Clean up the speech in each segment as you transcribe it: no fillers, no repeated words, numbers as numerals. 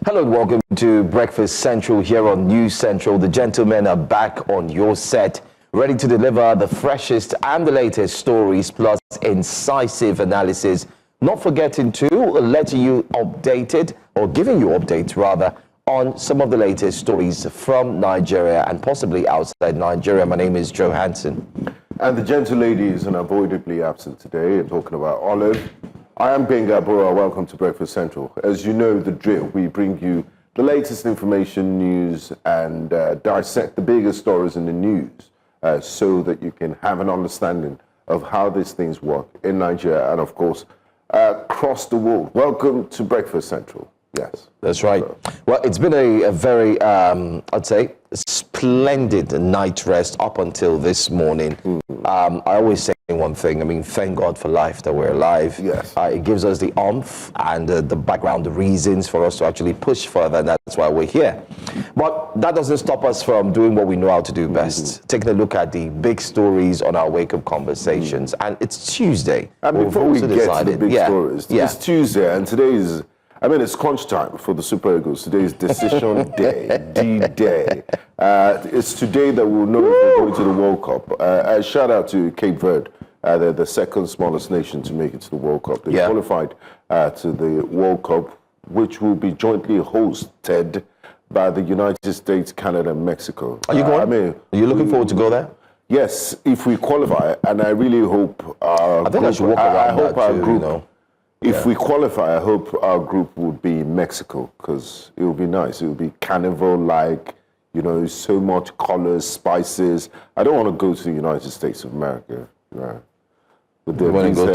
Hello and welcome to Breakfast Central here on News Central. The gentlemen are back on your set, ready to deliver the freshest and the latest stories, plus incisive analysis. Not forgetting to let you updated, or giving you updates rather, on some of the latest stories from Nigeria and possibly outside Nigeria. My name is Joe Hansen. And the gentle lady is unavoidably absent today. I'm talking about Olive. I am Benga Bora. Welcome to Breakfast Central. As you know the drill, we bring you the latest information, news, and dissect the biggest stories in the news so that you can have an understanding of how these things work in Nigeria and, of course, across the world. Welcome to Breakfast Central. Yes. That's right. Well, it's been a very, I'd say, splendid night rest up until this morning. I always say one thing. I mean, thank God for life that we're alive. Yes. It gives us the oomph and the background, the reasons for us to actually push further, and that's why we're here. But that doesn't stop us from doing what we know how to do best, taking a look at the big stories on our wake-up conversations. And it's Tuesday. And before we get to the big stories, it's Tuesday, and today is, it's crunch time for the Super Eagles. Today is decision day, D-Day. It's today that we'll know if they're going to the World Cup. Shout out to Cape Verde. They're the second smallest nation to make it to the World Cup. They qualified to the World Cup, which will be jointly hosted by the United States, Canada, and Mexico. Are you going? Are you looking forward to go there? Yes, if we qualify, and I really hope our I think I should walk around that too, group, you know. If we qualify, I hope our group would be Mexico, because it would be nice. It would be carnival-like, you know, so much colors, spices. I don't want to go to the United States of America. With the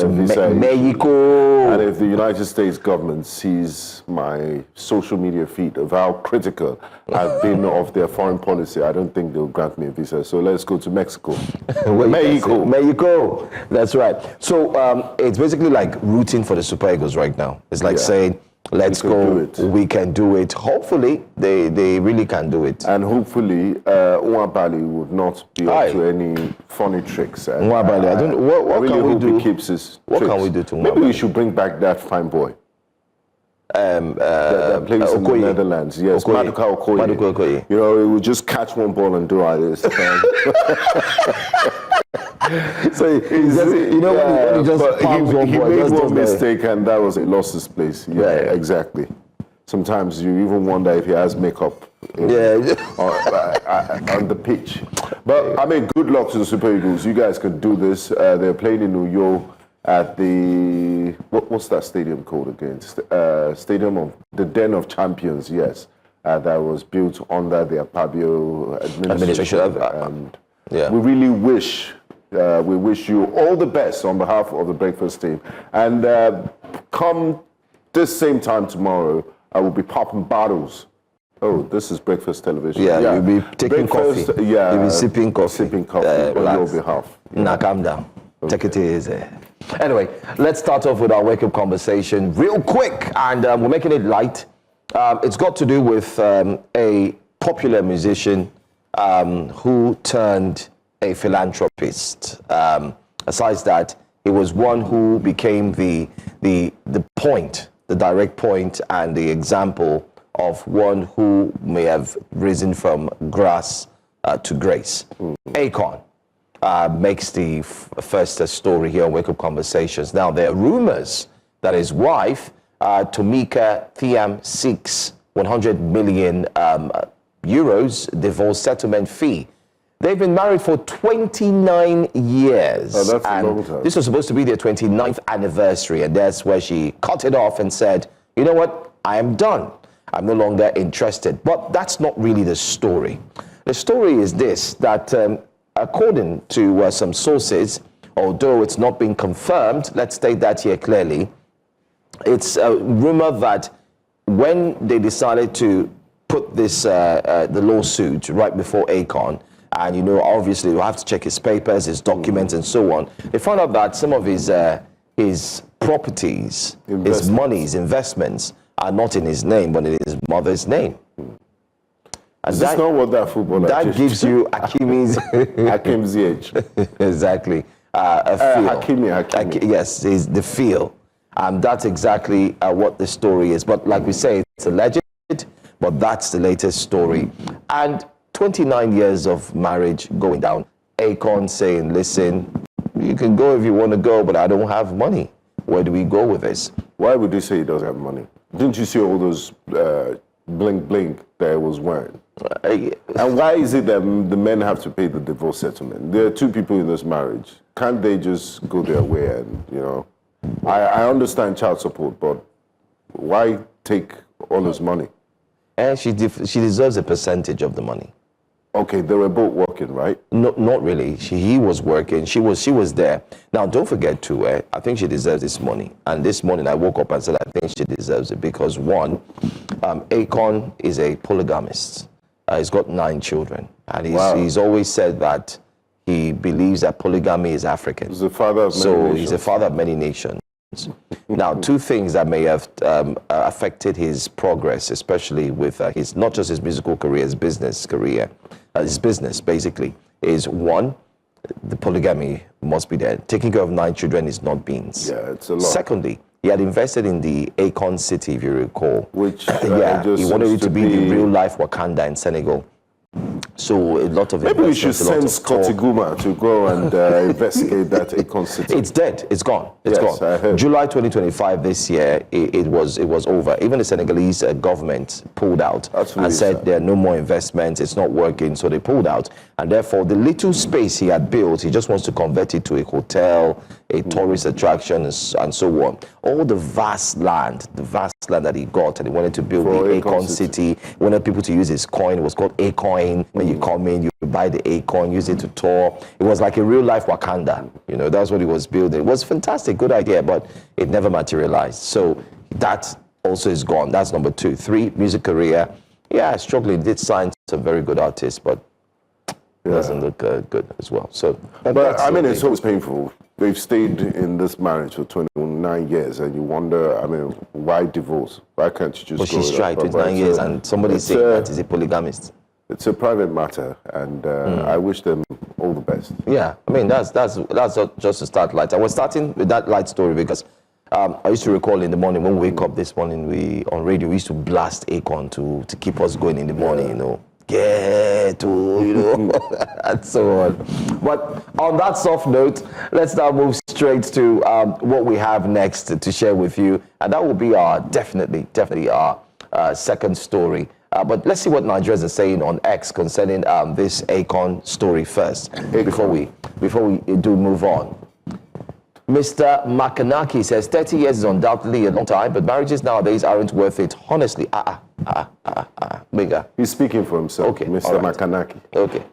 visa, Mexico. And if the United States government sees my social media feed of how critical I've been of their foreign policy, I don't think they'll grant me a visa. So let's go to Mexico. Mexico. That's right. So it's basically like rooting for the Super Eagles right now. It's like saying, let's go, we can do it. Hopefully, they really can do it. And hopefully, Nwabali would not be up to any funny tricks. Nwabali, I don't know. What really can we do? He keeps his what tricks. Can we do to Nwabali? Maybe we should bring back that fine boy. That plays in the Netherlands. Yes, Maduka Okoye. You know, he would just catch one ball and do like this. So you know, when he just pounds one ball, he made one mistake and that was, he lost his place. Yeah, exactly. Sometimes you even wonder if he has makeup on the pitch. But I mean, good luck to the Super Eagles. You guys can do this. They're playing in New York at the, what's that stadium called again? Stadium of the Den of Champions. Yes, that was built under the Apabio administration. And we really wish. We wish you all the best on behalf of the breakfast team. And come this same time tomorrow, I will be popping bottles. Oh, this is breakfast television. Yeah, you'll be taking coffee. Yeah, you'll be sipping coffee. Sipping coffee on your behalf. Now calm down. Okay. Take it easy. Anyway, let's start off with our wake-up conversation real quick, and we're making it light. It's got to do with a popular musician who turned a philanthropist. Besides that, he was one who became the point, the direct point, and the example of one who may have risen from grass to grace. Akon makes the first story here on Wake Up Conversations. Now, there are rumors that his wife, Tomika Thiam, seeks 100 million euros divorce settlement fee. They've been married for 29 years. Oh, that's a long time. This was supposed to be their 29th anniversary, and that's where she cut it off and said, you know what, I am done. I'm no longer interested. But that's not really the story. The story is this, that according to some sources, although it's not been confirmed, let's state that here clearly, it's a rumor that when they decided to put this, the lawsuit right before Akon, and, you know, obviously you have to check his papers, his documents, and so on. They found out that some of his properties, his monies, investments, are not in his name, but in his mother's name. And that's not what that footballer that gives you Hakimi's Ziyech. Exactly. A feel. Hakimi. Yes, is the feel. And that's exactly what the story is. But like we say, it's alleged. But that's the latest story. And 29 years of marriage going down. Akon saying, listen, you can go if you want to go, but I don't have money. Where do we go with this? Why would they say he doesn't have money? Didn't you see all those bling that he was wearing? And why is it that the men have to pay the divorce settlement? There are two people in this marriage. Can't they just go their way and, you know? I understand child support, but why take all his money? And she deserves a percentage of the money. Okay, they were both working, right? No, not really. He was working. She was there. Now, don't forget too. I think she deserves this money. And this morning, I woke up and said, I think she deserves it because one, Akon is a polygamist. He's got 9 children, and he's always said that he believes that polygamy is African. He's the father of many nations. He's the father of many nations. Now, two things that may have affected his progress, especially with his not just his musical career, his business career, his business basically, is one, the polygamy must be there. Taking care of 9 children is not beans. Yeah, it's a lot. Secondly, he had invested in the Akon city, if you recall. Which he wanted it to be the real life Wakanda in Senegal. So a lot of maybe we should send Scotty Guma to go and investigate that Akon city. It's dead. It's gone. It's Yes, gone. I heard. July 2025 this year, it was over. Even the Senegalese government pulled out That's really and said sad. there are no more investments. It's not working, so they pulled out. And therefore, the little space he had built, he just wants to convert it to a hotel, a tourist attraction, and so on. All the vast land that he got, and he wanted to build For the Akon Akon city. He wanted people to use his coin. It was called Akon. When you come in, you buy the Akon, use it to tour. It was like a real life Wakanda. You know, that's what he was building. It was fantastic, good idea, but it never materialized. So that also is gone. That's number 2. 3, music career. Yeah, struggling. Did sign some very good artists, but it doesn't look good as well. So, But I mean, it's always painful. They've stayed in this marriage for 29 years, and you wonder, I mean, why divorce? Why can't you just but go she's with tried that? 29 years, and somebody's saying that he's a polygamist. It's a private matter, and I wish them all the best. Yeah, I mean, that's just to start light. I was starting with that light story because I used to recall in the morning when we wake up this morning, on radio, we used to blast Akon to keep us going in the morning, you know. Get to, you know, and so on. But on that soft note, let's now move straight to what we have next to share with you. And that will be our, definitely our second story. But let's see what Nigerians are saying on X concerning this Akon story first, before we do move on. Mr. Makanaki says 30 years is undoubtedly a long time, but marriages nowadays aren't worth it. Honestly, bigger. He's speaking for himself, Okay, Mr. all right. Makanaki. Okay.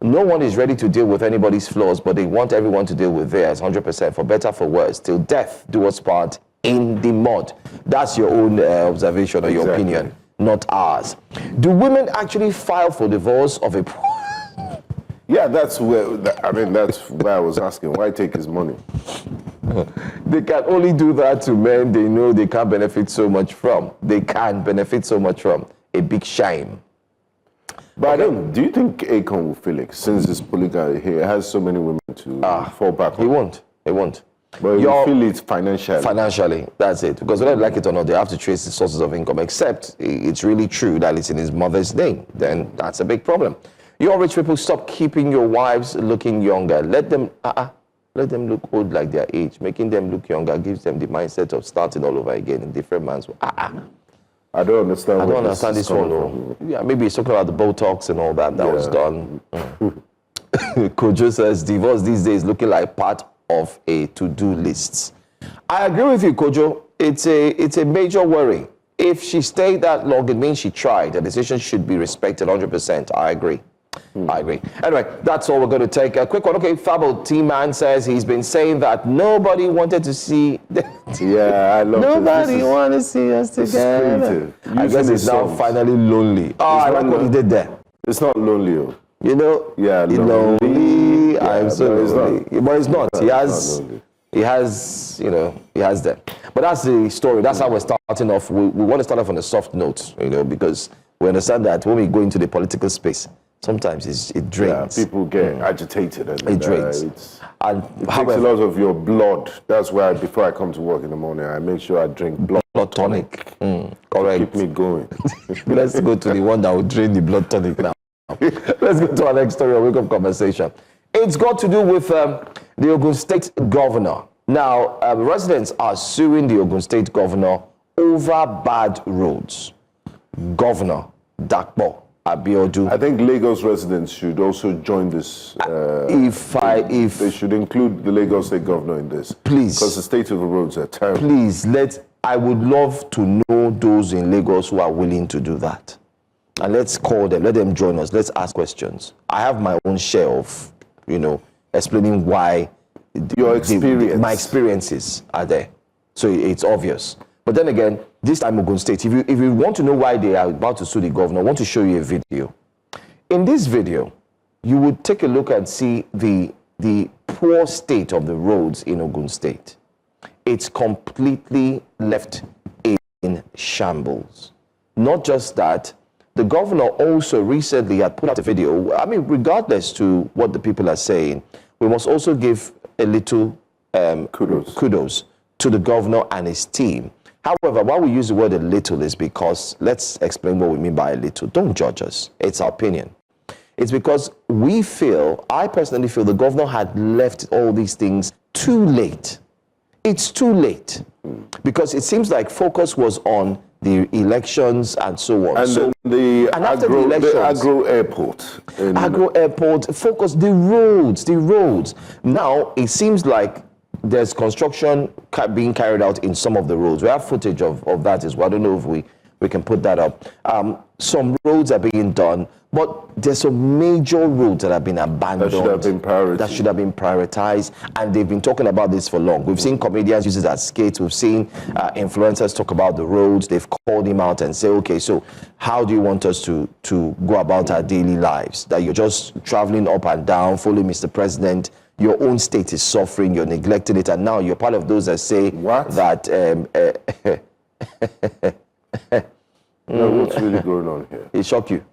No one is ready to deal with anybody's flaws, but they want everyone to deal with theirs, 100%, for better, for worse. Till death do us part in the mud. That's your own observation or your Exactly. opinion, not ours. Do women actually file for divorce of a... Yeah, that's where I was asking. Why take his money? They can only do that to men they know they can't benefit so much from. They can benefit so much from. A big shame. But do you think Akon will feel it since this polygamy he has so many women to fall back on? He won't. He won't. But he will feel it financially. Financially, that's it. Because whether they like it or not, they have to trace the sources of income, except it's really true that it's in his mother's name. Then that's a big problem. You rich people, stop keeping your wives looking younger. Let them look old like their age. Making them look younger gives them the mindset of starting all over again in different man's way. I don't understand. I don't understand this one. Though. Yeah, maybe he's talking about the Botox and all that was done. Kojo says divorce these days looking like part of a to-do list. I agree with you, Kojo. It's a major worry. If she stayed that long, it means she tried. The decision should be respected 100%. I agree. I agree. Anyway, that's all we're going to take. A quick one. Okay, Fable T-Man says he's been saying that nobody wanted to see... Yeah, I love Nobody wanted to see us together. I guess he's now finally lonely. Oh, I like what he did there. It's not lonely. Oh. You know? Yeah, lonely. Yeah, I'm so lonely. But it's not. He has them. But that's the story. That's how we're starting off. We want to start off on a soft note, because we understand that when we go into the political space, sometimes it drains. Yeah, people get agitated. And, It drains. It takes However, a lot of your blood. That's why before I come to work in the morning, I make sure I drink blood tonic. Correct. Keep me going. Let's go to the one that will drain the blood tonic now. Let's go to our next story, Wake Up Conversation. It's got to do with the Ogun State governor. Now, residents are suing the Ogun State governor over bad roads. Governor Dakpo Abiodun. I think Lagos residents should also join this. If they should include the Lagos State governor in this, please, because the state of the roads are terrible. Please, I would love to know those in Lagos who are willing to do that. And let's call them, let them join us, let's ask questions. I have my own share of, explaining why my experiences are there. So it's obvious. But then again, this time Ogun State, if you want to know why they are about to sue the governor, I want to show you a video. In this video, you would take a look and see the poor state of the roads in Ogun State. It's completely left in shambles. Not just that, the governor also recently had put out a video. I mean, regardless to what the people are saying, we must also give a little kudos to the governor and his team. However, why we use the word a little is because, let's explain what we mean by a little. Don't judge us. It's our opinion. It's because I personally feel the governor had left all these things too late. It's too late because it seems like focus was on the elections and so on. And after the elections, the agro airport. Agro airport, focus, the roads. Now, it seems like there's construction being carried out in some of the roads. We have footage of that as well. I don't know if we can put that up. Some roads are being done, but there's some major roads that have been abandoned. That should have been prioritized. And they've been talking about this for long. We've seen comedians use it as skates. We've seen influencers talk about the roads. They've called him out and say, okay, so how do you want us to go about our daily lives? That you're just traveling up and down, following Mr. President. Your own state is suffering, you're neglecting it, and now you're part of those that say that... what's really going on here? It shocked you?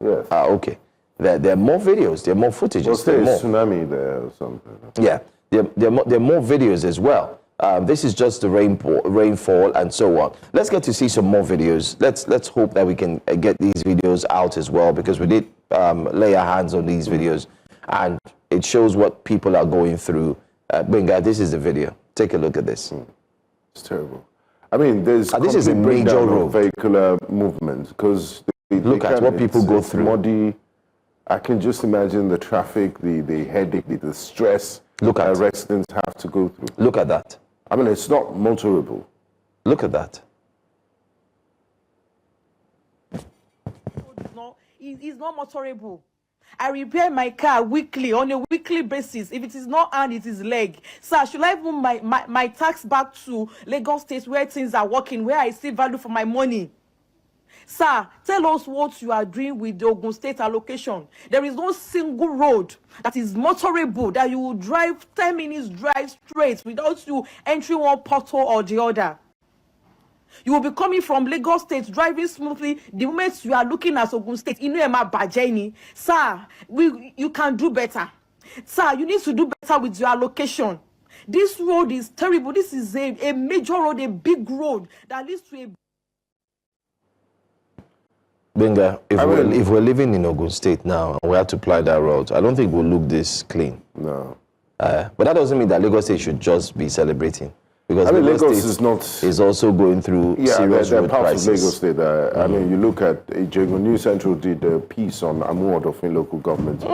Yes. Okay. There are more videos, there are more footages. Was there a tsunami there or something? Yeah, there are more videos as well. This is just the rainfall and so on. Let's get to see some more videos. Let's hope that we can get these videos out as well, because we did lay our hands on these videos, and it shows what people are going through. Benga, this is the video. Take a look at this. It's terrible. I mean, there's this is a major road. Vehicular movement, because look at what people go through. Muddy. I can just imagine the traffic, the headache, the stress that residents have to go through. Look at that. I mean, it's not motorable. Look at that. It's not motorable. I repair my car weekly, on a weekly basis. If it is not hand, it is leg. Sir, should I move my tax back to Lagos State, where things are working, where I see value for my money? Sir, tell us what you are doing with the Ogun State allocation. There is no single road that is motorable that you will drive 10 minutes drive straight without you entering one pothole or the other. You will be coming from Lagos State, driving smoothly. The moment you are looking at Ogun State, sir, you can do better. Sir, you need to do better with your allocation. This road is terrible. This is a major road, a big road that leads to a... Benga, if we're living in Ogun State now and we have to apply that road, I don't think we'll look this clean. No. But that doesn't mean that Lagos State should just be celebrating. Because Lagos is also going through serious road crisis. Parts of Lagos State. I mean, you look at Jago News Central did a piece on Amuodofin local government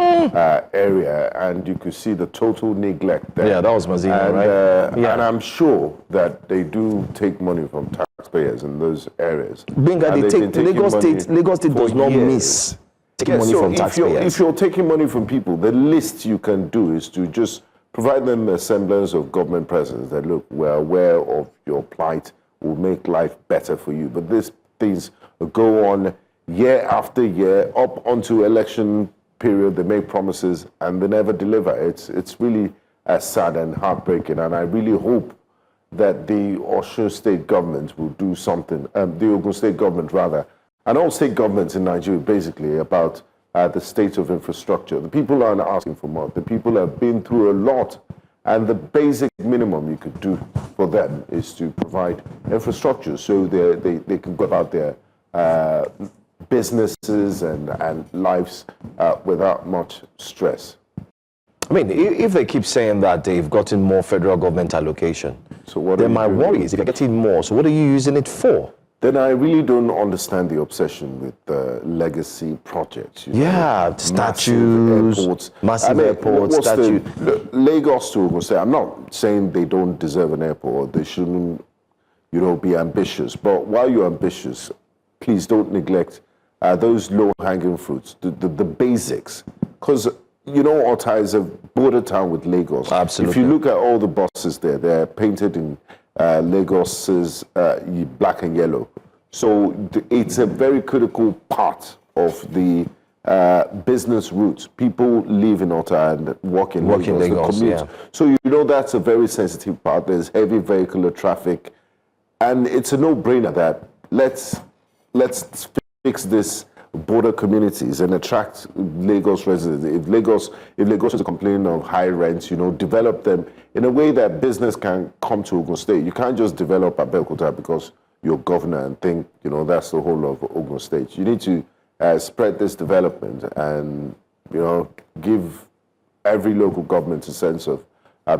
area, and you could see the total neglect there. Yeah, that was Mazina, right? And I'm sure that they do take money from taxpayers in those areas. Lagos State does not miss taking money from taxpayers. If you're taking money from people, the least you can do is to just provide them a semblance of government presence that, look, we're aware of your plight, will make life better for you. But these things go on year after year, up onto election period. They make promises and they never deliver. It's really sad and heartbreaking. And I really hope that the Osun State government will do something, the Ogun State government rather, and all state governments in Nigeria basically, about the state of infrastructure. The people aren't asking for more. The people have been through a lot, and the basic minimum you could do for them is to provide infrastructure so they can go about their businesses and lives without much stress. I mean, if they keep saying that they've gotten more federal government allocation, so what then my worry is if you're getting more, so what are you using it for? Then I really don't understand the obsession with legacy projects. Yeah, statues, massive airports, Lagos to say, I'm not saying they don't deserve an airport, they shouldn't, be ambitious. But while you're ambitious, please don't neglect those low-hanging fruits, the basics. Because, Ota is a border town with Lagos. Absolutely. If you look at all the buses there, they're painted in Lagos's black and yellow. So it's a very critical part of the business route. People live in Ota and work in Lagos, commute. Yeah. So that's a very sensitive part. There's heavy vehicular traffic, and it's a no-brainer that let's fix this border communities and attract Lagos residents. If Lagos is complaining of high rents, develop them in a way that business can come to Ogun State. You can't just develop Abeokuta because you're governor and think, that's the whole of Ogun State. You need to spread this development and, give every local government a sense of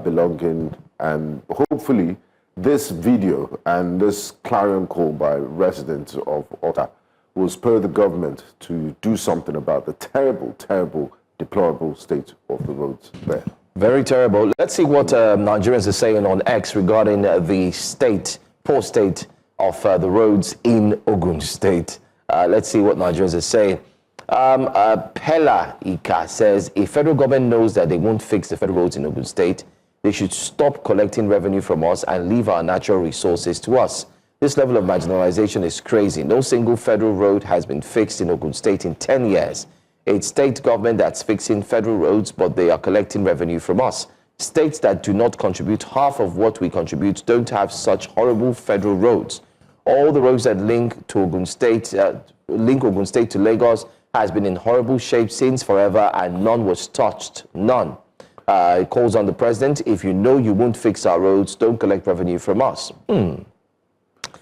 belonging. And hopefully this video and this clarion call by residents of Ota will spur the government to do something about the terrible, terrible, deplorable state of the roads there. Very terrible. Let's see what Nigerians are saying on X regarding the poor state of the roads in Ogun State. Let's see what Nigerians are saying. Pella Ika says, if federal government knows that they won't fix the federal roads in Ogun State, they should stop collecting revenue from us and leave our natural resources to us. This level of marginalization is crazy. No single federal road has been fixed in Ogun State in 10 years. It's state government that's fixing federal roads, but they are collecting revenue from us. States that do not contribute half of what we contribute don't have such horrible federal roads. All the roads that link Ogun State to Lagos has been in horrible shape since forever, and none was touched. None. It calls on the president, if you know you won't fix our roads, don't collect revenue from us.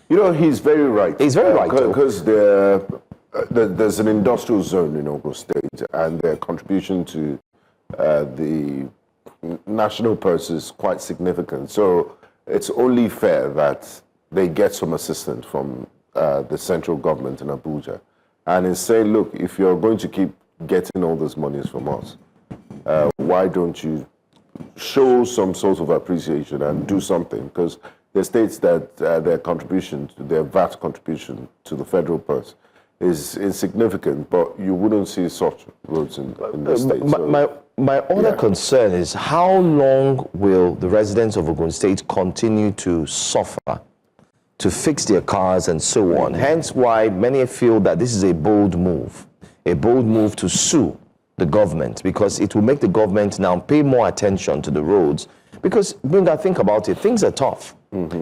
He's very right. He's very right. Because there's an industrial zone in Ogun State, and their contribution to the national purse is quite significant. So it's only fair that they get some assistance from the central government in Abuja. And it's saying, look, if you're going to keep getting all those monies from us, why don't you show some sort of appreciation and do something? Because the states that their contribution, their VAT contribution to the federal purse is insignificant, but you wouldn't see such roads in the state. My other concern is how long will the residents of Ogun State continue to suffer to fix their cars and so on? Hence why many feel that this is a bold move to sue the government, because it will make the government now pay more attention to the roads. Because when I think about it, things are tough.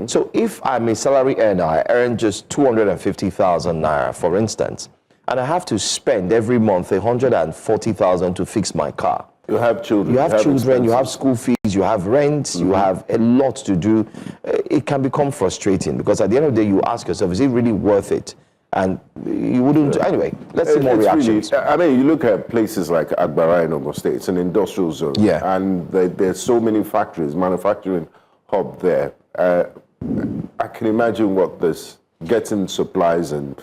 So if I'm a salary earner, I earn just 250,000 naira, for instance, and I have to spend every month 140,000 to fix my car. You have children. You have school fees, you have rent, you have a lot to do. It can become frustrating because at the end of the day, you ask yourself, is it really worth it? And you wouldn't. Anyway, let's see more reactions. Really, you look at places like Agbara in Ogun State, it's an industrial zone. Yeah. And there's so many factories, manufacturing hub there. I can imagine what this getting supplies and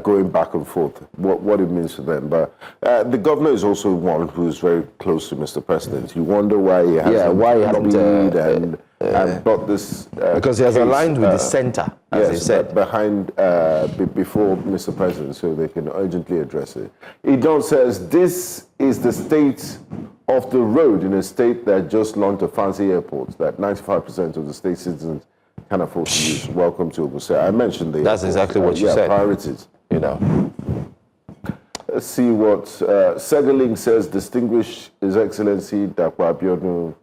going back and forth, what it means for them. But the governor is also one who's very close to Mr. President. You wonder why he hasn't lobbied and brought this because he has aligned with the center, as they said. Before Mr. President, so they can urgently address it. Idon says, this is the state of the road in a state that just launched a fancy airport that 95% of the state citizens can afford to use. Welcome to Ogun State. I mentioned the That's exactly what you said. Priorities. Let's see what Segaling says. Distinguished His Excellency Dakwa Abiodun.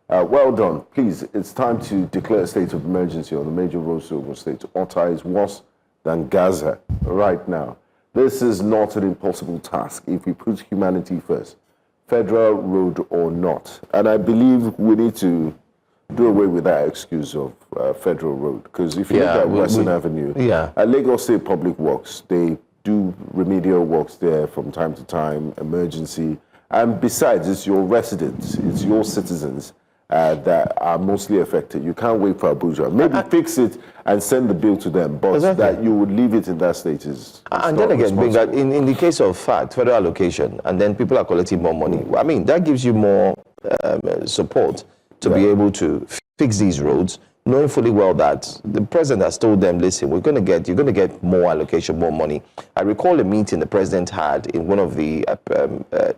Well done. Please, it's time to declare a state of emergency on the major roads to Ogun State. Ota is worse than Gaza right now. this is not an impossible task if we put humanity first, federal road or not. And I believe we need to do away with that excuse of federal road, because if you look at Western Avenue, at Lagos State Public Works, they do remedial works there from time to time, emergency, and besides, it's your residents, it's your citizens that are mostly affected. You can't wait for Abuja. Maybe fix it and send the bill to them, but that you would leave it in that state is and then again, in the case of fact, federal allocation, and then people are collecting more money. I mean, that gives you more support to be able to fix these roads, knowing fully well that the president has told them, listen, you're going to get more allocation, more money. I recall a meeting the president had in one of the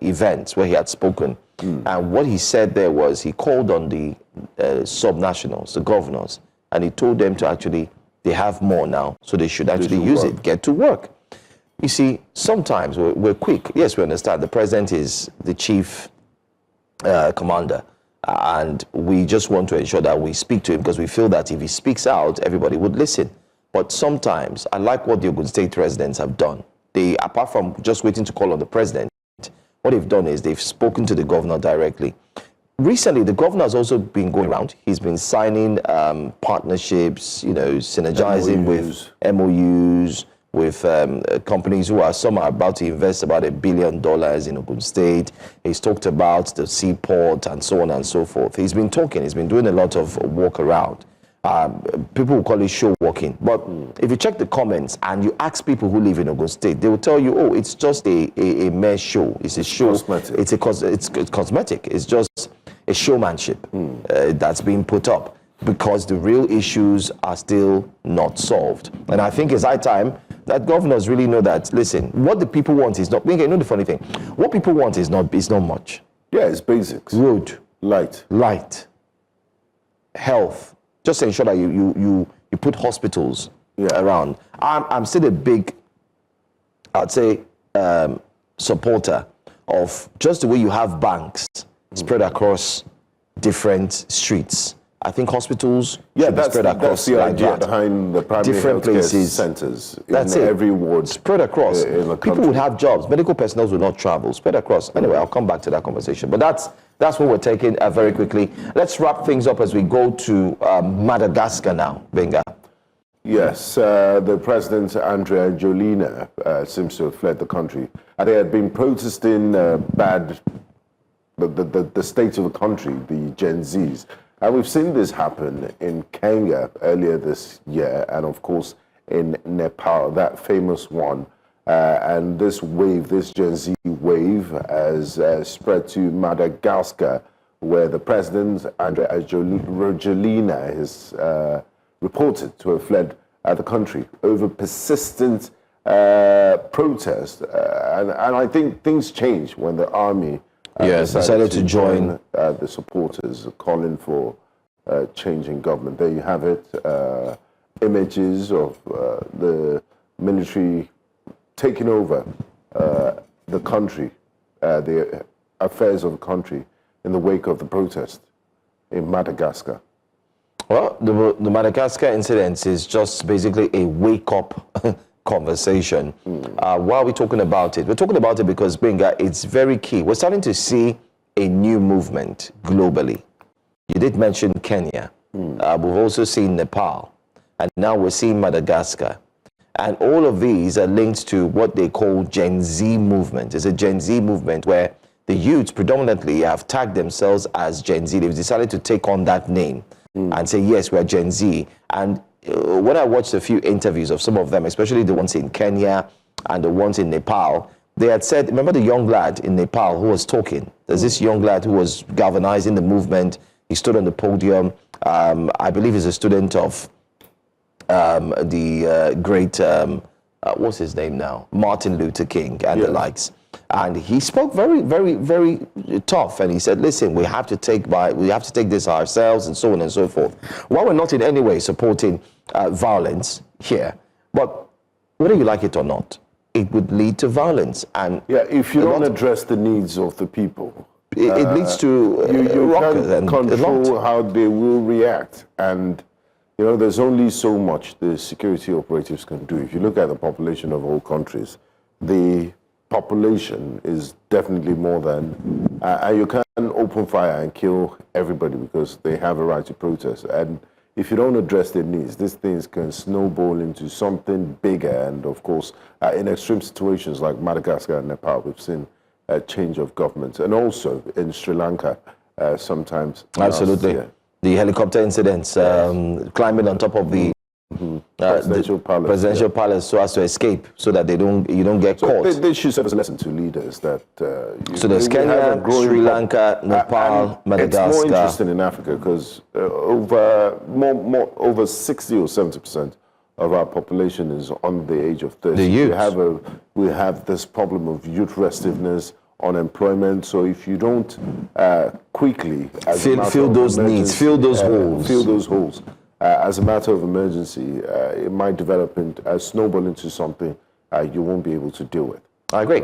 events where he had spoken. And what he said there was he called on the subnationals, the governors, and he told them to actually, they have more now, so they should actually use it, get to work. You see, sometimes we're quick. Yes, we understand the president is the chief commander. And we just want to ensure that we speak to him because we feel that if he speaks out, everybody would listen. But sometimes, I like what the Ogun State residents have done. They, apart from just waiting to call on the president, what they've done is they've spoken to the governor directly. Recently, the governor has also been going around. He's been signing partnerships, synergizing with MOUs, with companies who are, some are about to invest about $1 billion in Ogun State. He's talked about the seaport and so on and so forth. He's been talking, he's been doing a lot of walk around. People will call it show walking. But if you check the comments and you ask people who live in Ogun State, they will tell you, oh, it's just a mere show. It's a show. Cosmetic. It's cosmetic. It's just a showmanship that's being put up because the real issues are still not solved. And I think it's high time that governors really know that, listen, what the people want is not, the funny thing, what people want is not much. Yeah, it's basics. Road. Light. Health. Just ensure that you put hospitals around. I'm still a big, I'd say, supporter of just the way you have banks spread across different streets. I think hospitals should be spread across. That's the idea behind the primary different healthcare places. centers That's in it. every ward. Spread across. People would have jobs. Medical personnel would not travel. Spread across. Anyway, I'll come back to that conversation. But that's what we're taking very quickly. Let's wrap things up as we go to Madagascar now. Benga. Yes, the president, Andrea Jolina, seems to have fled the country. And they had been protesting the state of the country, the Gen Zs. And we've seen this happen in Kenya earlier this year, and of course in Nepal, that famous one. And this wave, this Gen Z wave, has spread to Madagascar, where the president, Andrea Jolina, is reported to have fled the country over persistent protest. And I think things change when the army decided to join the supporters calling for change in government. There you have it, images of the military taking over the country, the affairs of the country in the wake of the protest in Madagascar. Well, the Madagascar incident is just basically a wake-up conversation. Why are we talking about it? We're talking about it because, Benga, it's very key. We're starting to see a new movement globally. You did mention Kenya. We've also seen Nepal. And now we're seeing Madagascar. And all of these are linked to what they call Gen Z movement. It's a Gen Z movement where the youths predominantly have tagged themselves as Gen Z. They've decided to take on that name and say, yes, we're Gen Z. And when I watched a few interviews of some of them, especially the ones in Kenya and the ones in Nepal, they had said, remember the young lad in Nepal who was talking? There's this young lad who was galvanizing the movement. He stood on the podium. I believe he's a student of the great, what's his name now? Martin Luther King and the likes. And he spoke very, very, very tough. And he said, listen, we have to take this ourselves and so on and so forth. While we're not in any way supporting violence here, but whether you like it or not, it would lead to violence. And if you don't address the needs of the people, it leads to you can't control how they will react. And there's only so much the security operatives can do. If you look at the population of all countries, the population is definitely more than, and you can't open fire and kill everybody because they have a right to protest. And if you don't address their needs, these things can snowball into something bigger. And of course, in extreme situations like Madagascar and Nepal, we've seen a change of government. And also in Sri Lanka, sometimes. Absolutely. The helicopter incidents, climbing on top of the presidential palace so as to escape, so that you don't get caught. They should serve as a lesson to leaders that. So there's Kenya, Sri Lanka, Nepal, Madagascar. It's more interesting in Africa because over 60 or 70% of our population is under the age of 30. The youth. We have this problem of youth restiveness, unemployment. So if you don't quickly fill those needs, fill those holes. As a matter of emergency, it might develop and snowball into something you won't be able to deal with. I agree.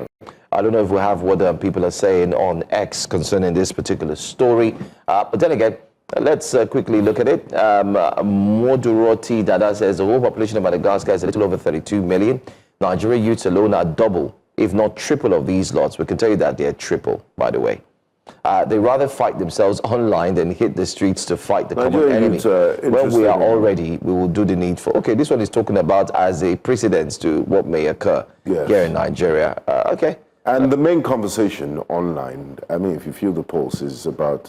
I don't know if we have what people are saying on X concerning this particular story, but then again, let's quickly look at it. Moduroti Dada says the whole population of Madagascar is a little over 32 million. Nigerian youths alone are double, if not triple of these lots. We can tell you that they're triple, by the way. They rather fight themselves online than hit the streets to fight the common enemy. When we are all ready, we will do the needful. Okay, this one is talking about as a precedent to what may occur here in Nigeria. Okay. And the main conversation online, I mean, if you feel the pulse, is about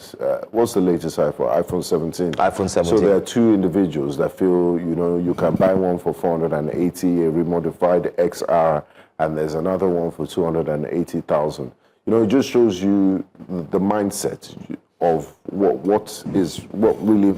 what's the latest iPhone 17? iPhone 17. So there are two individuals that feel, you can buy one for 480, a remodified XR, and there's another one for 280,000. It just shows you the mindset of what really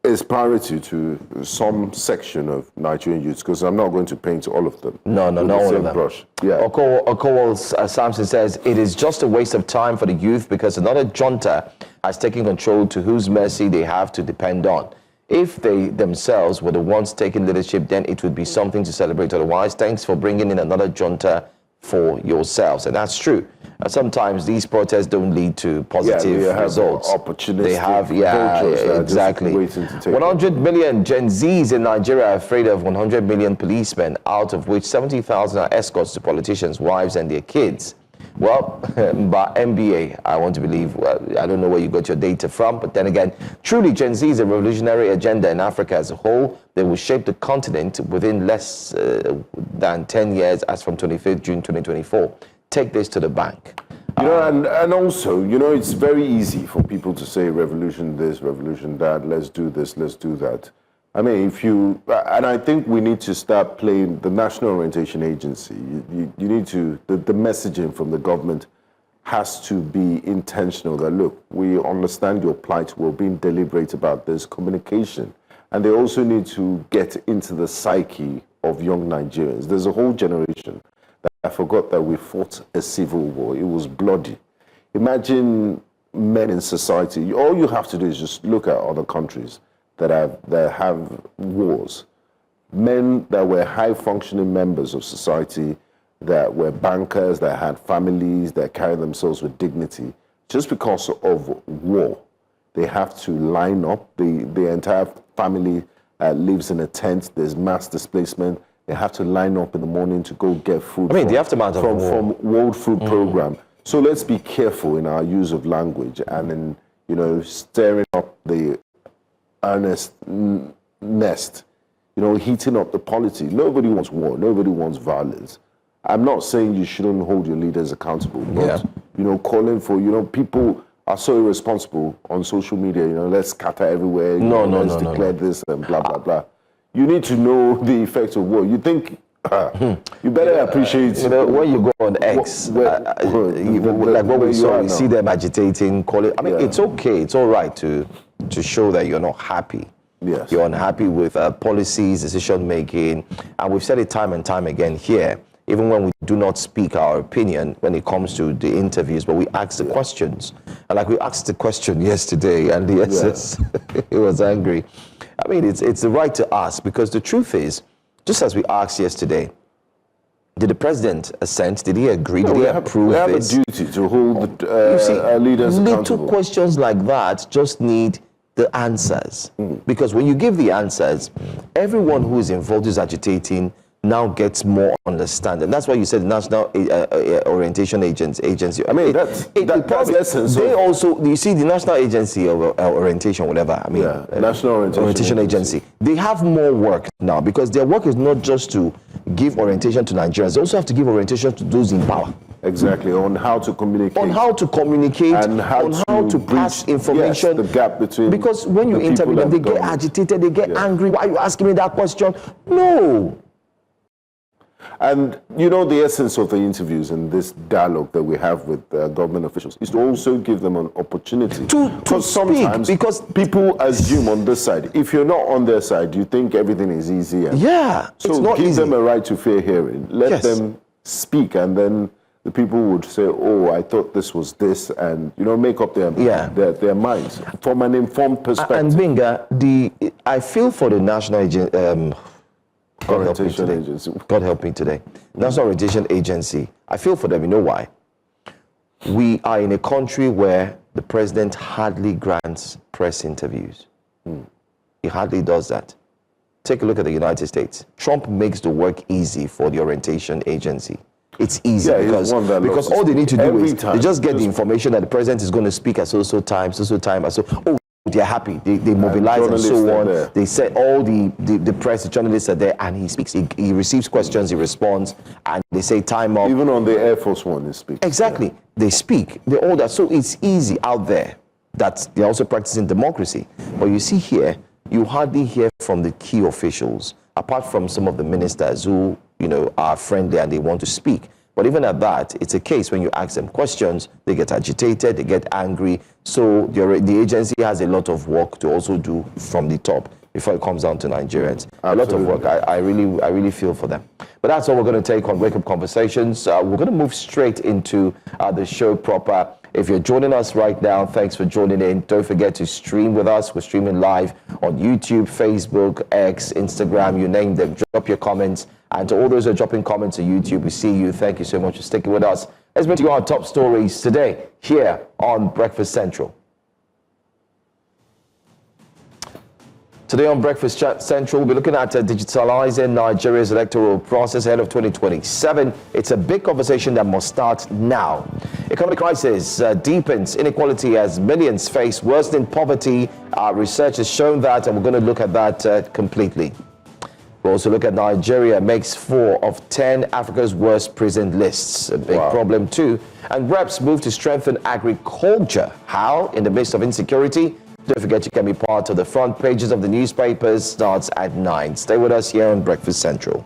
is priority to some section of Nigerian youths, because I'm not going to paint all of them. No, not all of them. Brush. Yeah. Okowal Samson says, it is just a waste of time for the youth because another junta has taken control to whose mercy they have to depend on. If they themselves were the ones taking leadership, then it would be something to celebrate. Otherwise, thanks for bringing in another junta for yourselves. And that's true. Sometimes these protests don't lead to positive results. They have, exactly. 100 million Gen Zs in Nigeria are afraid of 100 million policemen, out of which 70,000 are escorts to politicians' wives and their kids. Well, by MBA, I want to believe, I don't know where you got your data from, but then again, truly Gen Z is a revolutionary agenda in Africa as a whole. They will shape the continent within less than 10 years as from 25th June 2024. Take this to the bank. And also, it's very easy for people to say revolution this, revolution that, let's do this, let's do that. I mean, and I think we need to start playing the National Orientation Agency. You need to, the messaging from the government has to be intentional that, look, we understand your plight, we're being deliberate about this communication. And they also need to get into the psyche of young Nigerians. There's a whole generation that I forgot that we fought a civil war. It was bloody. Imagine men in society. All you have to do is just look at other countries that have wars. Men that were high-functioning members of society, that were bankers, that had families, that carried themselves with dignity. Just because of war, they have to line up. The entire family lives in a tent. There's mass displacement. They have to line up in the morning to go get food. The aftermath of war. From World Food Program. So let's be careful in our use of language and in, stirring up the earnest nest, heating up the polity. Nobody wants war. Nobody wants violence. I'm not saying you shouldn't hold your leaders accountable, but, calling for, people are so irresponsible on social media, let's scatter everywhere. Let's declare this and blah, blah, blah. You need to know the effects of war. You think, you better appreciate... when you go on X, like what we saw, we see them agitating, calling... it's okay, it's all right to show that you're not happy. Yes. You're unhappy with policies, decision-making, and we've said it time and time again here, even when we do not speak our opinion when it comes to the interviews, but we ask the questions. And like we asked the question yesterday, and the SS, he was angry. It's the right to ask, because the truth is, just as we asked yesterday, did the president assent? Did he agree? Did he approve this? We have a duty to hold our leaders accountable. Little questions like that just need the answers. Because when you give the answers, everyone who is involved, who's agitating, now gets more understanding. That's why you said the National Orientation Agency. I mean, that's essence. They also, you see, the National Agency of Orientation, whatever. I mean, National Orientation Agency. They have more work now because their work is not just to give orientation to Nigerians. They also have to give orientation to those in power. Exactly, on how to communicate. On how to communicate, and how to pass information. Yes, the gap between. Because when you interview them, they get agitated, they get angry. Why are you asking me that question? No. And you know, the essence of the interviews and this dialogue that we have with government officials is to also give them an opportunity to sometimes speak, because people assume on this side, if you're not on their side, you think everything is easy. So it's not give easy. Them a right to fair hearing. Let them speak, and then the people would say, "Oh, I thought this was this," and make up their minds from an informed perspective. And Binga, I feel for the National God help me today. National Orientation Agency. I feel for them. You know why? We are in a country where the president hardly grants press interviews. He hardly does that. Take a look at the United States. Trump makes the work easy for the Orientation Agency. It's easy because all they need to do is they just get the information that the president is going to speak at so time, they're happy. They mobilize and so on. They say all the press, the journalists are there, and he speaks. He receives questions, he responds, and they say time up. Even on the Air Force One, they speak. Exactly. Yeah. They speak. They all that. So it's easy out there that they're also practicing democracy. But you see here, you hardly hear from the key officials, apart from some of the ministers who, are friendly and they want to speak. But even at that, it's a case when you ask them questions, they get agitated, they get angry. So the agency has a lot of work to also do from the top before it comes down to Nigerians. Absolutely. A lot of work. I really feel for them. But that's all we're going to take on Wake Up Conversations. We're going to move straight into the show proper. If you're joining us right now, thanks for joining in. Don't forget to stream with us. We're streaming live on YouTube, Facebook, X, Instagram, you name them. Drop your comments. And to all those who are dropping comments on YouTube, we see you. Thank you so much for sticking with us. Let's move to our top stories today here on Breakfast Central. Today on Breakfast Central, we'll be looking at digitalizing Nigeria's electoral process ahead of 2027. It's a big conversation that must start now. Economic crisis deepens inequality as millions face worsening poverty. Our research has shown that, and we're going to look at that completely. We'll also look at Nigeria makes 4 of 10 Africa's worst prison lists. A big problem too. And reps move to strengthen agriculture. How? In the midst of insecurity. Don't forget you can be part of the front pages of the newspapers. Starts at 9. Stay with us here on Breakfast Central.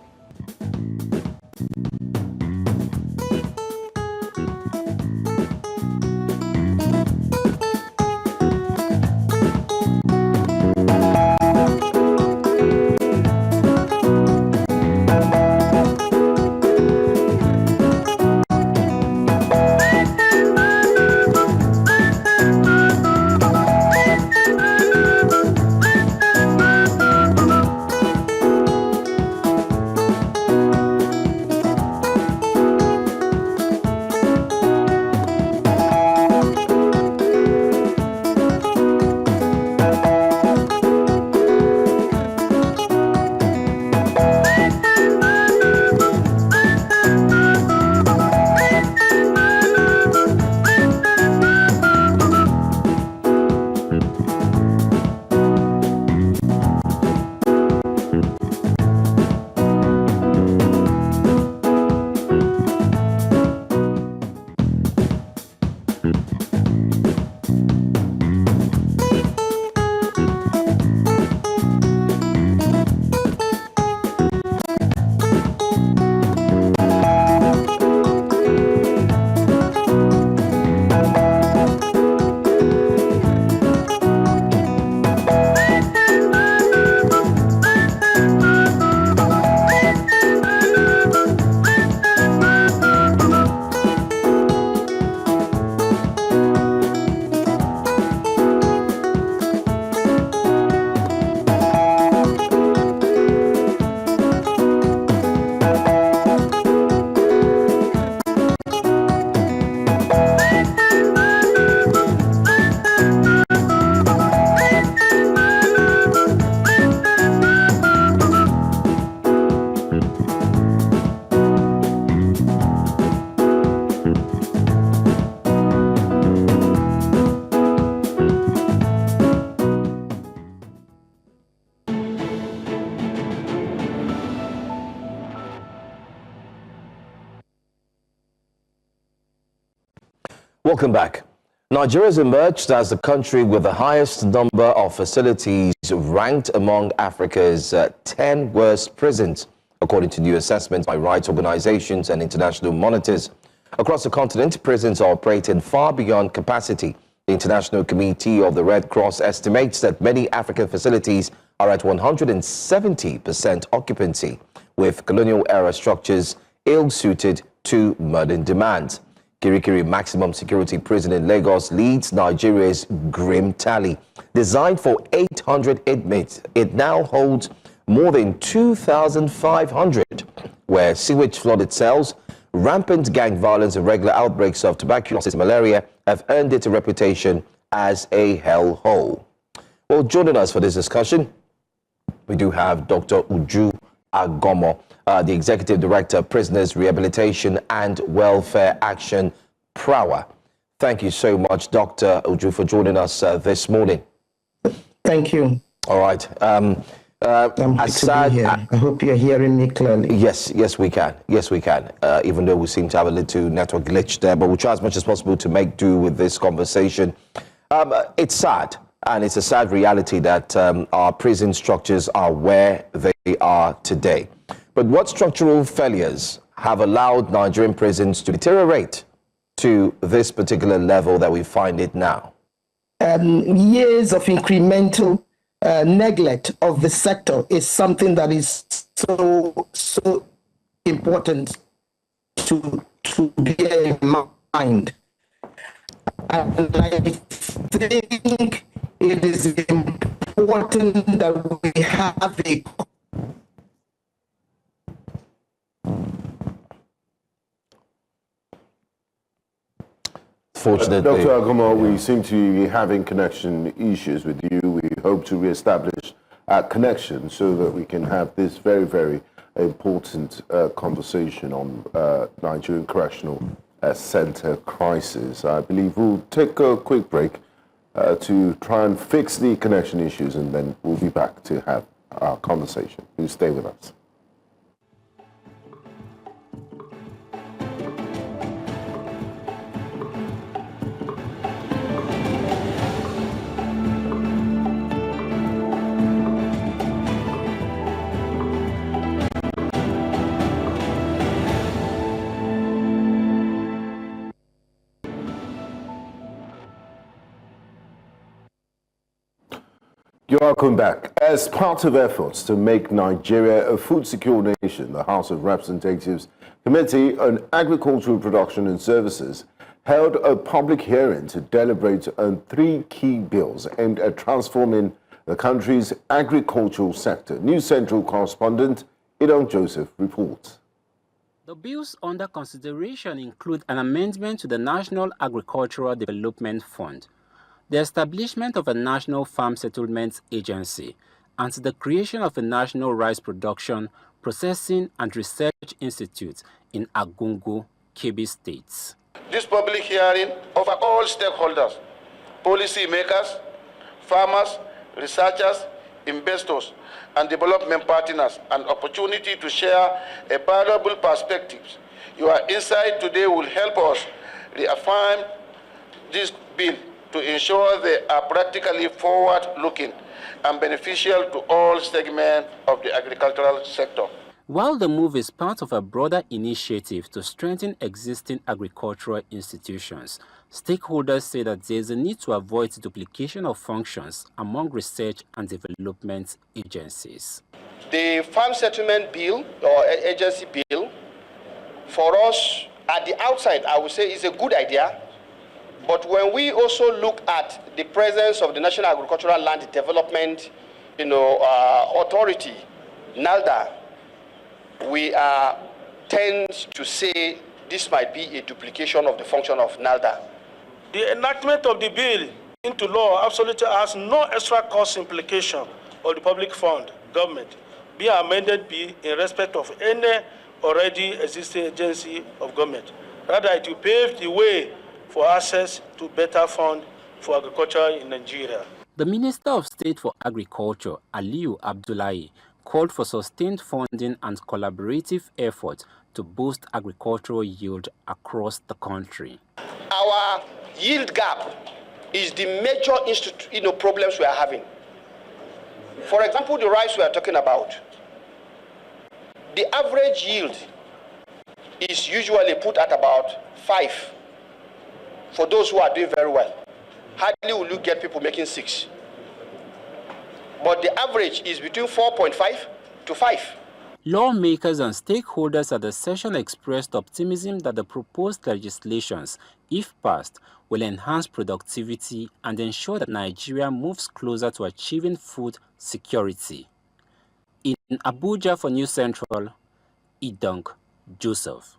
Welcome back. Nigeria has emerged as the country with the highest number of facilities ranked among Africa's 10 worst prisons, according to new assessments by rights organizations and international monitors. Across the continent, prisons are operating far beyond capacity. The International Committee of the Red Cross estimates that many African facilities are at 170% occupancy, with colonial-era structures ill-suited to modern demands. Kirikiri Maximum Security Prison in Lagos leads Nigeria's grim tally. Designed for 800 inmates, it now holds more than 2,500, where sewage-flooded cells, rampant gang violence and regular outbreaks of tuberculosis and malaria have earned it a reputation as a hellhole. Well, joining us for this discussion, we do have Dr. Uju Agomo, the Executive Director, Prisoners Rehabilitation and Welfare Action, PRAWA. Thank you so much, Dr. Uju, for joining us this morning. Thank you. All right. I'm happy to be here. I hope you're hearing me clearly. Yes, we can. Yes, we can. Even though we seem to have a little network glitch there, but we'll try as much as possible to make do with this conversation. It's sad, and it's a sad reality that our prison structures are where they are today. But what structural failures have allowed Nigerian prisons to deteriorate to this particular level that we find it now? Years of incremental neglect of the sector is something that is so important to bear in mind. And I think it is important that we have a Fortunately. Dr. Agomo, we seem to be having connection issues with you. We hope to reestablish a connection so that we can have this very, very important conversation on Nigerian Correctional Center crisis. I believe we'll take a quick break to try and fix the connection issues, and then we'll be back to have our conversation. You stay with us. You're welcome back. As part of efforts to make Nigeria a food-secure nation, the House of Representatives Committee on Agricultural Production and Services held a public hearing to deliberate on 3 key bills aimed at transforming the country's agricultural sector. News Central correspondent Idong Joseph reports. The bills under consideration include an amendment to the National Agricultural Development Fund, the establishment of a National Farm Settlements Agency, and the creation of a National Rice Production, Processing and Research Institute in Agungu, Kebbi States. This public hearing offers all stakeholders, policy makers, farmers, researchers, investors, and development partners an opportunity to share a valuable perspectives. Your insight today will help us reaffirm this bill to ensure they are practically forward-looking and beneficial to all segments of the agricultural sector. While the move is part of a broader initiative to strengthen existing agricultural institutions, stakeholders say that there is a need to avoid duplication of functions among research and development agencies. The Farm Settlement Bill, or Agency Bill, for us, at the outside, I would say is a good idea. But when we also look at the presence of the National Agricultural Land Development, Authority, NALDA, we tend to say this might be a duplication of the function of NALDA. The enactment of the bill into law absolutely has no extra cost implication of the public fund government being amended be in respect of any already existing agency of government. Rather, it will pave the way for access to better fund for agriculture in Nigeria. The Minister of State for Agriculture, Aliyu Abdullahi, called for sustained funding and collaborative efforts to boost agricultural yield across the country. our yield gap is the major problems we are having. For example, the rice we are talking about, the average yield is usually put at about 5 for those who are doing very well. Hardly will you get people making 6. But the average is between 4.5 to 5. Lawmakers and stakeholders at the session expressed optimism that the proposed legislations, if passed, will enhance productivity and ensure that Nigeria moves closer to achieving food security. In Abuja for News Central, Idong Joseph.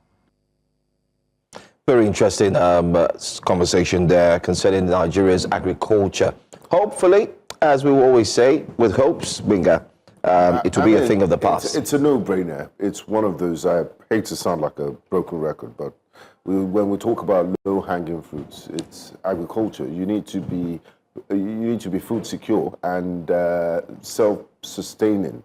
Very interesting conversation there concerning Nigeria's agriculture. Hopefully, as we always say, with hopes, Binga, it will be a thing of the past. It's a no-brainer. It's one of those, I hate to sound like a broken record, but when we talk about low-hanging fruits, it's agriculture. You need to be food secure and self-sustaining.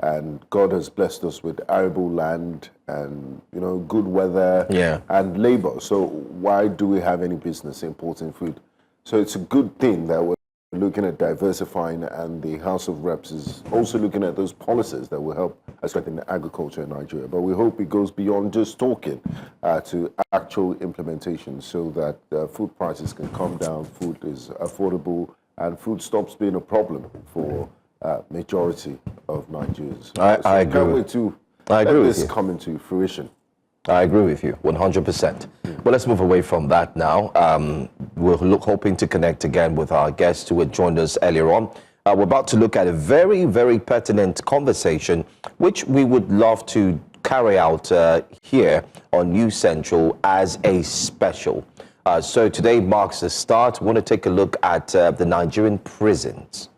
And God has blessed us with arable land and, good weather and labor. So why do we have any business importing food? So it's a good thing that we're looking at diversifying, and the House of Reps is also looking at those policies that will help strengthen agriculture in Nigeria. But we hope it goes beyond just talking to actual implementation, so that food prices can come down, food is affordable, and food stops being a problem for majority of Nigerians. I agree. Can't wait to let this come into fruition. I agree with you 100%. But let's move away from that now. We're hoping to connect again with our guests who had joined us earlier on. We're about to look at a very, very pertinent conversation, which we would love to carry out here on News Central as a special. So today marks the start. We want to take a look at the Nigerian prisons.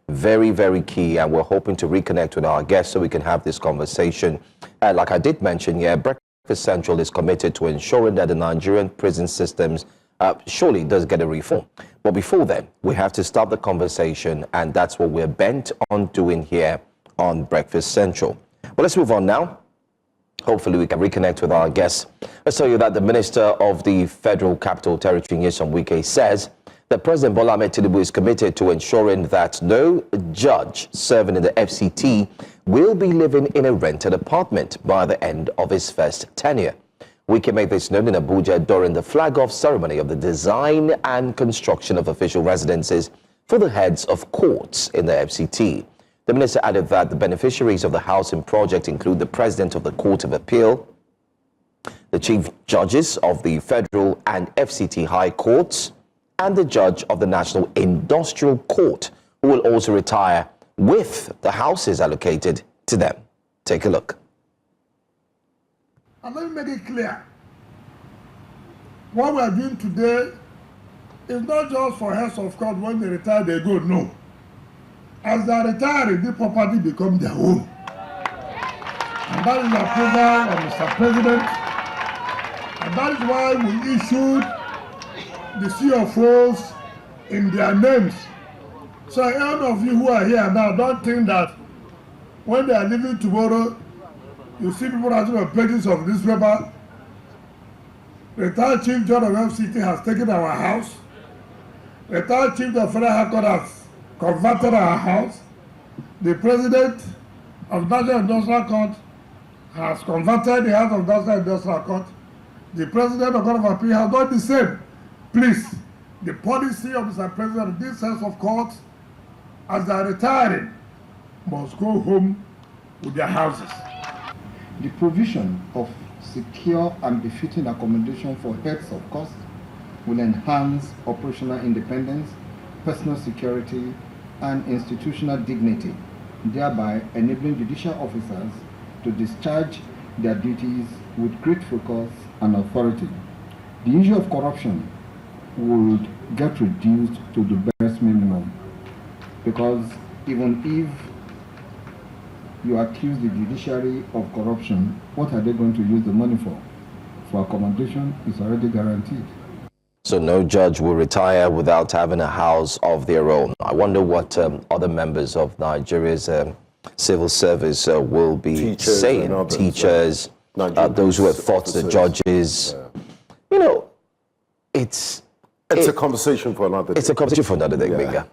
Very, very key, and we're hoping to reconnect with our guests so we can have this conversation. Like I did mention, Breakfast Central is committed to ensuring that the Nigerian prison systems surely does get a reform. But before then, we have to start the conversation, and that's what we're bent on doing here on Breakfast Central. But let's move on now. Hopefully we can reconnect with our guests. Let's tell you that the Minister of the Federal Capital Territory, Nyesom Wike, says that President Bola Ahmed Tinubu is committed to ensuring that no judge serving in the FCT will be living in a rented apartment by the end of his first tenure. Wike made this known in Abuja during the flag-off ceremony of the design and construction of official residences for the heads of courts in the FCT. The minister added that the beneficiaries of the housing project include the President of the Court of Appeal, the Chief Judges of the Federal and FCT High Courts, and the Judge of the National Industrial Court, who will also retire with the houses allocated to them. Take a look. And let me make it clear. What we are doing today is not just for heads of court. When they retire, they go. No. As they retire, the property becomes their own. And that is the approval of Mr. President. And that is why we issued the CFOs in their names. So any of you who are here now, don't think that when they are leaving tomorrow, you see people writing on pages of newspaper. Retired Chief Judge of FCT has taken our house. Retired Chief of Federal High Court has converted our house. The President of National Industrial Court has converted the House of National Industrial Court. The President of Court of Appeal has done the same. Please, the policy of Mr. President of this House of Court, as they are retiring, must go home with their houses. The provision of secure and befitting accommodation for heads of courts will enhance operational independence, personal security, and institutional dignity, thereby enabling judicial officers to discharge their duties with great focus and authority. The issue of corruption would get reduced to the barest minimum, because even if you accuse the judiciary of corruption, what are they going to use the money for? For accommodation is already guaranteed. So no judge will retire without having a house of their own. I wonder what other members of Nigeria's civil service will be saying. Teachers, those who have fought the judges. it's a conversation for another day. It's a conversation for another day, Binga.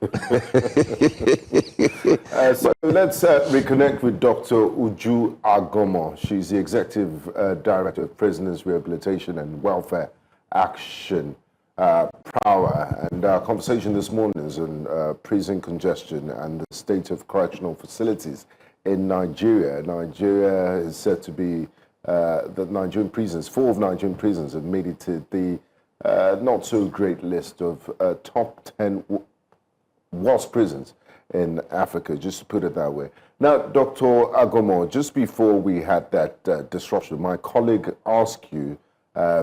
So let's reconnect with Dr. Uju Agomo. She's the Executive Director of Prisoners Rehabilitation and Welfare Action Power. And our conversation this morning is on prison congestion and the state of correctional facilities in Nigeria. Nigeria is said to be the Nigerian prisons, 4 of Nigerian prisons have made it to the not so great list of top 10 worst prisons in Africa, just to put it that way. Now, Dr. Agomo, just before we had that disruption, my colleague asked you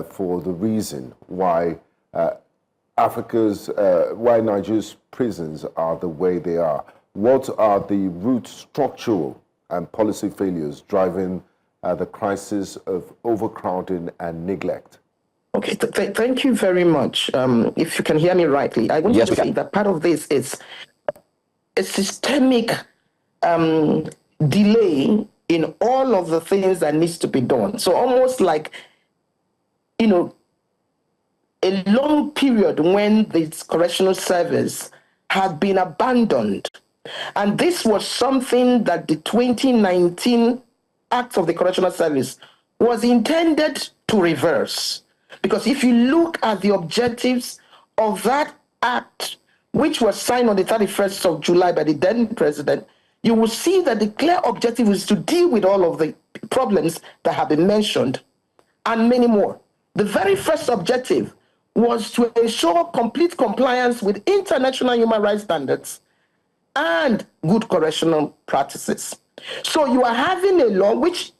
for the reason why why Nigeria's prisons are the way they are. What are the root structural and policy failures driving the crisis of overcrowding and neglect? Okay, thank you very much. If you can hear me rightly, I want to say that part of this is a systemic delay in all of the things that needs to be done. So almost like, you know, a long period when this correctional service had been abandoned. And this was something that the 2019 Act of the Correctional Service was intended to reverse. Because if you look at the objectives of that act, which was signed on the 31st of July by the then president, you will see that the clear objective is to deal with all of the problems that have been mentioned and many more. The very first objective was to ensure complete compliance with international human rights standards and good correctional practices. So you are having a law which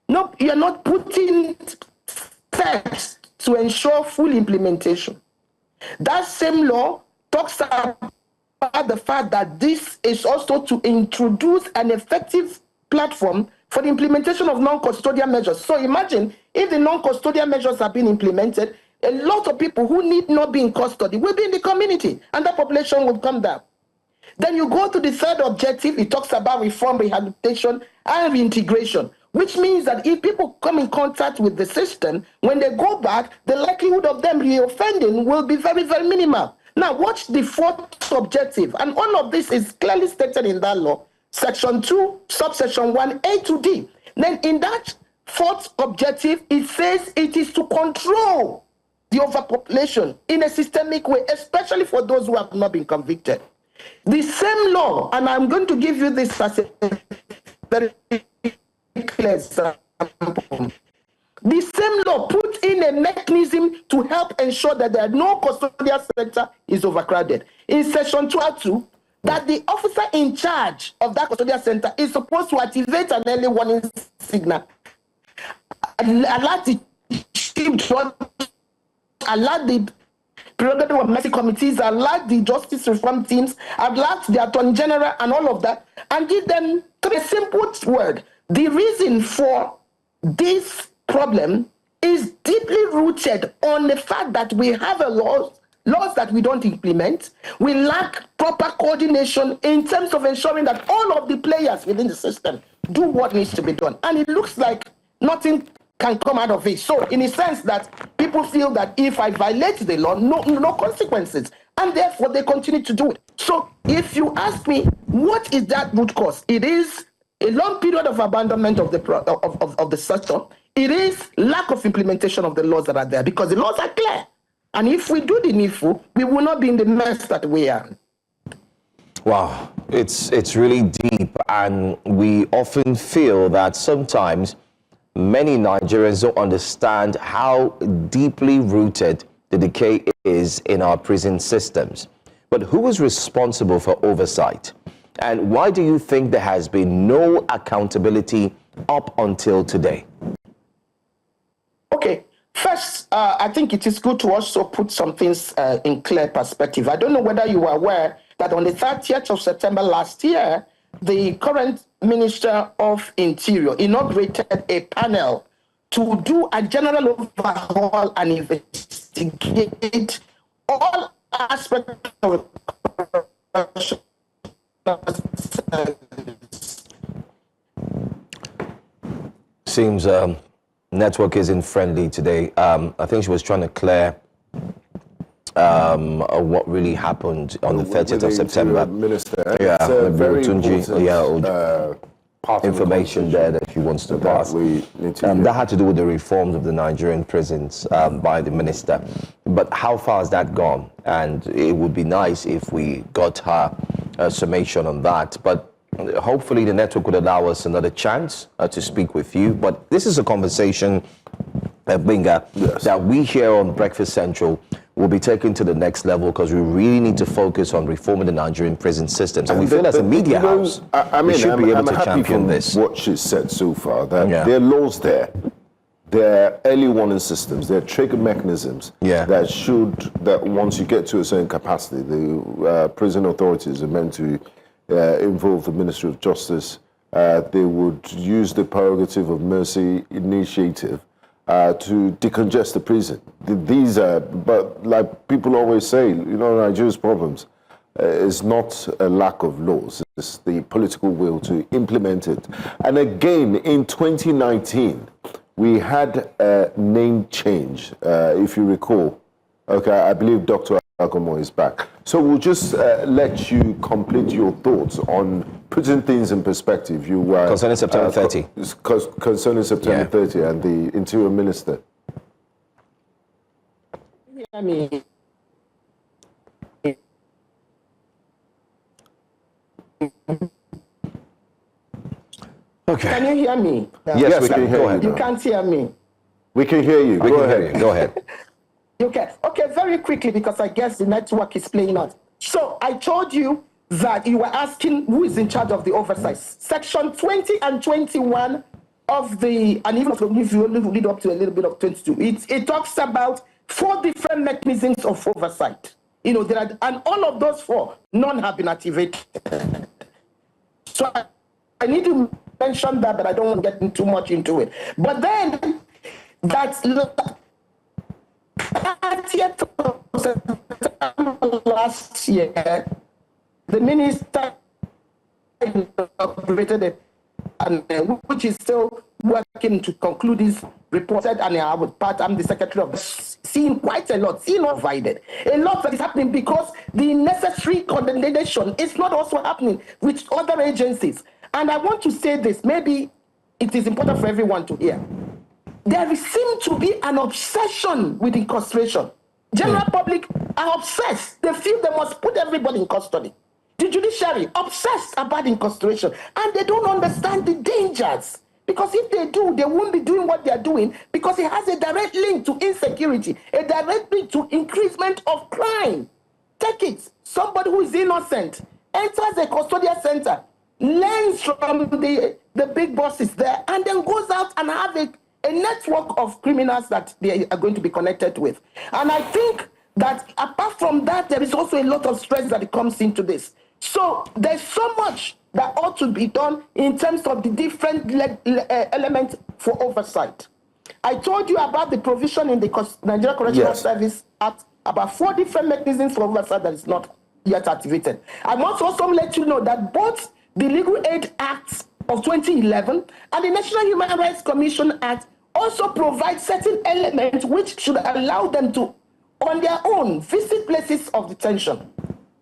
you are not putting steps to ensure full implementation. That same law talks about the fact that this is also to introduce an effective platform for the implementation of non-custodial measures. So imagine if the non-custodial measures are being implemented, a lot of people who need not be in custody will be in the community and the population will come down. Then you go to the third objective, it talks about reform, rehabilitation, and reintegration, which means that if people come in contact with the system, when they go back, the likelihood of them reoffending will be very, very minimal. Now, watch the fourth objective, and all of this is clearly stated in that law, Section 2, subsection 1, A to D. Then in that fourth objective, it says it is to control the overpopulation in a systemic way, especially for those who have not been convicted. The same law, and I'm going to give you this as a very clear example. The same law puts in a mechanism to help ensure that there are no custodial center is overcrowded. In section 12.2, that the officer in charge of that custodial center is supposed to activate an early warning signal, alert the chief judge, alert the prerogative of mercy committees, alert the justice reform teams, alert the attorney general and all of that, and give them a simple word. The reason for this problem is deeply rooted on the fact that we have laws that we don't implement. We lack proper coordination in terms of ensuring that all of the players within the system do what needs to be done. And it looks like nothing can come out of it. So in a sense that people feel that if I violate the law, no consequences. And therefore they continue to do it. So if you ask me, what is that root cause? It is a long period of abandonment of the sector. It is lack of implementation of the laws that are there, because the laws are clear. And if we do the needful, we will not be in the mess that we are. Wow, it's really deep, and we often feel that sometimes many Nigerians don't understand how deeply rooted the decay is in our prison systems. But who is responsible for oversight? And why do you think there has been no accountability up until today? Okay, first, I think it is good to also put some things in clear perspective. I don't know whether you are aware that on the 30th of September last year, the current Minister of Interior inaugurated a panel to do a general overhaul and investigate all aspects of corruption. Seems network isn't friendly today. I think she was trying to clear what really happened on the 30th of September. Minister, Yeah, it's a very Tunji, important part of information there that she wants to pass. That had to do with the reforms of the Nigerian prisons by the minister. But how far has that gone? And it would be nice if we got her summation on that. But hopefully the network would allow us another chance to speak with you. But this is a conversation, Binga, that we here on Breakfast Central will be taken to the next level, because we really need to focus on reforming the Nigerian prison system. So we feel as a media house, we should be able to champion this. What she's said so far, that there are laws there, there are early warning systems, there are trigger mechanisms that once you get to a certain capacity, the prison authorities are meant to involve the Ministry of Justice. They would use the prerogative of mercy initiative to decongest the prison. These are, but like people always say, Nigeria's problems is not a lack of laws, it's the political will to implement it. And again, in 2019, we had a name change, if you recall. Okay, I believe Dr. Agomo is back. So we'll just let you complete your thoughts on putting things in perspective. Concerning September 30. Concerning September 30 and the Interior Minister. I mean, okay. Can you hear me? Yes, we can hear you. You can't hear me. We can hear you. Go ahead. Go ahead. Okay, very quickly, because I guess the network is playing out. So I told you that you were asking who is in charge of the oversight. Section 20 and 21 of the, and even if you only lead up to a little bit of 22, it talks about 4 different mechanisms of oversight. There are, and all of those 4, none have been activated. So I need to mention that, but I don't want to get too much into it. But then, that's last year, the minister inaugurated it, and which is still working to conclude this report. And I'm the secretary of seeing quite a lot, provided a lot that is happening, because the necessary coordination is not also happening with other agencies. And I want to say this, maybe it is important for everyone to hear. There seems to be an obsession with incarceration. General public are obsessed. They feel they must put everybody in custody. The judiciary obsessed about incarceration, and they don't understand the dangers. Because if they do, they won't be doing what they are doing, because it has a direct link to insecurity, a direct link to increasement of crime. Take it. Somebody who is innocent enters a custodial center, learns from the big bosses there, and then goes out and have a network of criminals that they are going to be connected with. And I think that apart from that, there is also a lot of stress that comes into this. So there's so much that ought to be done in terms of the different elements for oversight. I told you about the provision in the Nigerian Correctional Service Act, about 4 different mechanisms for oversight that is not yet activated. I must also let you know that both the Legal Aid Act of 2011 and the National Human Rights Commission Act also provide certain elements which should allow them to, on their own, visit places of detention.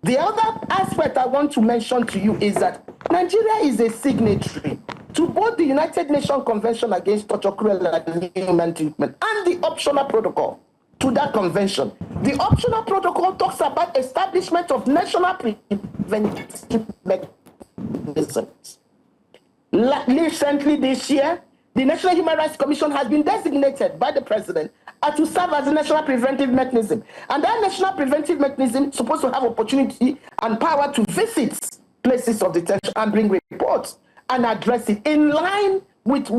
The other aspect I want to mention to you is that Nigeria is a signatory to both the United Nations Convention Against Torture, Cruel and Inhuman Treatment and the optional protocol to that convention. The optional protocol talks about establishment of national preventive mechanisms. Recently this year, the National Human Rights Commission has been designated by the president to serve as a national preventive mechanism. And that national preventive mechanism is supposed to have opportunity and power to visit places of detention and bring reports and address it in line with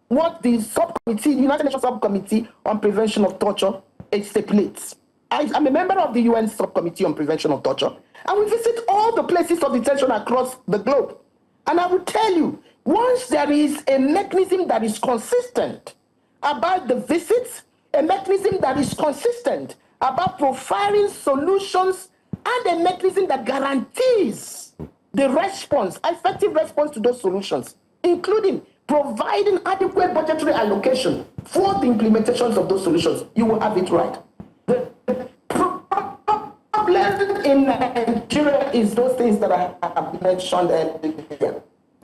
what the subcommittee, the United Nations Subcommittee on Prevention of Torture, stipulates. I'm a member of the UN Subcommittee on Prevention of Torture, and we visit all the places of detention across the globe. And I will tell you, once there is a mechanism that is consistent about the visits, a mechanism that is consistent about profiling solutions, and a mechanism that guarantees the response, effective response to those solutions, including providing adequate budgetary allocation for the implementations of those solutions, you will have it right. The problem in Nigeria is those things that I have mentioned earlier.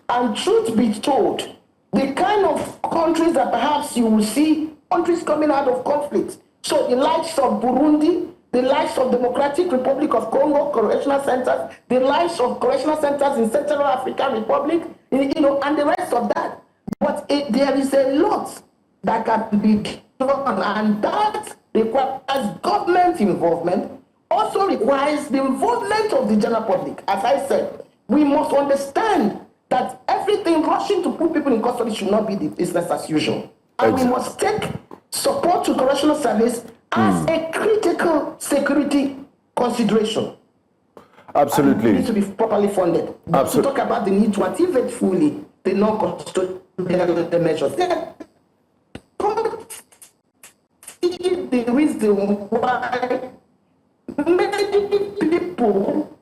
And truth be told, the kind of countries that perhaps you will see countries coming out of conflict. So the likes of Burundi, the likes of Democratic Republic of Congo, correctional centers, the likes of correctional centers in Central African Republic, and the rest of that. But there is a lot that can be done, and that requires government involvement, also requires the involvement of the general public. As I said, we must understand that everything rushing to put people in custody should not be the business as usual. And we must take support to correctional service as a critical security consideration. Absolutely. And it needs to be properly funded. But to talk about the need to activate fully the non-constitutional measures. The reason why many people.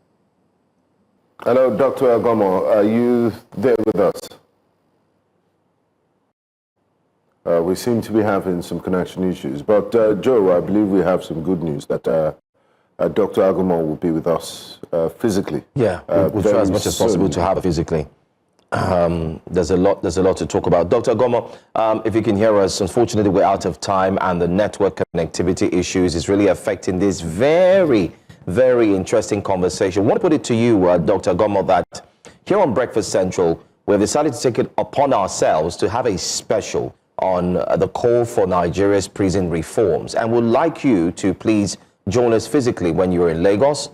Hello, Dr. Agomo, are you there with us? We seem to be having some connection issues, but Joe, I believe we have some good news that Dr. Agomo will be with us physically. Yeah, we'll try as much as possible to have it physically. There's a lot to talk about. Dr. Agomo, if you can hear us, unfortunately we're out of time, and the network connectivity issues is really affecting this very, very interesting conversation. I want to put it to you, Dr. Agomo, that here on Breakfast Central, we've decided to take it upon ourselves to have a special on the call for Nigeria's prison reforms, and would like you to please join us physically when you're in Lagos,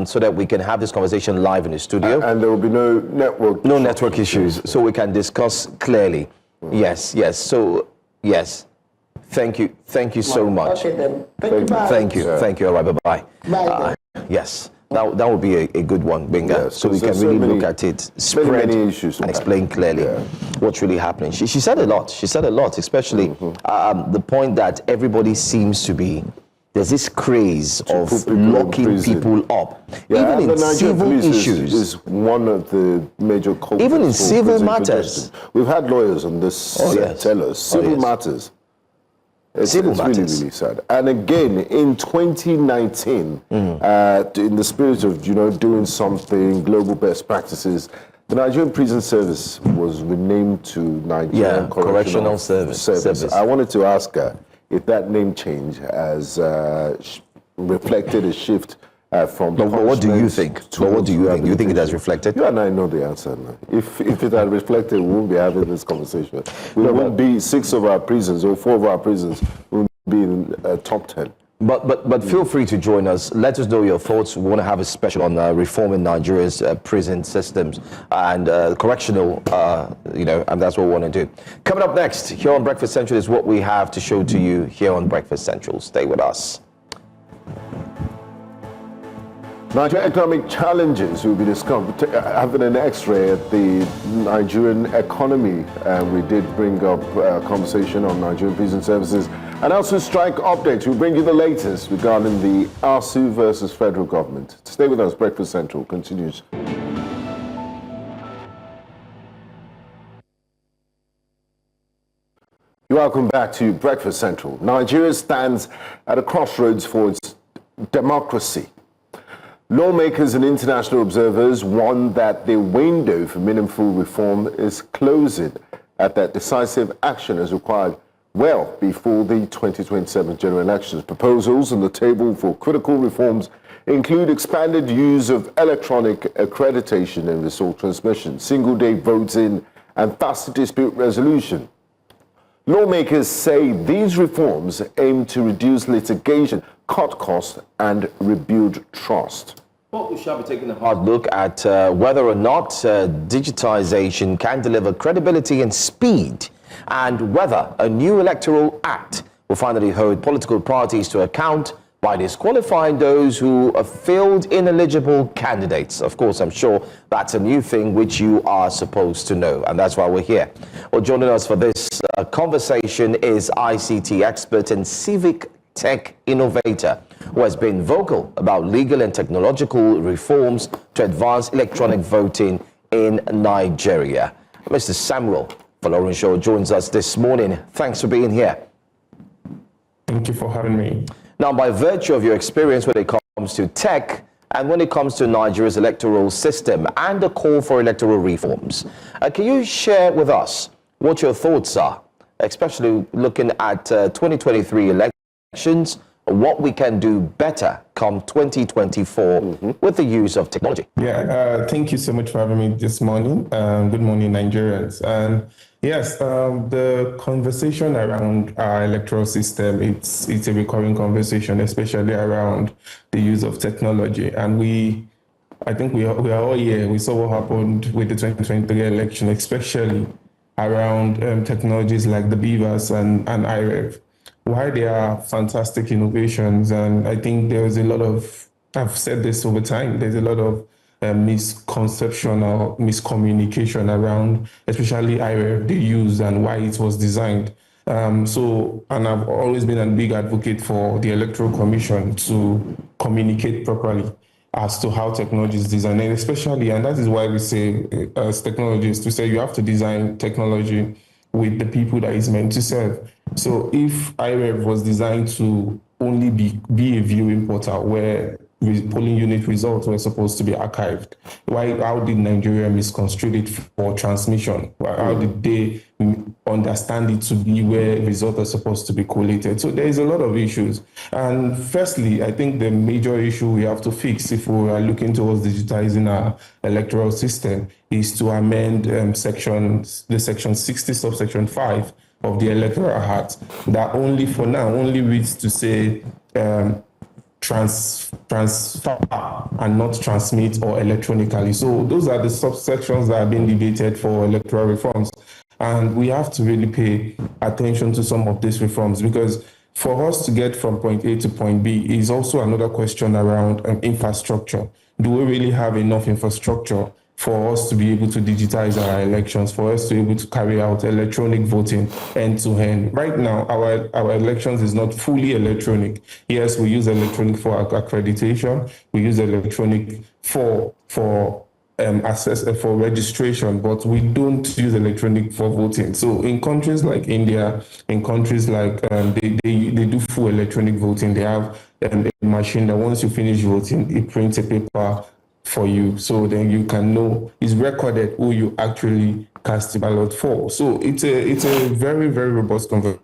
so that we can have this conversation live in the studio. And there will be no network issues, so we can discuss clearly. Yes. So yes, thank you so much. Okay then. Thank you. Thank you. All right, bye. Bye. Yes, that would be a good one, Binga. Yeah, so we can really look at it, spread many issues and explain clearly what's really happening. She said a lot. Especially the point that everybody seems to be. There's this craze of locking people up. Yeah, even in civil issues. Is one of the major culprits. Even in civil matters. We've had lawyers on this tell us. Civil matters. It's really sad. And again, in 2019, in the spirit of doing something, global best practices, the Nigerian Prison Service was renamed to Nigerian Correctional Service. I wanted to ask her if that name change has reflected a shift from. But what do you think? What do you think? Do you think it has reflected? You and I know the answer now. If it had reflected, we wouldn't be having this conversation. We wouldn't be 6 of our prisons or 4 of our prisons wouldn't be in top 10. But feel free to join us. Let us know your thoughts. We want to have a special on reforming Nigeria's prison systems and correctional, and that's what we want to do. Coming up next, here on Breakfast Central is what we have to show to you here on Breakfast Central. Stay with us. Nigerian economic challenges will be discussed. Having an X-ray at the Nigerian economy, and we did bring up a conversation on Nigerian prison services. And also strike updates. We'll bring you the latest regarding the ASU versus federal government. Stay with us. Breakfast Central continues. Welcome back to Breakfast Central. Nigeria stands at a crossroads for its democracy. Lawmakers and international observers warn that the window for meaningful reform is closing, and that decisive action is required well before the 2027 general elections. Proposals on the table for critical reforms include expanded use of electronic accreditation and result transmission, single-day voting, and faster dispute resolution. Lawmakers say these reforms aim to reduce litigation, cut costs, and rebuild trust. Well, we shall be taking a hard look at whether or not digitization can deliver credibility and speed, and whether a new electoral act will finally hold political parties to account by disqualifying those who have failed ineligible candidates. Of course, I'm sure that's a new thing which you are supposed to know, and that's why we're here. Well, joining us for this conversation is ICT expert and civic tech innovator who has been vocal about legal and technological reforms to advance electronic voting in Nigeria. Mr. Samuel Folorunsho joins us this morning. Thanks for being here. Thank you for having me. Now, by virtue of your experience when it comes to tech, and when it comes to Nigeria's electoral system and the call for electoral reforms. Can you share with us what your thoughts are, especially looking at 2023 elections, what we can do better come 2024 with the use of technology? Yeah, thank you so much for having me this morning. Good morning, Nigerians. And yes, the conversation around our electoral system, it's a recurring conversation, especially around the use of technology. And I think we are all here. We saw what happened with the 2023 election, especially around technologies like the beavers and IREV. While they are fantastic innovations, and I think there is a lot of, I've said this over time, there's a lot of misconception or miscommunication around, especially IREV, the use and why it was designed. And I've always been a big advocate for the Electoral Commission to communicate properly as to how technology is designed, and especially, and that is why we say, as technologists, we say you have to design technology with the people that it's meant to serve. So if IREV was designed to only be a viewing portal where polling unit results were supposed to be archived, how did Nigeria misconstrue it for transmission? How did they understand it to be where results are supposed to be collated? So there is a lot of issues. And firstly, I think the major issue we have to fix if we are looking towards digitizing our electoral system is to amend section 60, subsection 5 of the Electoral Act that only for now only reads to say transfer and not transmit or electronically. So those are the subsections that are being debated for electoral reforms. And we have to really pay attention to some of these reforms, because for us to get from point A to point B is also another question around infrastructure. Do we really have enough infrastructure for us to be able to digitize our elections, for us to be able to carry out electronic voting end to end? Right now, our elections is not fully electronic. Yes, we use electronic for accreditation, we use electronic for access for registration, but we don't use electronic for voting. So in countries like India, in countries like they do full electronic voting. They have a machine that once you finish voting, it prints a paper for you, so then you can know, it's recorded who you actually cast the ballot for. So it's a very, very robust conversation.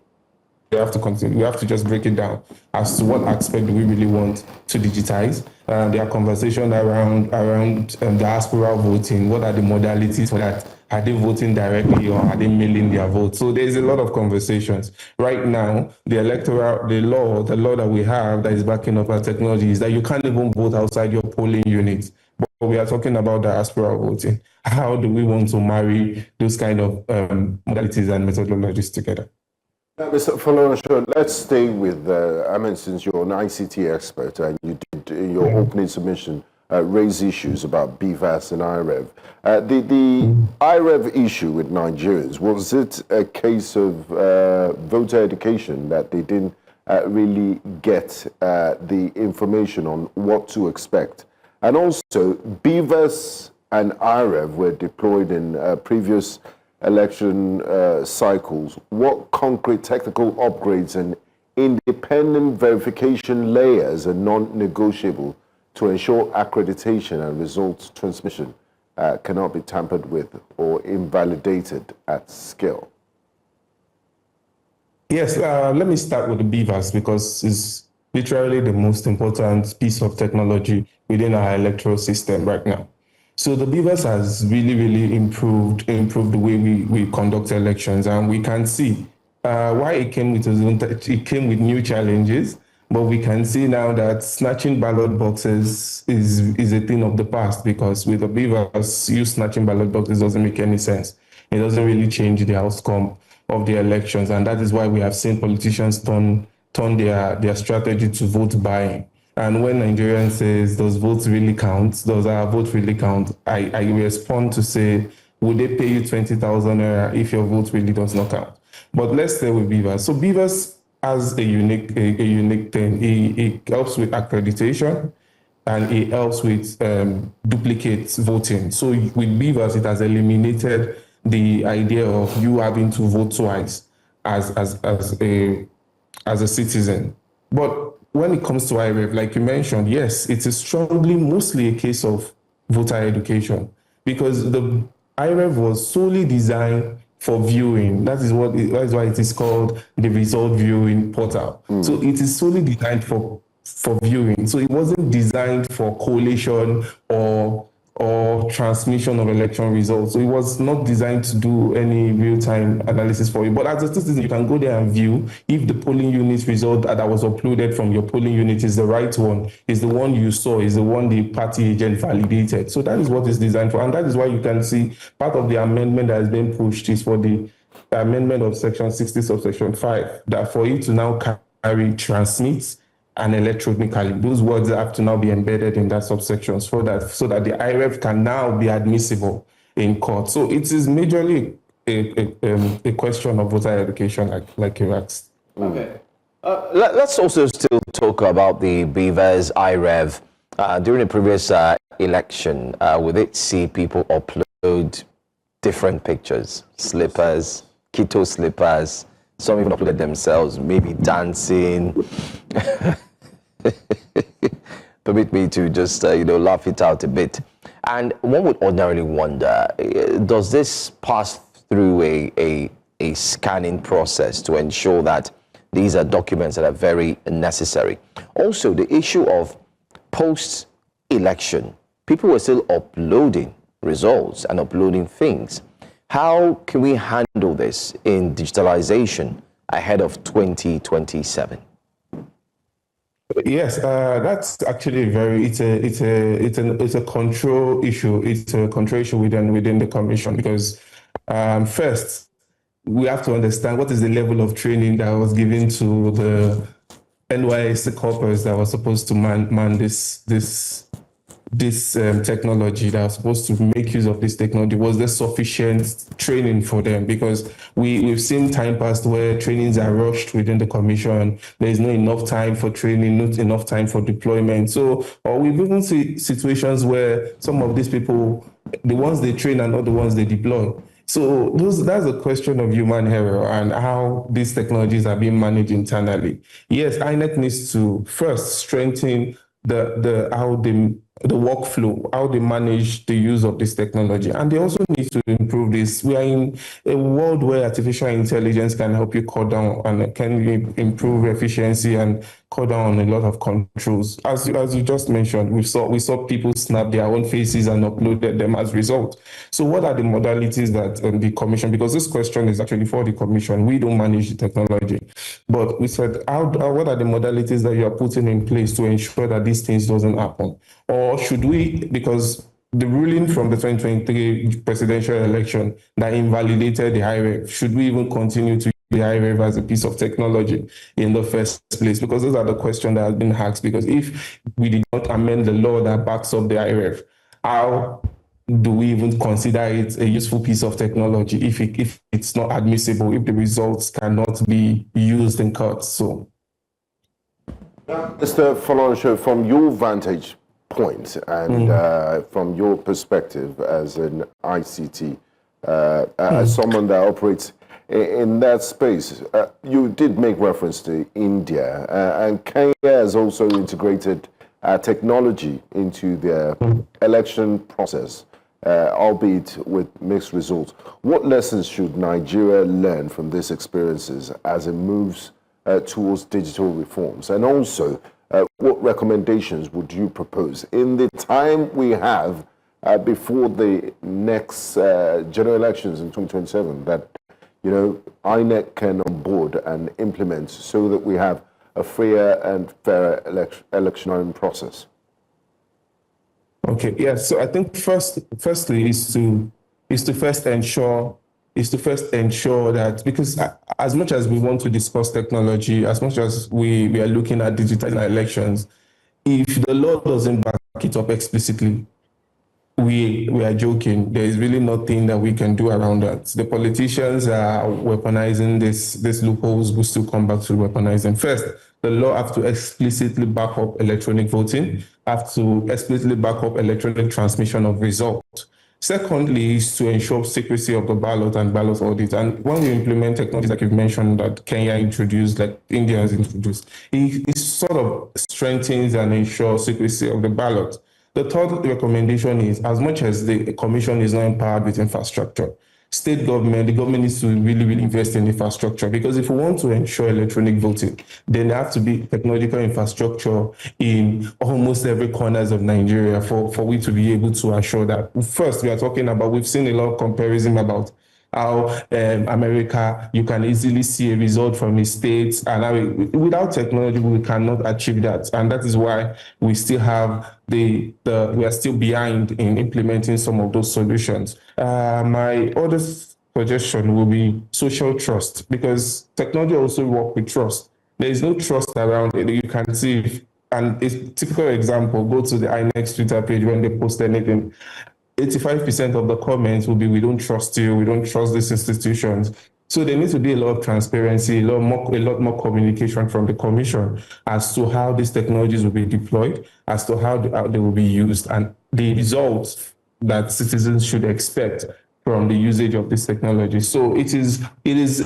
We have to continue. We have to just break it down as to what aspect do we really want to digitize. There are conversations around diaspora voting. What are the modalities for that? Are they voting directly or are they mailing their vote? So there's a lot of conversations. Right now, the law that we have that is backing up our technology is that you can't even vote outside your polling unit. But we are talking about diaspora voting. How do we want to marry those kind of modalities and methodologies together? Mr. Folorensho, let's stay with, since you're an ICT expert and you did in your opening submission raise issues about BVAS and IREV. The IREV issue with Nigerians, was it a case of voter education that they didn't really get the information on what to expect? And also, BVAS and IREV were deployed in previous election cycles. What concrete technical upgrades and independent verification layers are non-negotiable to ensure accreditation and results transmission cannot be tampered with or invalidated at scale? Yes, let me start with the BVAS, because it's literally the most important piece of technology within our electoral system right now. So the BVAS has really, really improved the way we conduct elections, and we can see why it came with new challenges. But we can see now that snatching ballot boxes is a thing of the past, because with the BVAS, you snatching ballot boxes doesn't make any sense. It doesn't really change the outcome of the elections, and that is why we have seen politicians turn their strategy to vote buying. And when Nigerians says, does votes really count? Does our vote really count? I respond to say, would they pay you 20,000 naira if your vote really does not count? But let's stay with BVAS. So BVAS has a unique thing. It helps with accreditation, and it helps with duplicate voting. So with BVAS, it has eliminated the idea of you having to vote twice as a citizen. But when it comes to IREV, like you mentioned, yes, it is strongly mostly a case of voter education, because the IREV was solely designed for viewing. That is why it is called the result viewing portal. So it is solely designed for viewing. So it wasn't designed for collation or transmission of election results. So it was not designed to do any real-time analysis for you. But as a citizen, you can go there and view if the polling unit result that was uploaded from your polling unit is the right one, is the one you saw, is the one the party agent validated. So that is what it's designed for. And that is why you can see part of the amendment that has been pushed is for the amendment of section 60 subsection 5, that for it to now carry transmit and electronically, those words have to now be embedded in that subsection so that the IREF can now be admissible in court. So it is majorly a question of voter education, like you asked. Okay. Let's also still talk about the Beavers IREV. During the previous election, we did see people upload different pictures, slippers, keto slippers. Some even uploaded themselves, maybe dancing. Permit me to just, laugh it out a bit. And one would ordinarily wonder, does this pass through a scanning process to ensure that these are documents that are very necessary? Also, the issue of post-election, people were still uploading results and uploading things. How can we handle this in digitalization ahead of 2027? Yes, that's actually it's a control issue. It's a control issue within the commission, because first we have to understand what is the level of training that was given to the NYSC corpus that was supposed to man this technology, that was supposed to make use of this technology. Was there sufficient training for them? Because we've seen time past where trainings are rushed within the commission. There is not enough time for training, not enough time for deployment. So, or we've even seen situations where some of these people, the ones they train are not the ones they deploy. So that's a question of human error and how these technologies are being managed internally. Yes, INEC needs to first strengthen the workflow, how they manage the use of this technology. And they also need to improve this. We are in a world where artificial intelligence can help you cut down and can improve efficiency and cut down on a lot of controls. As you just mentioned, we saw people snap their own faces and uploaded them as a result. So what are the modalities that the commission, because this question is actually for the commission, we don't manage the technology, but we said, what are the modalities that you are putting in place to ensure that these things doesn't happen? Or should we, because the ruling from the 2023 presidential election that invalidated the IREV, should we even continue to use the IREV as a piece of technology in the first place? Because those are the questions that have been asked. Because if we did not amend the law that backs up the IREV, how do we even consider it a useful piece of technology if it's not admissible, if the results cannot be used in court? So, Mr. Folorensho, from your vantage point and from your perspective as an ICT, as someone that operates in that space, you did make reference to India, and Kenya has also integrated technology into their election process, albeit with mixed results. What lessons should Nigeria learn from these experiences as it moves towards digital reforms? And also, what recommendations would you propose in the time we have before the next general elections in 2027 that, INEC can onboard and implement so that we have a freer and fairer electionary process? Okay, yes. So I think firstly is to first ensure that, because as much as we want to discuss technology, as much as we are looking at digital elections, if the law doesn't back it up explicitly, we are joking. There is really nothing that we can do around that. The politicians are weaponizing these loopholes. We still come back to weaponizing. First, the law have to explicitly back up electronic voting, have to explicitly back up electronic transmission of results. Secondly, is to ensure secrecy of the ballot and ballot audit. And when we implement technologies like you've mentioned that Kenya introduced, like India has introduced, it sort of strengthens and ensures secrecy of the ballot. The third recommendation is, as much as the commission is not empowered with infrastructure, the government needs to really invest in infrastructure, because if we want to ensure electronic voting, then there have to be technological infrastructure in almost every corners of Nigeria for we to be able to assure that. First, we've seen a lot of comparison about how America, you can easily see a result from a state, and without technology, we cannot achieve that. And that is why we still have we are still behind in implementing some of those solutions. My other suggestion will be social trust, because technology also works with trust. There is no trust around it. You can see, and a typical example, go to the INEX Twitter page when they post anything. 85% of the comments will be, we don't trust you, we don't trust these institutions. So there needs to be a lot of transparency, a lot more communication from the commission as to how these technologies will be deployed, as to how they will be used, and the results that citizens should expect from the usage of this technology. So it is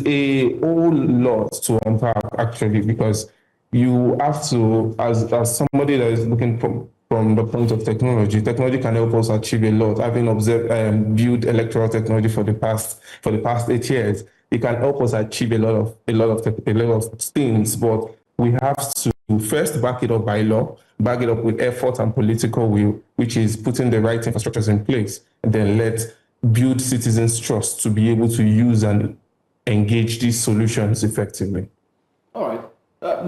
a whole lot to unpack, actually, because you have to, as somebody that is looking from the point of technology can help us achieve a lot. Having viewed electoral technology for the past 8 years, it can help us achieve a lot of things. But we have to first back it up by law, back it up with effort and political will, which is putting the right infrastructures in place, and then build citizens' trust to be able to use and engage these solutions effectively. All right.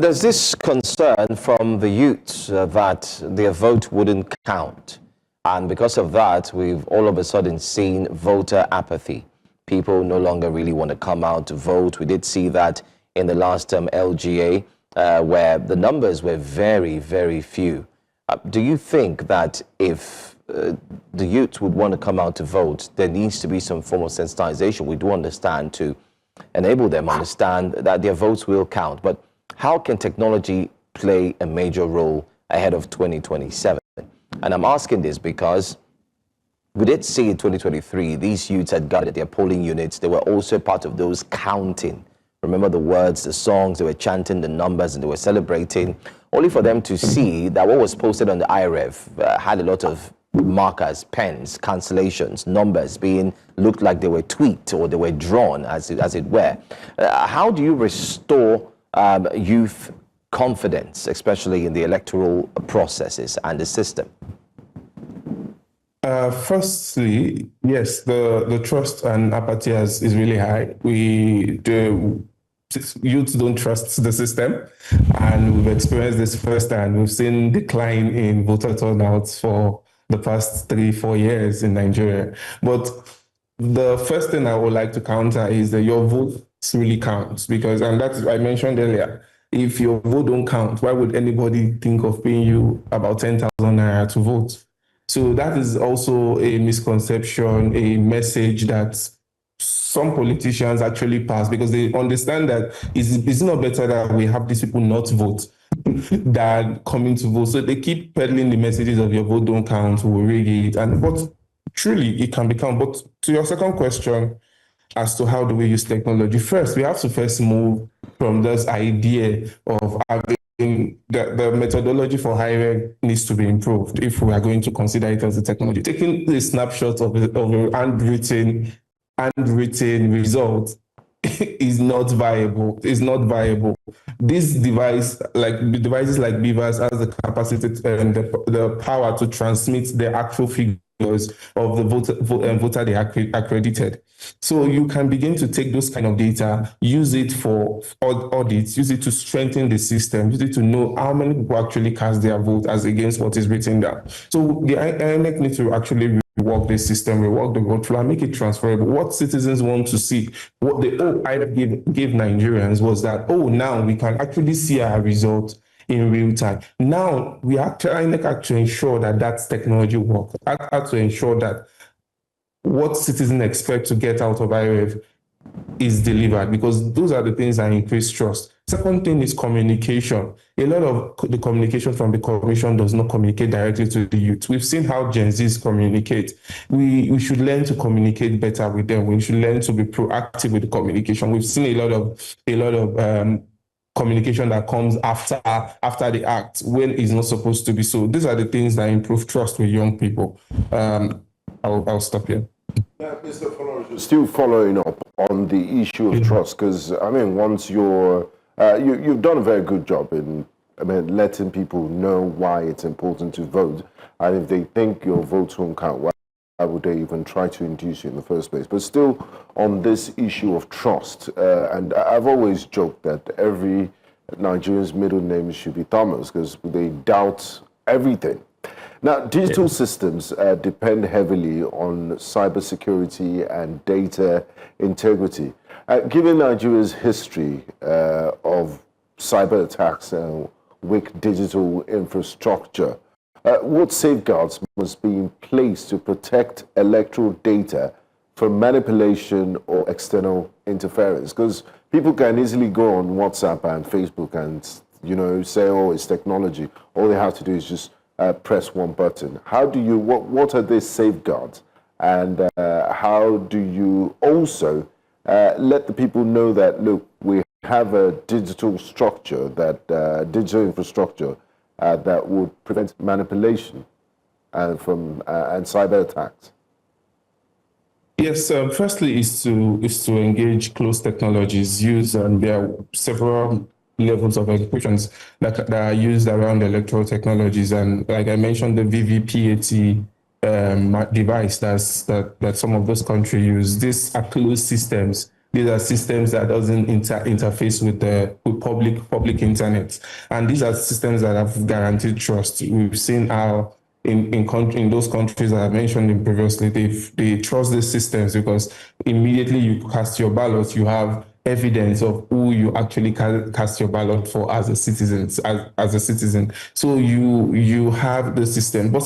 There's this concern from the youths that their vote wouldn't count. And because of that, we've all of a sudden seen voter apathy. People no longer really want to come out to vote. We did see that in the last term LGA, where the numbers were very, very few. Do you think that if the youth would want to come out to vote, there needs to be some form of sensitization? We do understand, to enable them understand that their votes will count. But how can technology play a major role ahead of 2027? And I'm asking this because we did see in 2023, these youths had gathered their polling units. They were also part of those counting. Remember the words, the songs, they were chanting the numbers, and they were celebrating, only for them to see that what was posted on the IREV had a lot of markers, pens, cancellations, numbers looked like they were tweaked or they were drawn, as it were. How do you restore youth confidence, especially in the electoral processes and the system? Firstly, yes, the trust and apathy is really high. Youth don't trust the system, and we've experienced this firsthand. We've seen decline in voter turnout for the past 3-4 years in Nigeria. But the first thing I would like to counter is that your vote really counts, because, and that's I mentioned earlier, if your vote don't count, why would anybody think of paying you about 10,000 naira to vote? So that is also a misconception, a message that some politicians actually pass, because they understand that it's not better that we have these people not vote than coming to vote. So they keep peddling the messages of your vote don't count, we'll rig it. But truly it can become. But to your second question, as to how do we use technology, first we have to move from this idea of having the methodology for hiring needs to be improved if we are going to consider it as a technology. Taking a snapshot of a handwritten result is not viable. It's not viable. This devices like Beavers, has the capacity and the power to transmit the actual figures of the voter they accredited. So you can begin to take those kind of data, use it for audits, use it to strengthen the system, use it to know how many people actually cast their vote as against what is written down. So the INEC needs to actually rework the system, rework the vote flow, and make it transferable. What citizens want to see, what the INEC gave Nigerians was that, now we can actually see our results in real time. Now we actually have to ensure that technology works. Have to ensure that what citizens expect to get out of IREV is delivered, because those are the things that increase trust. Second thing is communication. A lot of the communication from the commission does not communicate directly to the youth. We've seen how Gen Zs communicate. We should learn to communicate better with them. We should learn to be proactive with the communication. We've seen a lot of communication that comes after the act when it's not supposed to be so. These are the things that improve trust with young people. I'll stop here. Mr. Flores, still following up on the issue of trust, because I mean, once you've done a very good job in letting people know why it's important to vote, and if they think your votes won't count, why would they even try to induce you in the first place? But still, on this issue of trust, and I've always joked that every Nigerian's middle name should be Thomas, because they doubt everything. Now, digital systems depend heavily on cybersecurity and data integrity. Given Nigeria's history of cyber attacks and weak digital infrastructure, what safeguards must be in place to protect electoral data from manipulation or external interference? Because people can easily go on WhatsApp and Facebook and, say, oh, it's technology. All they have to do is just press one button. What are these safeguards? And how do you also let the people know that, look, we have a digital structure, digital infrastructure that would prevent manipulation and cyber attacks? Yes, firstly is to engage close technologies, there are several levels of equations that are used around electoral technologies, and like I mentioned, the VVPAT device that some of those countries use. These are closed systems. These are systems that doesn't interface with public internet, and these are systems that have guaranteed trust. We've seen how in those countries that I mentioned previously, they trust these systems because immediately you cast your ballot, you have evidence of who you actually cast your ballot for as a citizen. So you have the system. But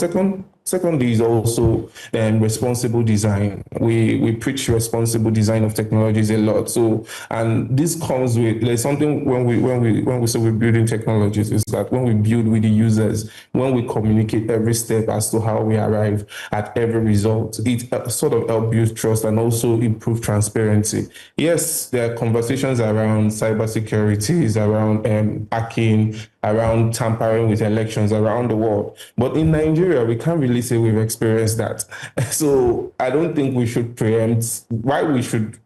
secondly is also responsible design. We preach responsible design of technologies a lot. So, and this comes with something when we say we're building technologies, is that when we build with the users, when we communicate every step as to how we arrive at every result, it sort of helps build trust and also improve transparency. Yes, there are conversations around cybersecurity, around hacking, around tampering with elections around the world. But in Nigeria, we can't really say we've experienced that. So I don't think we should preempt why we should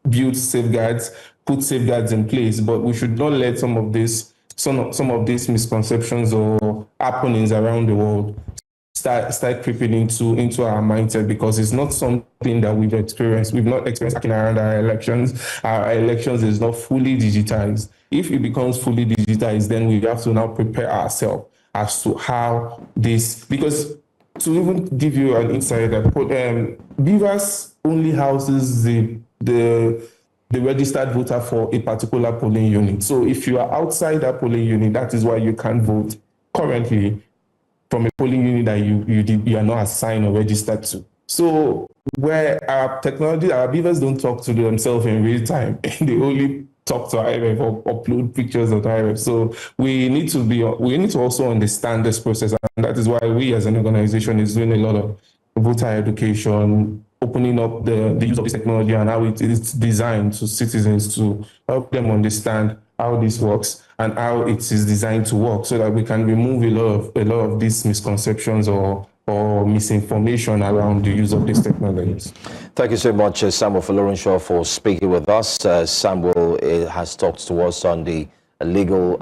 build safeguards, put safeguards in place, but we should not let some of these misconceptions or happenings around the world start creeping into our mindset, because it's not something that we've experienced. We've not experienced hacking around our elections. Our elections is not fully digitized. If it becomes fully digitized, then we have to now prepare ourselves as to how this, because to even give you an insight, Beavers only houses the registered voter for a particular polling unit. So if you are outside that polling unit, that is why you can't vote currently from a polling unit that you are not assigned or registered to. So where our Beavers don't talk to themselves in real time, they only talk to IMF or upload pictures of IMF. So we need to also understand this process, and that is why we as an organization is doing a lot of voter education, opening up the use of this technology and how it is designed to citizens to help them understand how this works and how it is designed to work, so that we can remove a lot of these misconceptions or misinformation around the use of these technologies. Thank you so much, Samuel Olorunso, for speaking with us. Samuel has talked to us on the legal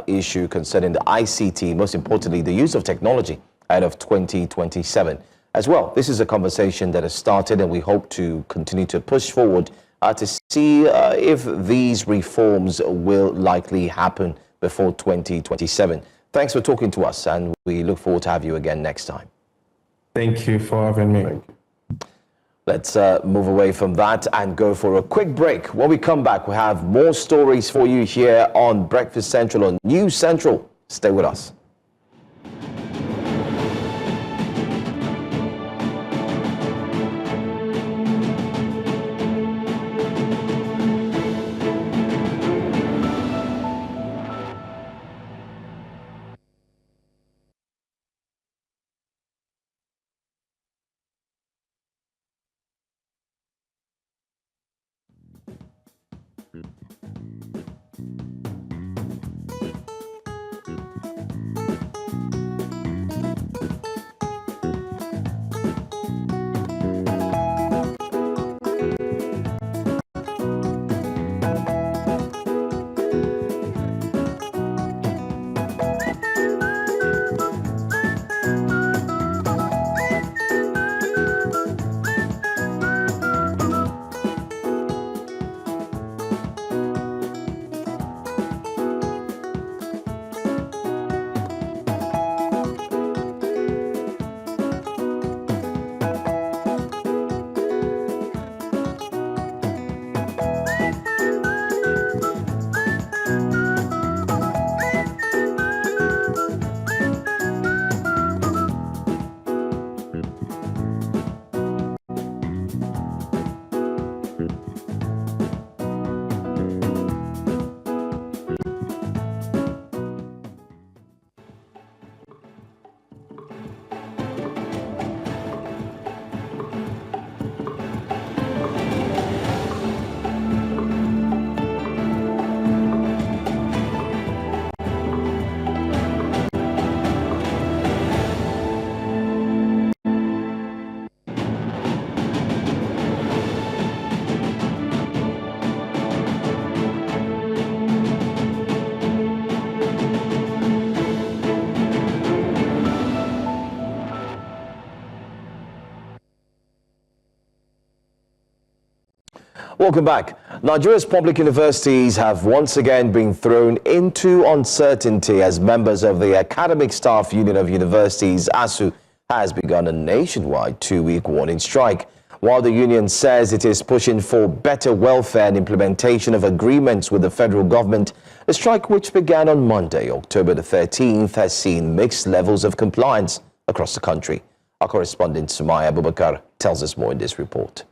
issue concerning the ICT, most importantly, the use of technology ahead of 2027. As well, this is a conversation that has started, and we hope to continue to push forward to see if these reforms will likely happen before 2027. Thanks for talking to us, and we look forward to have you again next time. Thank you for having me. Let's move away from that and go for a quick break. When we come back, we have more stories for you here on Breakfast Central, on News Central. Stay with us. Welcome back. Nigeria's public universities have once again been thrown into uncertainty as members of the Academic Staff Union of Universities, ASU, has begun a nationwide 2-week warning strike. While the union says it is pushing for better welfare and implementation of agreements with the federal government, the strike, which began on Monday, October the 13th, has seen mixed levels of compliance across the country. Our correspondent Sumaya Abubakar tells us more in this report.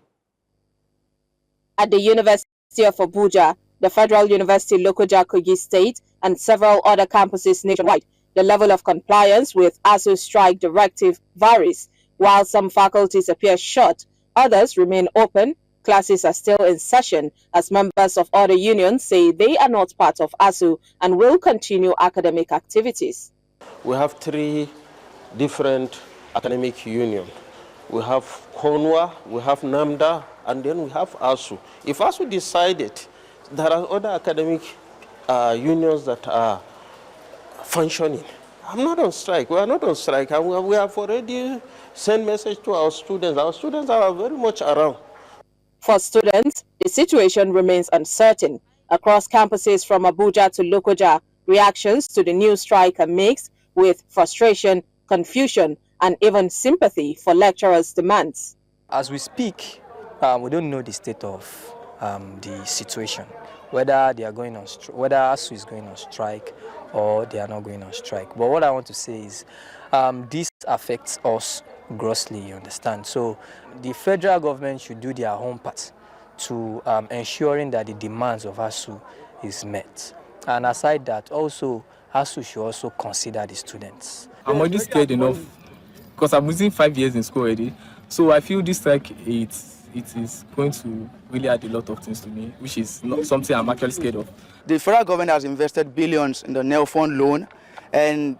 At the University of Abuja, the Federal University Lokoja, Kogi State, and several other campuses nationwide, the level of compliance with ASU strike directive varies. While some faculties appear shut, others remain open. Classes are still in session as members of other unions say they are not part of ASU and will continue academic activities. We have 3 different academic unions. We have KONWA, we have NAMDA, and then we have ASU. If ASU decided, there are other academic unions that are functioning. I'm not on strike. We are not on strike. And we have already sent message to our students. Our students are very much around. For students, the situation remains uncertain. Across campuses from Abuja to Lokoja, reactions to the new strike are mixed, with frustration, confusion, and even sympathy for lecturers' demands. As we speak, we don't know the state of the situation, whether they are going on whether ASU is going on strike or they are not going on strike. But what I want to say is this affects us grossly, you understand? So the federal government should do their own part to ensuring that the demands of ASU is met. And aside that, also ASU should also consider the students. I'm already scared enough because I'm losing 5 years in school already. So I feel this strike, it is going to really add a lot of things to me, which is not something I'm actually scared of. The federal government has invested billions in the NEL fund loan, and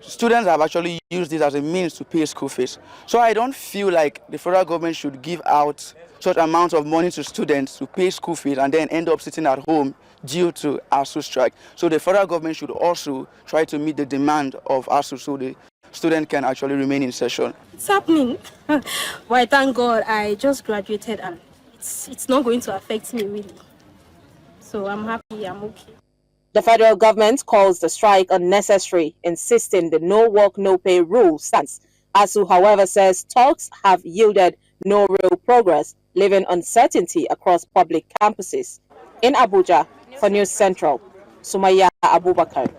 students have actually used this as a means to pay school fees. So I don't feel like the federal government should give out such amounts of money to students to pay school fees and then end up sitting at home due to ASU strike. So the federal government should also try to meet the demand of ASU so the student can actually remain in session. It's happening. Well, thank God I just graduated and it's not going to affect me really. So I'm happy, I'm okay. The federal government calls the strike unnecessary, insisting the no work, no pay rule stands. ASU, however, says talks have yielded no real progress, leaving uncertainty across public campuses. In Abuja, for News Central, Sumaya Abubakar.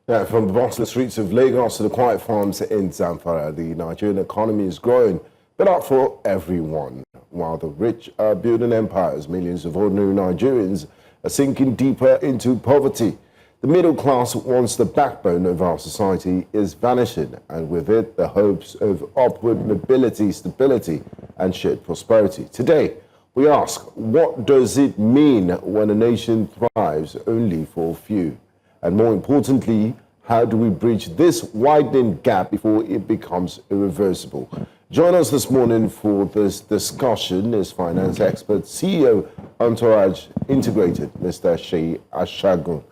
Now, from the bustling streets of Lagos to the quiet farms in Zamfara, the Nigerian economy is growing, but not for everyone. While the rich are building empires, millions of ordinary Nigerians are sinking deeper into poverty. The middle class, once the backbone of our society, is vanishing, and with it, the hopes of upward mobility, stability, and shared prosperity. Today, we ask, what does it mean when a nation thrives only for a few? And more importantly, how do we bridge this widening gap before it becomes irreversible? Join us this morning for this discussion is finance expert, CEO, Entourage Integrated, Mr. Sheyi Ashagun.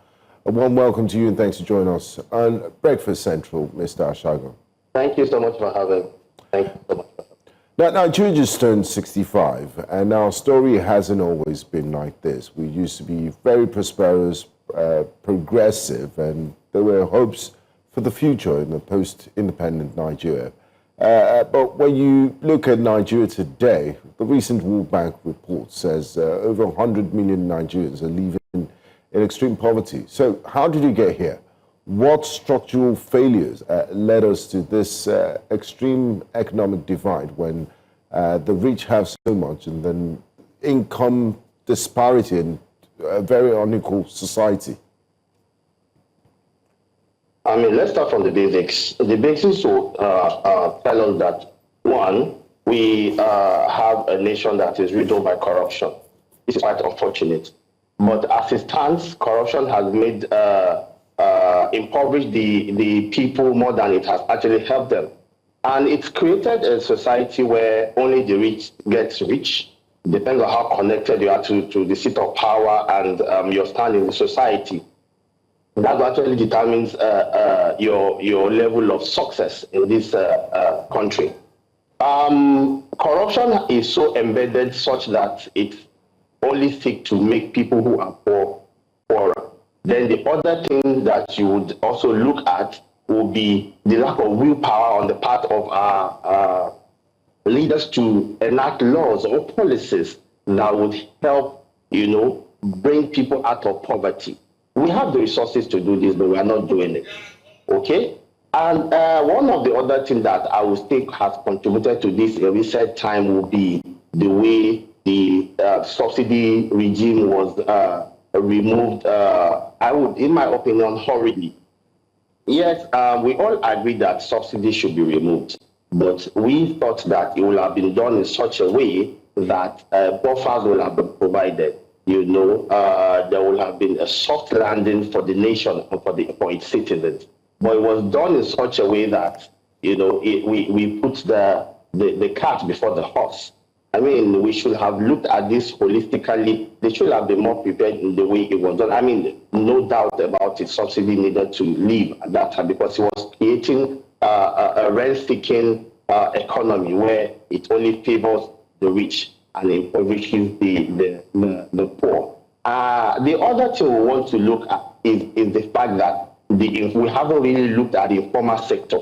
A warm welcome to you and thanks for joining us on Breakfast Central, Mr. Ashagun. Thank you so much for having me. Thank you so much. Now, Nigeria just turned 65, and our story hasn't always been like this. We used to be very prosperous, progressive, and there were hopes for the future in the post-independent Nigeria. But when you look at Nigeria today, the recent World Bank report says over 100 million Nigerians are living in extreme poverty. So how did you get here? What structural failures led us to this extreme economic divide when the rich have so much and then income disparity and a very unequal society? I mean, let's start from the basics. The basics will tell us that, one, we have a nation that is riddled by corruption. It's quite unfortunate. But as it stands, corruption has made impoverished the people more than it has actually helped them. And it's created a society where only the rich gets rich. Depends on how connected you are to the seat of power and your stand in the society. That actually determines your level of success in this country. corruption is so embedded such that it only seeks to make people who are poor poorer. Then the other thing that you would also look at will be the lack of willpower on the part of our leaders to enact laws or policies that would help, bring people out of poverty. We have the resources to do this, but we are not doing it. Okay? And one of the other things that I would think has contributed to this in recent time will be the way the subsidy regime was removed, I would, in my opinion, hurriedly. Yes, we all agree that subsidy should be removed, but we thought that it would have been done in such a way that buffers will have been provided. There will have been a soft landing for the nation and for its citizens. But it was done in such a way that, we put the cart before the horse. I mean, we should have looked at this holistically. They should have been more prepared in the way it was done. I mean, no doubt about it, subsidy needed to leave at that time because it was creating a rent-seeking economy where it only favors the rich and impoverishes the poor. The other thing we want to look at is the fact that we haven't really looked at the informal sector.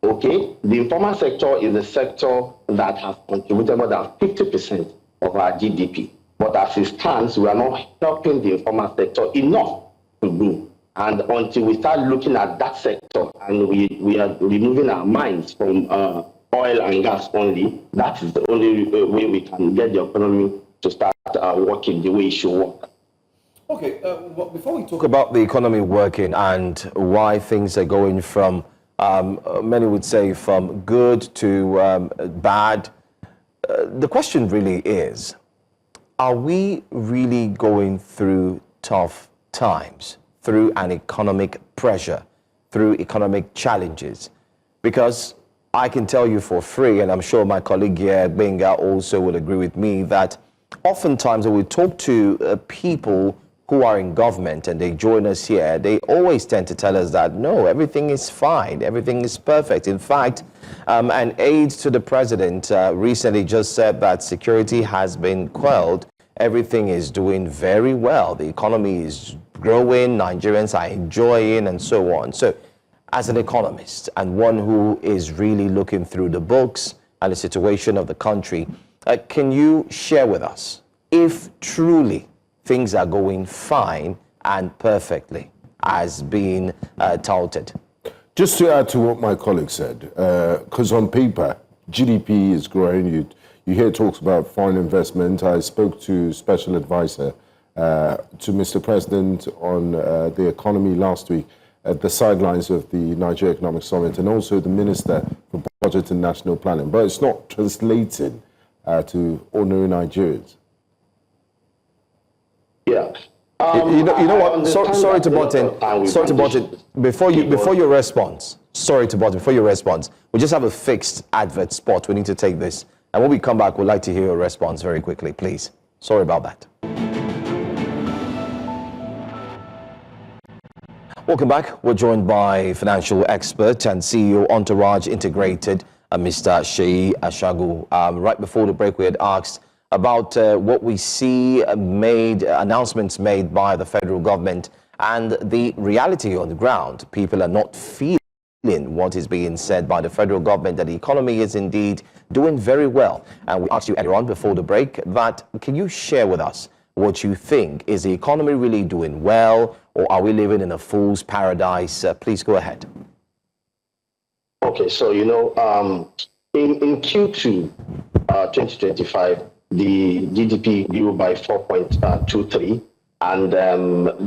Okay, the informal sector is a sector that has contributed more than 50% of our GDP. But as it stands, we are not helping the informal sector enough to do. And until we start looking at that sector and we are removing our minds from oil and gas only, that is the only way we can get the economy to start working the way it should work. Okay, well, before we talk about the economy working and why things are going from many would say from good to bad. The question really is, are we really going through tough times, through an economic pressure, through economic challenges? Because I can tell you for free, and I'm sure my colleague here, Benga, also will agree with me, that oftentimes when we talk to people who are in government and they join us here, they always tend to tell us that, no, everything is fine, everything is perfect. In fact, an aide to the president recently just said that security has been quelled. Everything is doing very well. The economy is growing, Nigerians are enjoying, and so on. So as an economist and one who is really looking through the books and the situation of the country, can you share with us if truly things are going fine and perfectly as being touted? Just to add to what my colleague said, because on paper, GDP is growing. You hear talks about foreign investment. I spoke to special advisor to Mr. President on the economy last week at the sidelines of the Nigeria Economic Summit, and also the Minister for Budget and National Planning. But it's not translating to ordinary Nigerians. Yeah. You know what? Sorry to butt in. Sorry to butt in. Before your response, we just have a fixed advert spot. We need to take this. And when we come back, we'd like to hear your response very quickly, please. Sorry about that. Welcome back. We're joined by financial expert and CEO Entourage Integrated, Mr. Sheyi Ashagu. Right before the break, we had asked about what we see announcements made by the federal government and the reality on the ground. People are not feeling what is being said by the federal government, that the economy is indeed doing very well. And we asked you earlier on before the break that, can you share with us what you think? Is the economy really doing well, or are we living in a fool's paradise? Please go ahead. Okay, so, in Q2 2025, the GDP grew by 4.23, and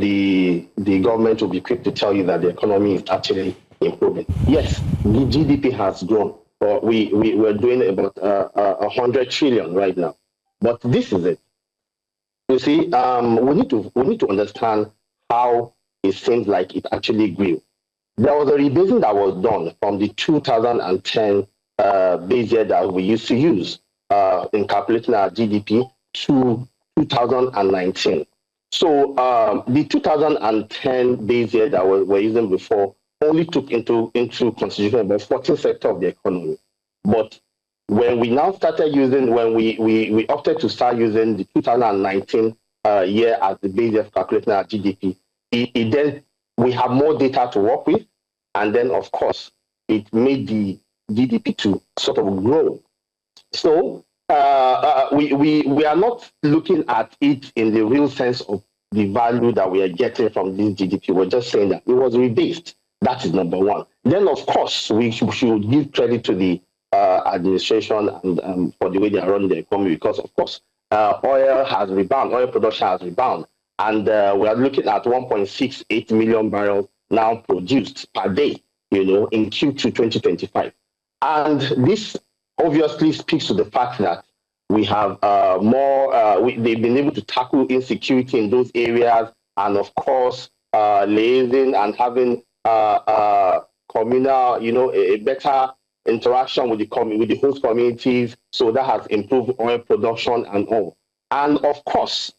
the government will be quick to tell you that the economy is actually improving. Yes, the GDP has grown. We're doing about 100 trillion right now. But this is it. You see, we need to understand how it seems like it actually grew. There was a rebasing that was done from the 2010 base year that we used to use in calculating our GDP to 2019. So the 2010 base year that we were using before only took into consideration about 14 sectors of the economy. But when we now started using, when we opted to start using the 2019 year as the basis of calculating our GDP, then we have more data to work with, and then of course it made the GDP to sort of grow. So we are not looking at it in the real sense of the value that we are getting from this GDP. We're just saying that it was rebased. That is number one. Then of course we should give credit to the administration and for the way they are running the economy, because of course oil has rebounded, oil production has rebounded, and we are looking at 1.68 million barrels now produced per day, in Q2 2025. And this obviously speaks to the fact that we have they've been able to tackle insecurity in those areas, and of course liaising and having communal, a better interaction with the host communities. So that has improved oil production and all. And of course,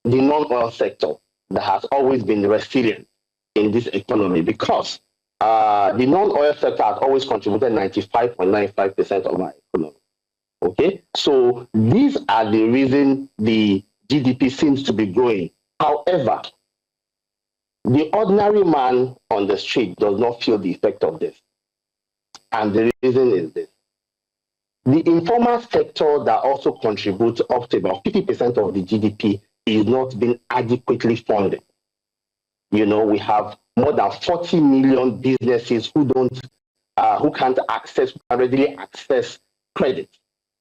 the non-oil sector that has always been resilient in this economy, because the non-oil sector has always contributed 95.95% of our economy. Okay, so these are the reason the GDP seems to be growing. However, the ordinary man on the street does not feel the effect of this. And the reason is this. The informal sector that also contributes up to about 50% of the GDP is not being adequately funded. We have more than 40 million businesses who can't readily access credit.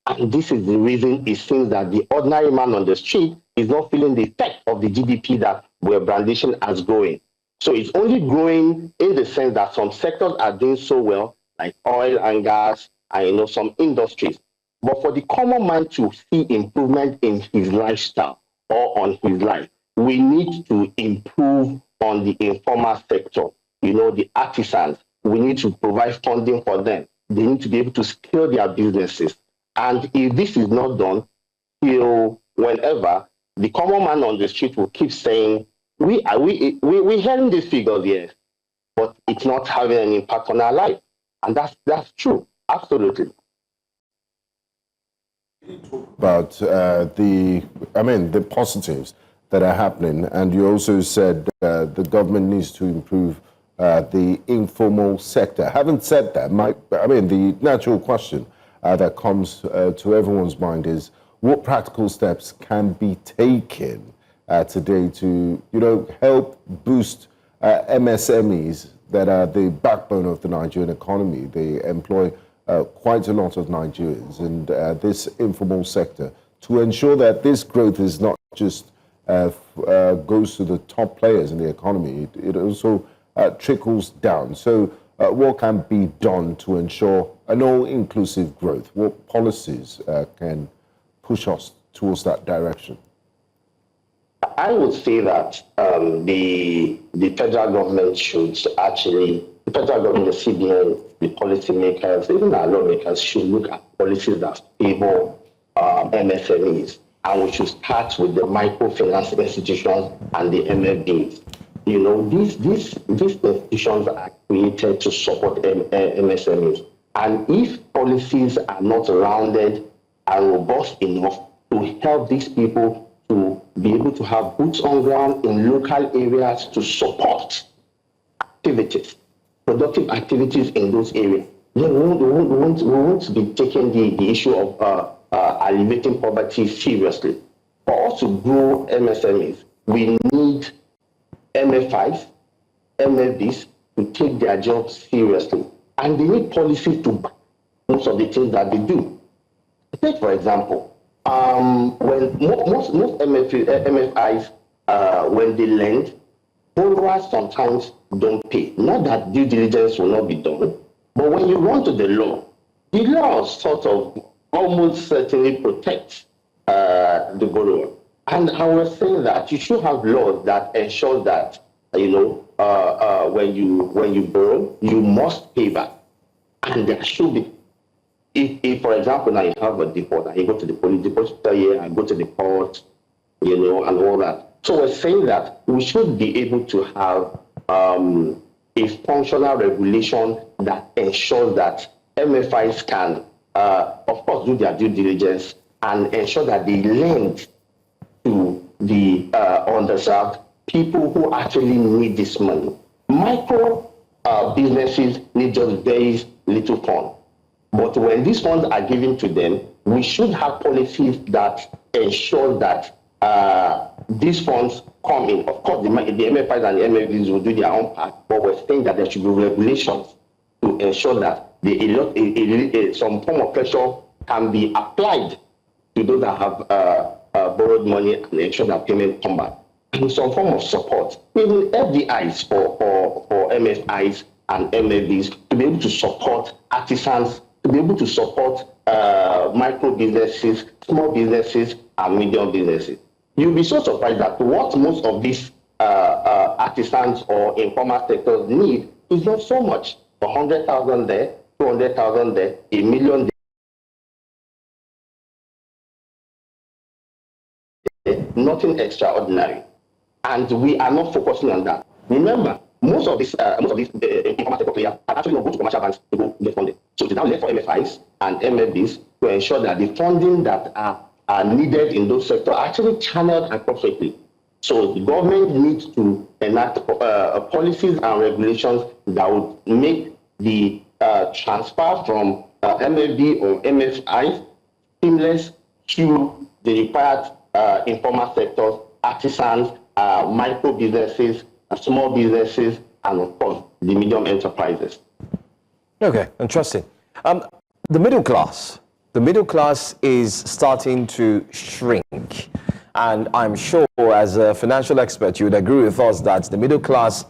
And this is the reason it seems that the ordinary man on the street is not feeling the effect of the GDP that we're brandishing as growing. So it's only growing in the sense that some sectors are doing so well, like oil and gas, and some industries. But for the common man to see improvement in his lifestyle or on his life, we need to improve on the informal sector. The artisans, we need to provide funding for them. They need to be able to scale their businesses. And if this is not done, whenever the common man on the street will keep saying, we're hearing these figures, yes, but it's not having an impact on our life. And that's true, absolutely. About the positives that are happening, and you also said the government needs to improve the informal sector. Having said that, the natural question that comes to everyone's mind is, what practical steps can be taken today to help boost MSMEs that are the backbone of the Nigerian economy? They employ quite a lot of Nigerians, and this informal sector, to ensure that this growth is not just goes to the top players in the economy, it also trickles down. So what can be done to ensure an all-inclusive growth? What policies can push us towards that direction? I would say that the federal government should actually, the federal government, the CBN, the policymakers, even our lawmakers should look at policies that favor MSMEs. And we should start with the microfinance institutions and the MFBs. These institutions are created to support MSMEs. And if policies are not rounded and robust enough to help these people to be able to have boots on ground in local areas to support activities, productive activities in those areas, then we won't be taking the issue of alleviating poverty seriously. For us to grow MSMEs, we need MFIs, MFBs to take their jobs seriously. And they need policies to back most of the things that they do. Take, for example, when most MFIs, when they lend, borrowers sometimes don't pay. Not that due diligence will not be done, but when you run to the law sort of almost certainly protects the borrower. And I was saying that you should have laws that ensure that when you borrow, you must pay back, and there should be. If for example, now you have a default and you go to the police depositor here and go to the court, and all that. So we're saying that we should be able to have a functional regulation that ensures that MFIs can of course, do their due diligence and ensure that they lend to the underserved people who actually need this money. Micro businesses need just very little fund. But when these funds are given to them, we should have policies that ensure that these funds come in. Of course, the MFIs and the MFVs will do their own part, but we're saying that there should be regulations to ensure that some form of pressure can be applied to those that have borrowed money and ensure that payment come back. And some form of support, even FDIs for MFIs and MFVs to be able to support artisans, to be able to support micro businesses, small businesses, and medium businesses. You'll be so surprised that what most of these artisans or informal sectors need is not so much. 100,000 there, 200,000 there, $1 million there, nothing extraordinary. And we are not focusing on that. Remember, most of these informal sector players are actually not going to commercial banks to go get funded. So it is now left for MFIs and MFBs to ensure that the funding that are needed in those sectors are actually channeled appropriately. So the government needs to enact policies and regulations that would make the transfer from MFB or MFI seamless to the required informal sectors, artisans, micro businesses, small businesses, and of course, the medium enterprises. Okay, interesting. The middle class is starting to shrink. And I'm sure as a financial expert, you would agree with us that the middle class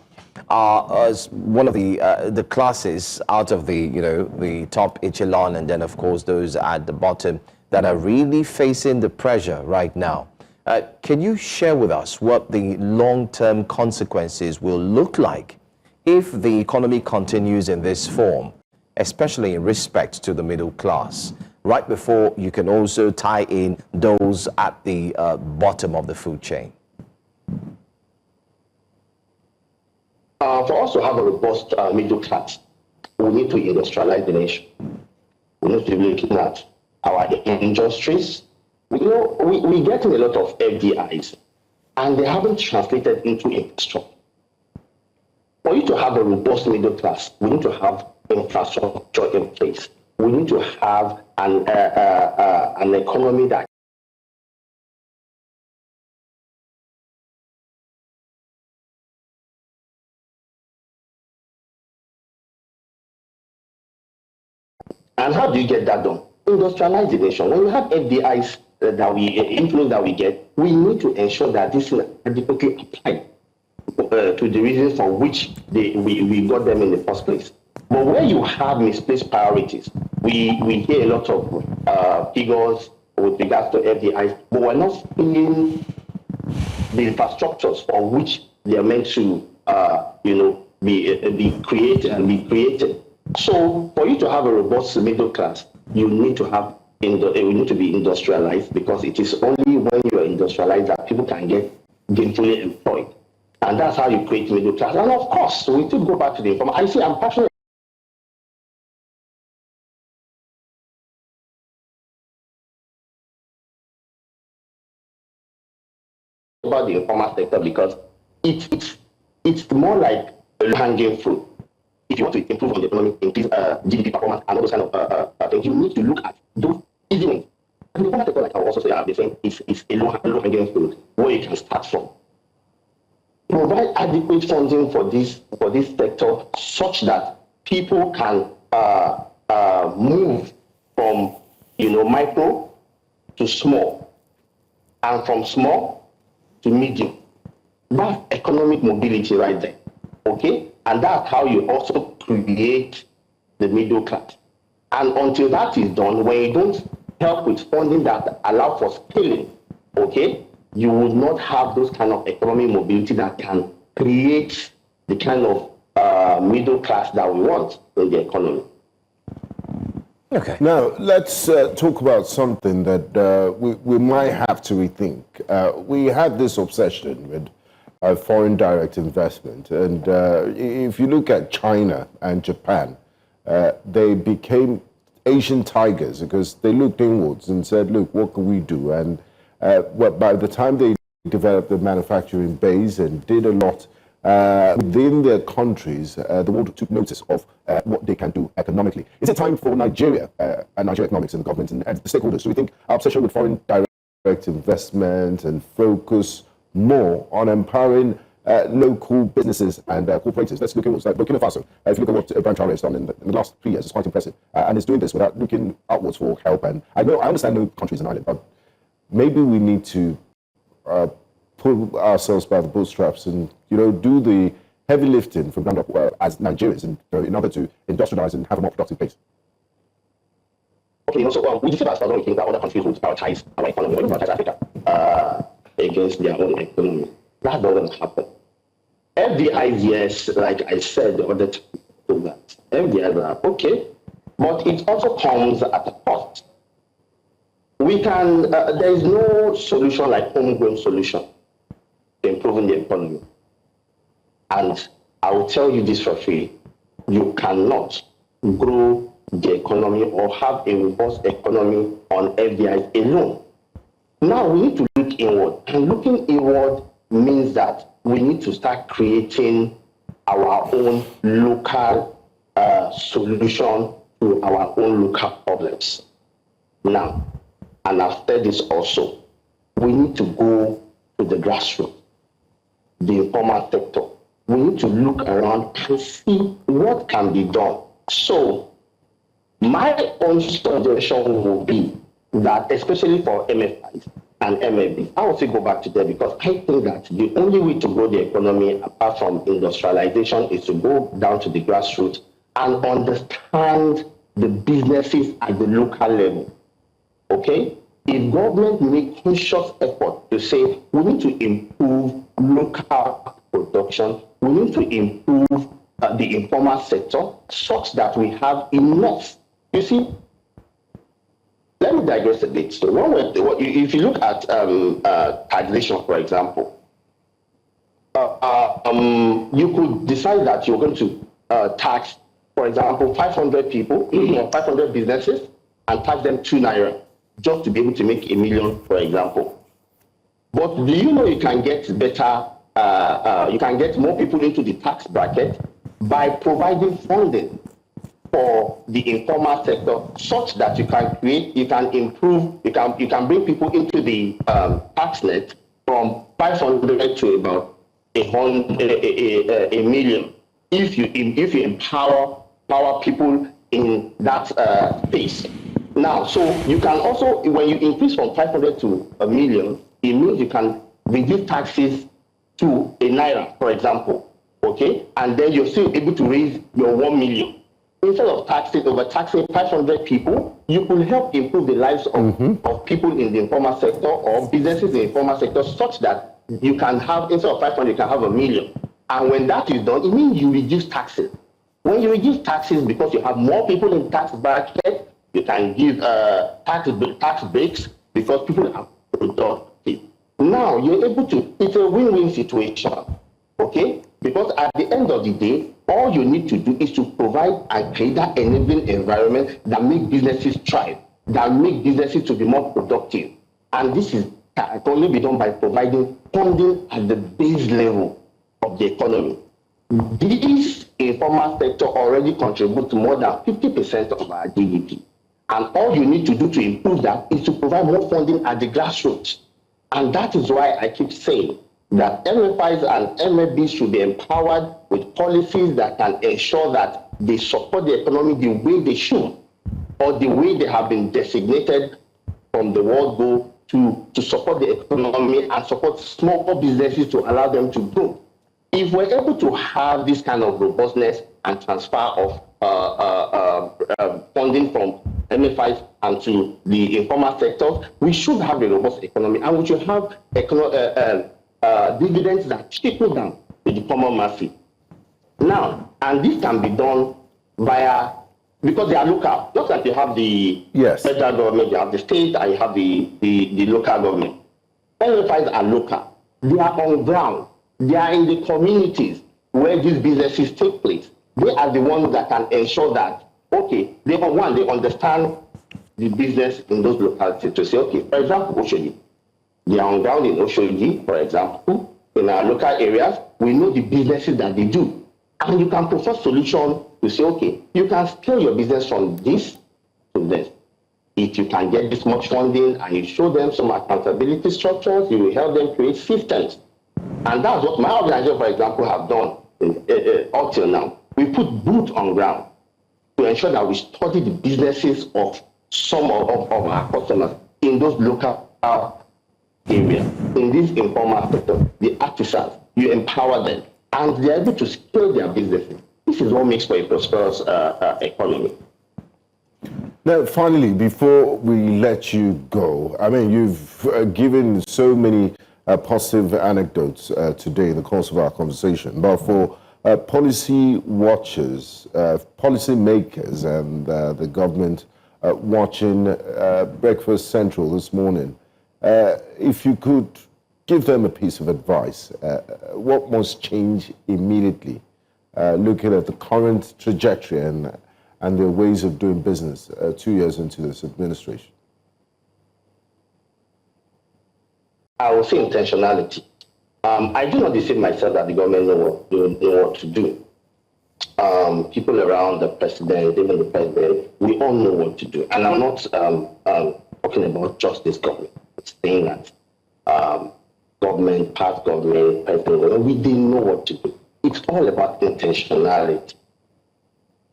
are one of the classes out of the top echelon, and then of course those at the bottom that are really facing the pressure right now. Can you share with us what the long-term consequences will look like if the economy continues in this form, especially in respect to the middle class, right before you can also tie in those at the bottom of the food chain? For us to have a robust middle class, we need to industrialize the nation. We need to be looking at our industries. We're getting a lot of FDIs, and they haven't translated into infrastructure. For you to have a robust middle class, we need to have infrastructure in place. We need to have an economy that And how do you get that done? Industrialize the nation. When you have FDIs inflows that we get, we need to ensure that this is adequately applied to the reasons for which we got them in the first place. But where you have misplaced priorities, we hear a lot of figures with regards to FDIs, but we're not seeing the infrastructures for which they are meant to, be created. So for you to have a robust middle class, you need to have we need to be industrialized, because it is only when you are industrialized that people can get gainfully employed. And that's how you create middle class. And of course, we still go back to the informal. I'm passionate about the informal sector because it's more like a low-hanging fruit. If you want to improve on the economy, increase GDP performance, and all those kind of things, you need to look at those easy ones. And the informal sector, like I also say, I've been saying, is a low-hanging fruit where you can start from. Provide adequate funding for this sector such that people can move from micro to small, and from small to medium. That's economic mobility right there. Okay? And that's how you also create the middle class. And until that is done, when you don't help with funding that allow for scaling, okay, you will not have those kind of economic mobility that can create the kind of middle class that we want in the economy. Okay. Now, let's talk about something that we might have to rethink. We had this obsession with foreign direct investment. And if you look at China and Japan, they became Asian tigers, because they looked inwards and said, look, what can we do? And by the time they developed the manufacturing base and did a lot within their countries, the world took notice of what they can do economically. Is it time for Nigeria and Nigeria economics and the government and the stakeholders to rethink our obsession with foreign direct investment and focus more on empowering local businesses and corporations? Let's look at what's like Burkina Faso. If you look at what Ibrahim Traoré has done in the last 3 years, it's quite impressive. And it's doing this without looking outwards for help. And I understand no country is an island, but maybe we need to pull ourselves by the bootstraps and, do the heavy lifting from ground up as Nigerians in order to industrialize and have a more productive pace. Okay, so we discussed about think that other countries would prioritize our economy, would prioritize Africa against their own economy. That doesn't happen. FDIs, yes, like I said the other time, that FDIs are okay, but it also comes at a cost. We can, there is no solution like homegrown solution to improving the economy. And I will tell you this for free, you cannot grow the economy or have a robust economy on FDIs alone. Now we need to look inward, and looking inward means that we need to start creating our own local solution to our own local problems. Now, and after this also, we need to go to the grassroots, the informal sector. We need to look around and see what can be done. So, my own suggestion will be that, especially for MFIs and MFBs, I will still go back to there because I think that the only way to grow the economy apart from industrialization is to go down to the grassroots and understand the businesses at the local level. Okay? If government make conscious effort to say we need to improve local production, we need to improve the informal sector such that we have enough. You see, let me digress a bit. So if you look at taxation, for example, you could decide that you're going to tax, for example, 500 people or 500 businesses and tax them 2 naira just to be able to make $1 million, for example. But do you know you can get better, you can get more people into the tax bracket by providing funding for the informal sector such that you can create, you can improve, you can bring people into the tax net from 500 to about a million if you empower people in that space. Now, so you can also, when you increase from 500 to $1 million, it means you can reduce taxes to a naira, for example, okay? And then you're still able to raise your 1 million. Instead of overtaxing 500 people, you could help improve the lives of people in the informal sector or businesses in the informal sector such that you can have, instead of 500, you can have $1 million. And when that is done, it means you reduce taxes. When you reduce taxes because you have more people in tax bracket, you can give tax breaks because people are productive. Now you're able to, it's a win-win situation, okay? Because at the end of the day, all you need to do is to provide and create that enabling environment that make businesses thrive, that make businesses to be more productive. And this can only be done by providing funding at the base level of the economy. This informal sector already contributes to more than 50% of our GDP. And all you need to do to improve that is to provide more funding at the grassroots. And that is why I keep saying that MFIs and MFBs should be empowered with policies that can ensure that they support the economy the way they should, or the way they have been designated from the World Goal to support the economy and support small businesses to allow them to grow. If we're able to have this kind of robustness and transfer of funding from MFIs and to the informal sector, we should have a robust economy, and we should have dividends that trickle down to the common masses. Now, and this can be done via, because they are local, just like you have the federal government, you have the state, and you have the local government. MFIs are local. They are on ground. They are in the communities where these businesses take place. They are the ones that can ensure that, okay, they understand the business in those localities to say, okay, for example, Oshodi. They are on ground in Oshodi, for example, in our local areas. We know the businesses that they do. And you can propose solution to say, okay, you can scale your business from this to this. If you can get this much funding and you show them some accountability structures, you will help them create systems. And that's what my organization, for example, have done up till now. We put boots on ground to ensure that we study the businesses of some of our customers in those local areas. In this informal sector, the artisans, you empower them, and they're able to scale their businesses. This is what makes for a prosperous economy. Now, finally, before we let you go, I mean, you've given so many positive anecdotes today in the course of our conversation, but for policy watchers, policy makers, and the government watching Breakfast Central this morning, if you could give them a piece of advice, what must change immediately, looking at the current trajectory and their ways of doing business 2 years into this administration? I would say intentionality. I do not deceive myself that the government know what to do. People around the president, even the president, we all know what to do. And I'm not talking about just this government. It's saying that government, past government, president, we didn't know what to do. It's all about intentionality.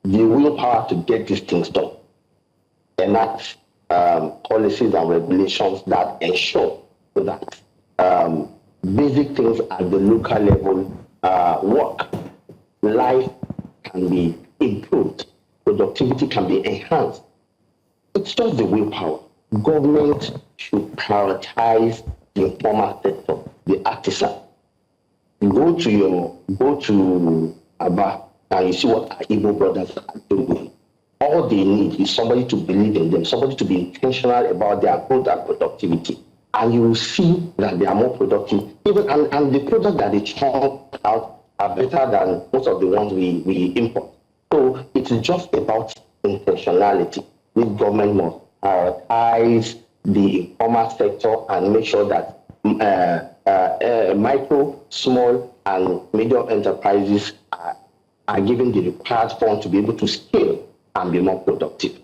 The willpower to get these things done. Enact policies and regulations that ensure that basic things at the local level work. Life can be improved. Productivity can be enhanced. It's just the willpower. Government should prioritize the informal sector, the artisan. Go to Aba and you see what our Igbo brothers are doing. All they need is somebody to believe in them, somebody to be intentional about their growth and productivity. And you will see that they are more productive. Even and the products that they churn out are better than most of the ones we import. So it's just about intentionality. This government must prioritize the informal sector and make sure that micro, small, and medium enterprises are given the required funds to be able to scale and be more productive.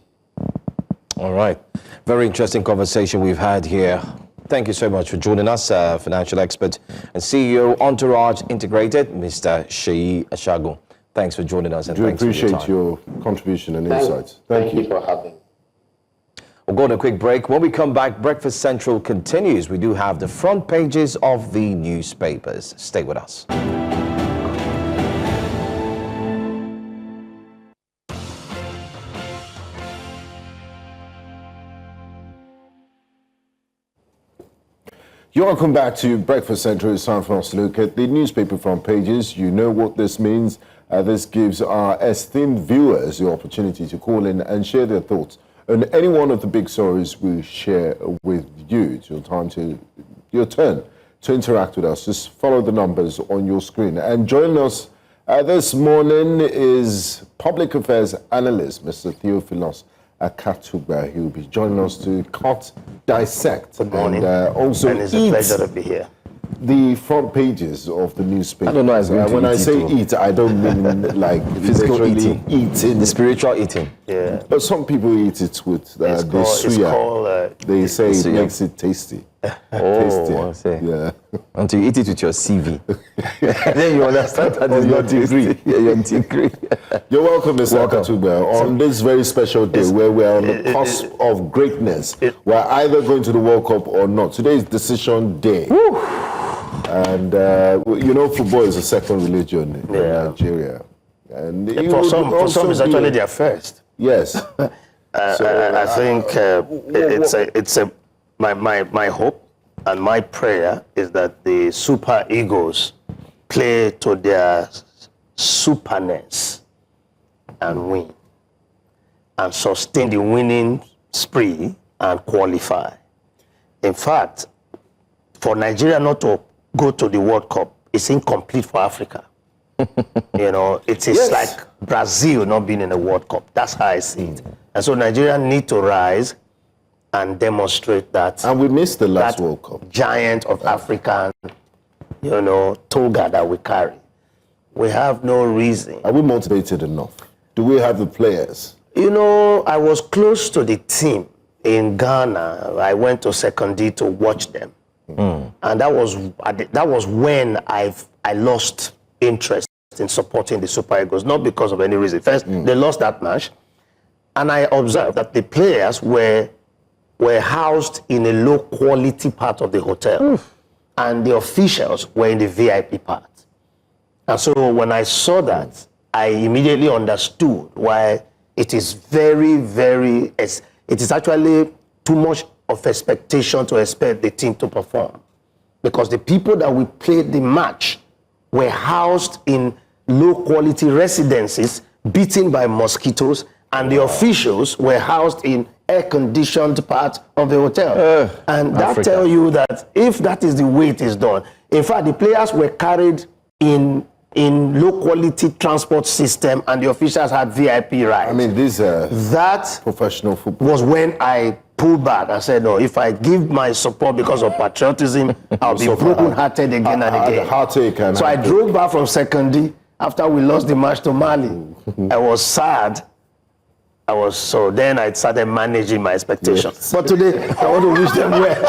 All right. Very interesting conversation we've had here. Thank you so much for joining us, financial expert and CEO, Entourage Integrated, Mr. Sheyi Ashagun. Thanks for joining us. And thanks appreciate for your contribution and insights. Thank you for having me. We'll go on a quick break. When we come back, Breakfast Central continues. We do have the front pages of the newspapers. Stay with us. You're welcome back to Breakfast Central. It's time for us to look at the newspaper front pages. You know what this means. This gives our esteemed viewers the opportunity to call in and share their thoughts on any one of the big stories we share with you. It's your turn to interact with us. Just follow the numbers on your screen. And joining us this morning is Public Affairs Analyst, Mr. Theophilus Akatuba. He will be joining us to dissect, Good morning. and also and it's a pleasure to be here. The front pages of the newspaper. I don't know. When I say eat, I don't mean like physical eating, the spiritual eating. Yeah. But some people eat it with the suya. They say it makes it tasty. Oh, I see. Yeah. Until you eat it with your CV. Then you understand that it's your not degree. Your degree. You're welcome, Mr. Akatuba, on this very special day where we're on the cusp of greatness. We're either going to the World Cup or not. Today is decision day. Woo. And, you know, football is a second religion in Nigeria. And for some it's actually their first. Yes. I think my hope and my prayer is that the Super Eagles play to their superness and win and sustain the winning spree and qualify. In fact, for Nigeria not to go to the World Cup is incomplete for Africa. You know, it is like Brazil not being in the World Cup. That's how I see it. And so Nigeria need to rise and demonstrate that. And we missed the last World Cup. Giant of African, you know, toga that we carry. We have no reason. Are we motivated enough? Do we have the players? You know, I was close to the team in Ghana. I went to Secondary to watch them. And that was when I lost interest in supporting the Super Eagles, not because of any reason. First, they lost that match, and I observed that the players were housed in a low-quality part of the hotel, and the officials were in the VIP part. And so when I saw that, I immediately understood why it is it is actually too much of expectation to expect the team to perform. Because the people that we played the match were housed in low-quality residences, beaten by mosquitoes, and the officials were housed in air-conditioned part of the hotel. And that tells you that if that is the way it is done, in fact, the players were carried in low-quality transport system, and the officials had VIP rides. I mean, that professional football was when I pulled back and said, no, if I give my support because of patriotism, I'll be broken-hearted again and again. So I drove back from Secondary after we lost the match to Mali. I was sad. Then I started managing my expectations. But today, I want to wish them well.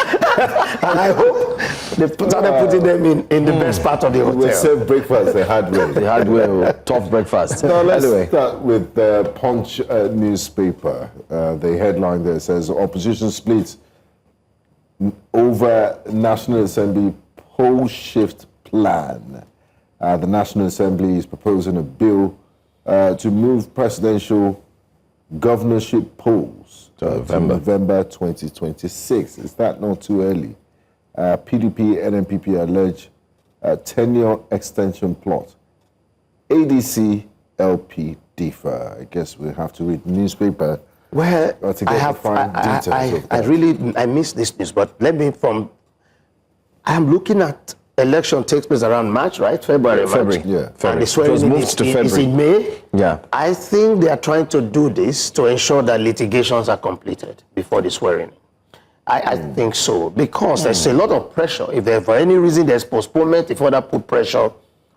And I hope they started putting them in the best part of the hotel. We serve breakfast the hard way. The hard way, tough breakfast. Now let's start with the Punch newspaper. The headline there says, opposition splits over National Assembly poll shift plan. The National Assembly is proposing a bill to move presidential governorship polls to November 2026. Is that not too early? PDP and NPP allege tenure extension plot. ADC, LP differ. I guess we have to read the newspaper. Well, to get I missed this news, but I'm looking at election takes place around March, right? February. Yeah. And the swearing is in May. Yeah. I think they are trying to do this to ensure that litigations are completed before the swearing. I think so, because there's a lot of pressure. If there for any reason there's postponement, if other put pressure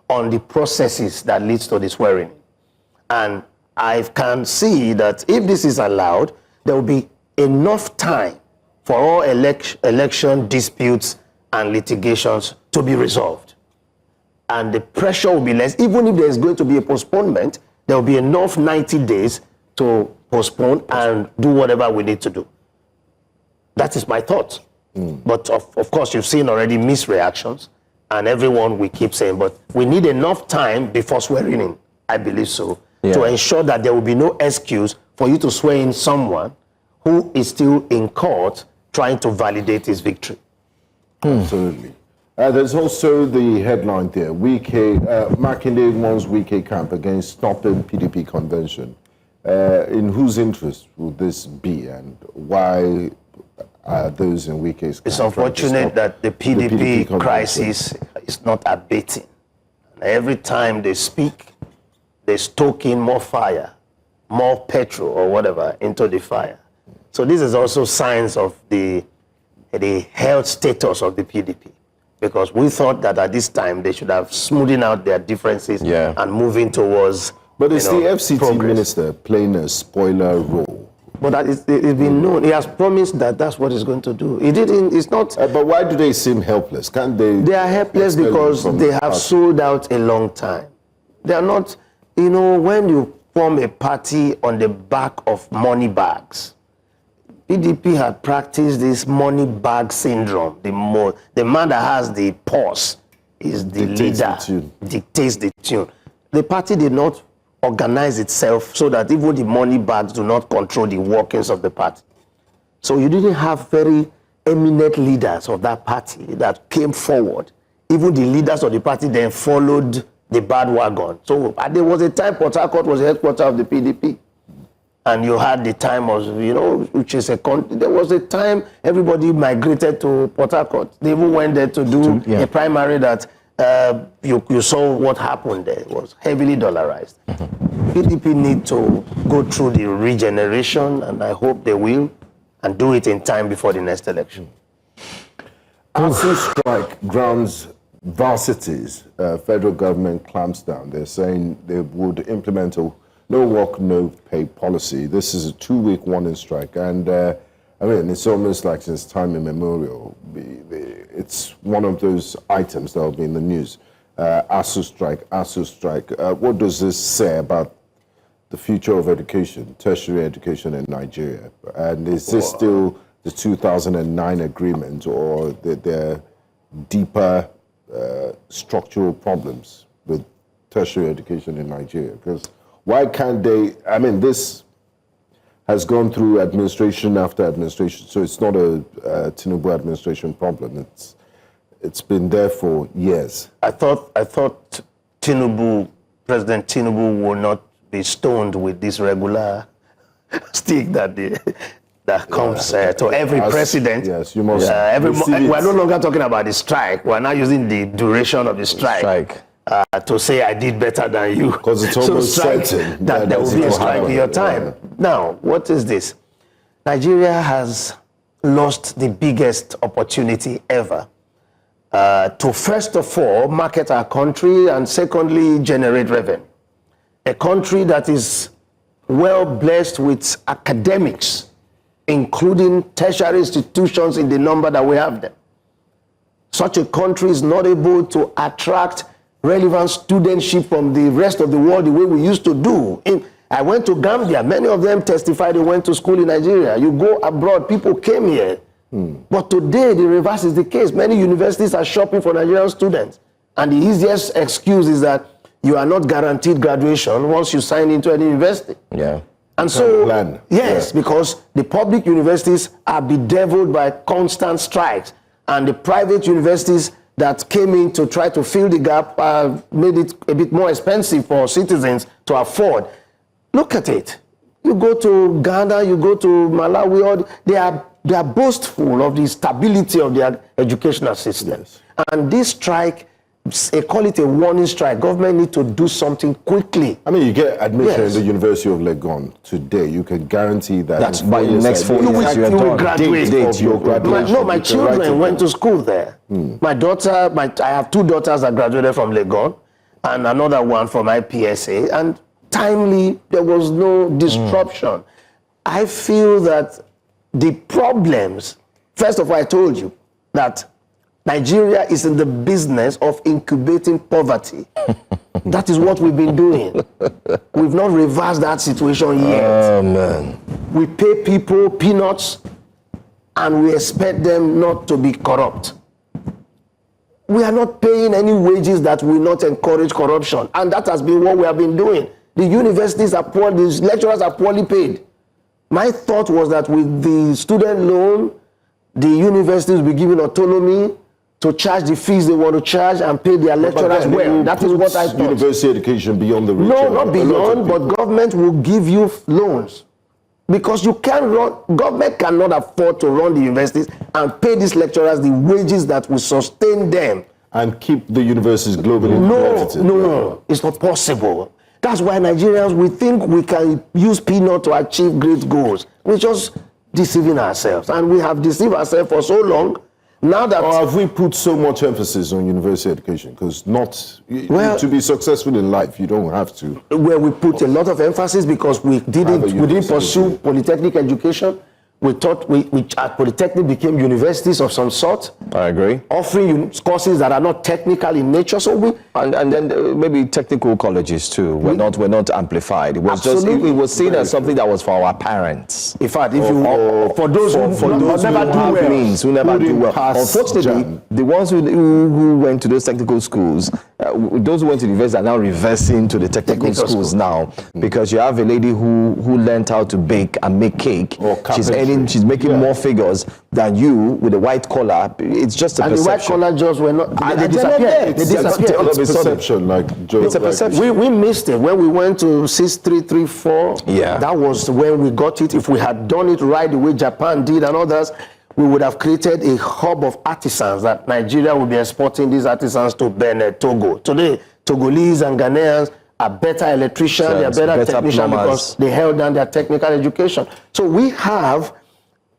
on the processes that leads to the swearing. And I can see that if this is allowed, there will be enough time for all election disputes and litigations to be resolved. And the pressure will be less. Even if there's going to be a postponement, there will be enough 90 days to postpone and do whatever we need to do. That is my thought. But of course, you've seen already misreactions, and everyone will keep saying, but we need enough time before swearing in, I believe so, to ensure that there will be no excuse for you to swear in someone who is still in court trying to validate his victory. Absolutely. There's also the headline there, Makinde wants Wike camp against stopping PDP convention. In whose interest will this be, and why are those in Wike's camp? It's unfortunate that the PDP crisis is not abating. Every time they speak, they stoke in more fire, more petrol or whatever into the fire. So this is also signs of the health status of the PDP. Because we thought that at this time they should have smoothing out their differences and moving towards. But it's the FCT minister playing a spoiler role. But it's been known. He has promised that that's what he's going to do. He didn't. It's not. But why do they seem helpless? Can't they? They are helpless because they have sold out a long time. They are not. You know, when you form a party on the back of money bags, PDP had practiced this money bag syndrome. The man that has the purse is the leader, dictates the tune. The party did not organize itself so that even the money bags do not control the workings of the party. So you didn't have very eminent leaders of that party that came forward. Even the leaders of the party then followed the bad wagon. So there was a time Port Harcourt was the headquarters of the PDP. And you had the time of, which is there was a time everybody migrated to Port Harcourt. They even went there to do a primary that you saw what happened there. It was heavily dollarized. PDP need to go through the regeneration, and I hope they will, and do it in time before the next election. ASU strike grounds varsities. Federal government clamps down. They're saying they would implement a no work, no pay policy. This is a 2-week warning strike, and I mean, it's almost like since time immemorial. It's one of those items that will be in the news. ASU strike. What does this say about the future of education, tertiary education in Nigeria? And is this still the 2009 agreement, or there are deeper structural problems with tertiary education in Nigeria? Because why can't they, I mean, this has gone through administration after administration, so it's not a Tinubu administration problem. It's been there for years. I thought Tinubu, President Tinubu, will not be stoned with this regular stick that comes to every president. Yes, you must. We're no longer talking about the strike. We're now using the duration of the strike. To say I did better than you. Because it's almost certain that there will be a strike in your time. Yeah. Now, what is this? Nigeria has lost the biggest opportunity ever to, first of all, market our country, and secondly, generate revenue. A country that is well blessed with academics, including tertiary institutions in the number that we have them. Such a country is not able to attract relevant studentship from the rest of the world the way we used to do. I went to Gambia. Many of them testified they went to school in Nigeria. You go abroad, people came here. But today, the reverse is the case. Many universities are shopping for Nigerian students. And the easiest excuse is that you are not guaranteed graduation once you sign into any university. Yeah. And so, yes, because the public universities are bedeviled by constant strikes. And the private universities that came in to try to fill the gap made it a bit more expensive for citizens to afford. Look at it. You go to Ghana, you go to Malawi, they are boastful of the stability of their educational system. Yes. And this strike, they call it a warning strike. Government need to do something quickly. I mean, you get admission in the University of Legon today. You can guarantee that. That's by the next 4 years. You will graduate. No, my children went to school there. My daughter, I have 2 daughters that graduated from Legon, and another one from IPSA. And timely, there was no disruption. I feel that the problems, first of all, I told you that Nigeria is in the business of incubating poverty. That is what we've been doing. We've not reversed that situation yet. Oh, man. We pay people peanuts and we expect them not to be corrupt. We are not paying any wages that will not encourage corruption. And that has been what we have been doing. The universities are poor, the lecturers are poorly paid. My thought was that with the student loan, the universities will be given autonomy to charge the fees they want to charge and pay their lecturers well. That is what I thought. University education beyond the reach. No, not beyond, but government will give you loans. Because you can't run, government cannot afford to run the universities and pay these lecturers the wages that will sustain them. And keep the universities globally competitive. No, it's not possible. That's why Nigerians, we think we can use peanut to achieve great goals. We're just deceiving ourselves. And we have deceived ourselves for so long. Now that, or have we put so much emphasis on university education? Because to be successful in life, you don't have to. Well, we put a lot of emphasis because we didn't pursue polytechnic education. We thought at Polytechnic became universities of some sort. I agree. Offering courses that are not technical in nature. So and then maybe technical colleges too were not amplified. It was Absolutely. just it was seen as something that was for our parents. In fact, for those who never do well. Unfortunately, the ones who went to those technical schools, those who went to university are now reversing to the technical schools now, because you have a lady who learned how to bake and make cake. She's making more figures than you with a white collar. It's just a perception. And the white collar jobs were not. They disappeared. It's perception, it's a perception. We missed it when we went to 6334. Yeah, that was when we got it. If we had done it right the way Japan did and others, we would have created a hub of artisans that Nigeria will be exporting these artisans to Benin, Togo. Today, Togolese and Ghanaians are better electricians, they are better technicians because they held down their technical education. So we have,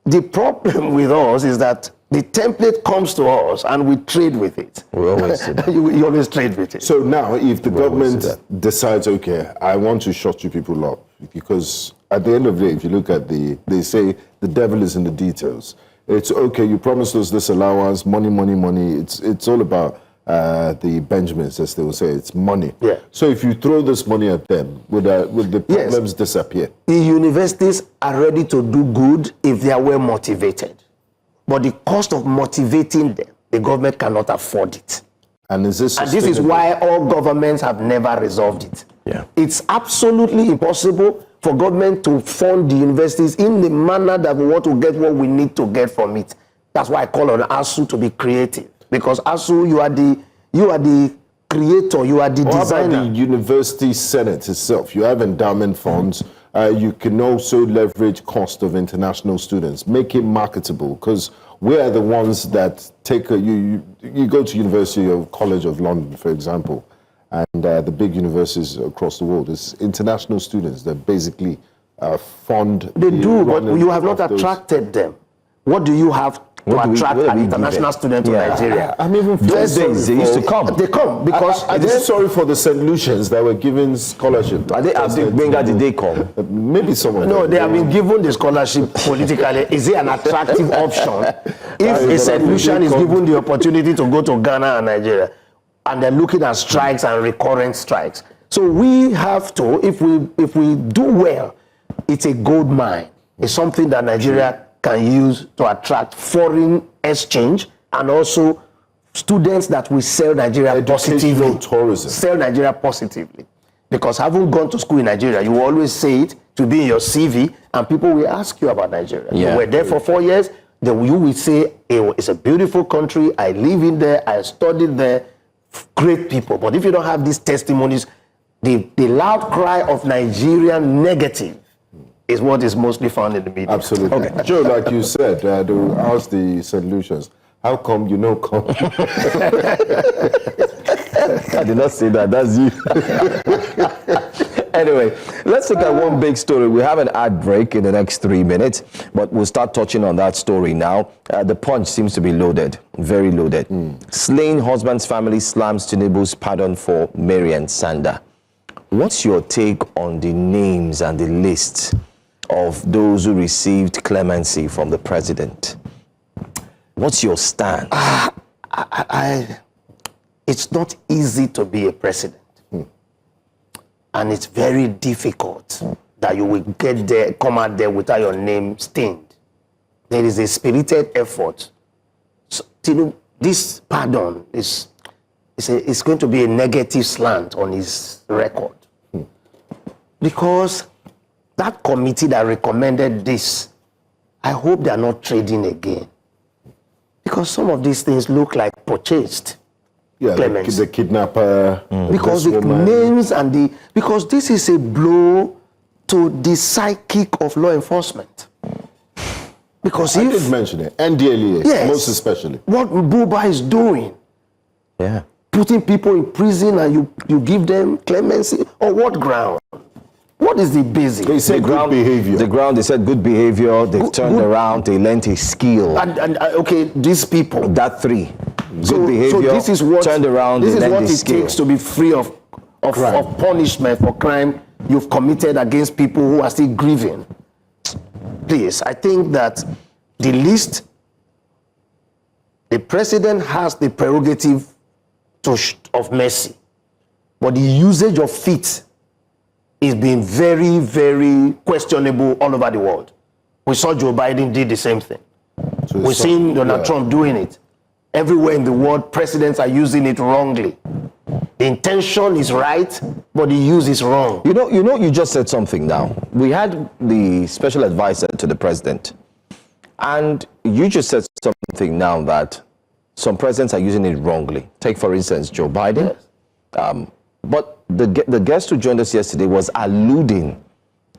the problem with us is that the template comes to us and we trade with it. We always do that. You always trade with it. So now, if the government decides, okay, I want to shut you people up, because at the end of the day, if you look at they say the devil is in the details. It's okay, you promised us this allowance, money, money, money. It's all about the Benjamins, as they will say, it's money. Yeah. So if you throw this money at them, would the problems disappear? The universities are ready to do good if they are well motivated. But the cost of motivating them, the government cannot afford it. And this is why all governments have never resolved it. Yeah. It's absolutely impossible for government to fund the universities in the manner that we want to get what we need to get from it. That's why I call on ASU to be creative. Because ASU, you are the creator, you are the designer. How about the university senate itself? You have endowment funds. You can also leverage cost of international students, make it marketable, because we are the ones that take you go to University of College of London, for example, and the big universities across the world. It's international students that basically fund. They do, but you have not attracted them. What do you have to attract an international student to Nigeria? I'm even those days they used to come. They come because I'm sorry for the St. Lucians that were given scholarship. Did they come? Maybe someone. No, they have been given the scholarship politically. Is it an attractive option? If a St. Lucian is given the opportunity to go to Ghana and Nigeria, and they're looking at strikes and recurrent strikes, so we have to, if we do well, it's a gold mine. It's something that Nigeria can use to attract foreign exchange and also students that will sell Nigeria positively. Tourism. Sell Nigeria positively. Because having gone to school in Nigeria, you will always say it to be in your CV and people will ask you about Nigeria. Yeah. You were there for 4 years, then you will say, it's a beautiful country, I live in there, I studied there, great people. But if you don't have these testimonies, the loud cry of Nigerian negative is what is mostly found in the media. Absolutely. Okay. Joe, like you said, to ask the St. Lucians, how come you know come? I did not say that, that's you. Anyway, let's look at one big story. We have an ad break in the next 3 minutes, but we'll start touching on that story now. The punch seems to be loaded, very loaded. Slain husband's family slams Tinubu's pardon for Mary and Sanda. What's your take on the names and the list of those who received clemency from the president? What's your stand? It's not easy to be a president. And it's very difficult that you will get there, come out there without your name stained. There is a spirited effort. So, this pardon is going to be a negative slant on his record. Because that committee that recommended this, I hope they are not trading again. Because some of these things look like purchased. Yeah, the kidnapper. Because the names and because this is a blow to the psychic of law enforcement. Because I did mention it, NDLEA, yes, most especially. What Buba is doing. Yeah. Putting people in prison and you give them clemency. On what ground? What is the basis? They say good behavior. The ground, they said good behavior, they turned around, they learned a skill. And okay, these people. That three. Good behavior, so this is what, turned around, this is what it skill. takes to be free of punishment for crime you've committed against people who are still grieving. Please, I think that the list, the president has the prerogative of mercy, but the usage of it is being very, very questionable all over the world. We saw Joe Biden did the same thing. So we've seen Donald Trump doing it. Everywhere in the world, presidents are using it wrongly. The intention is right, but the use is wrong. You just said something now. We had the special advisor to the president, and you just said something now that some presidents are using it wrongly. Take, for instance, Joe Biden. Yes. But the guest who joined us yesterday was alluding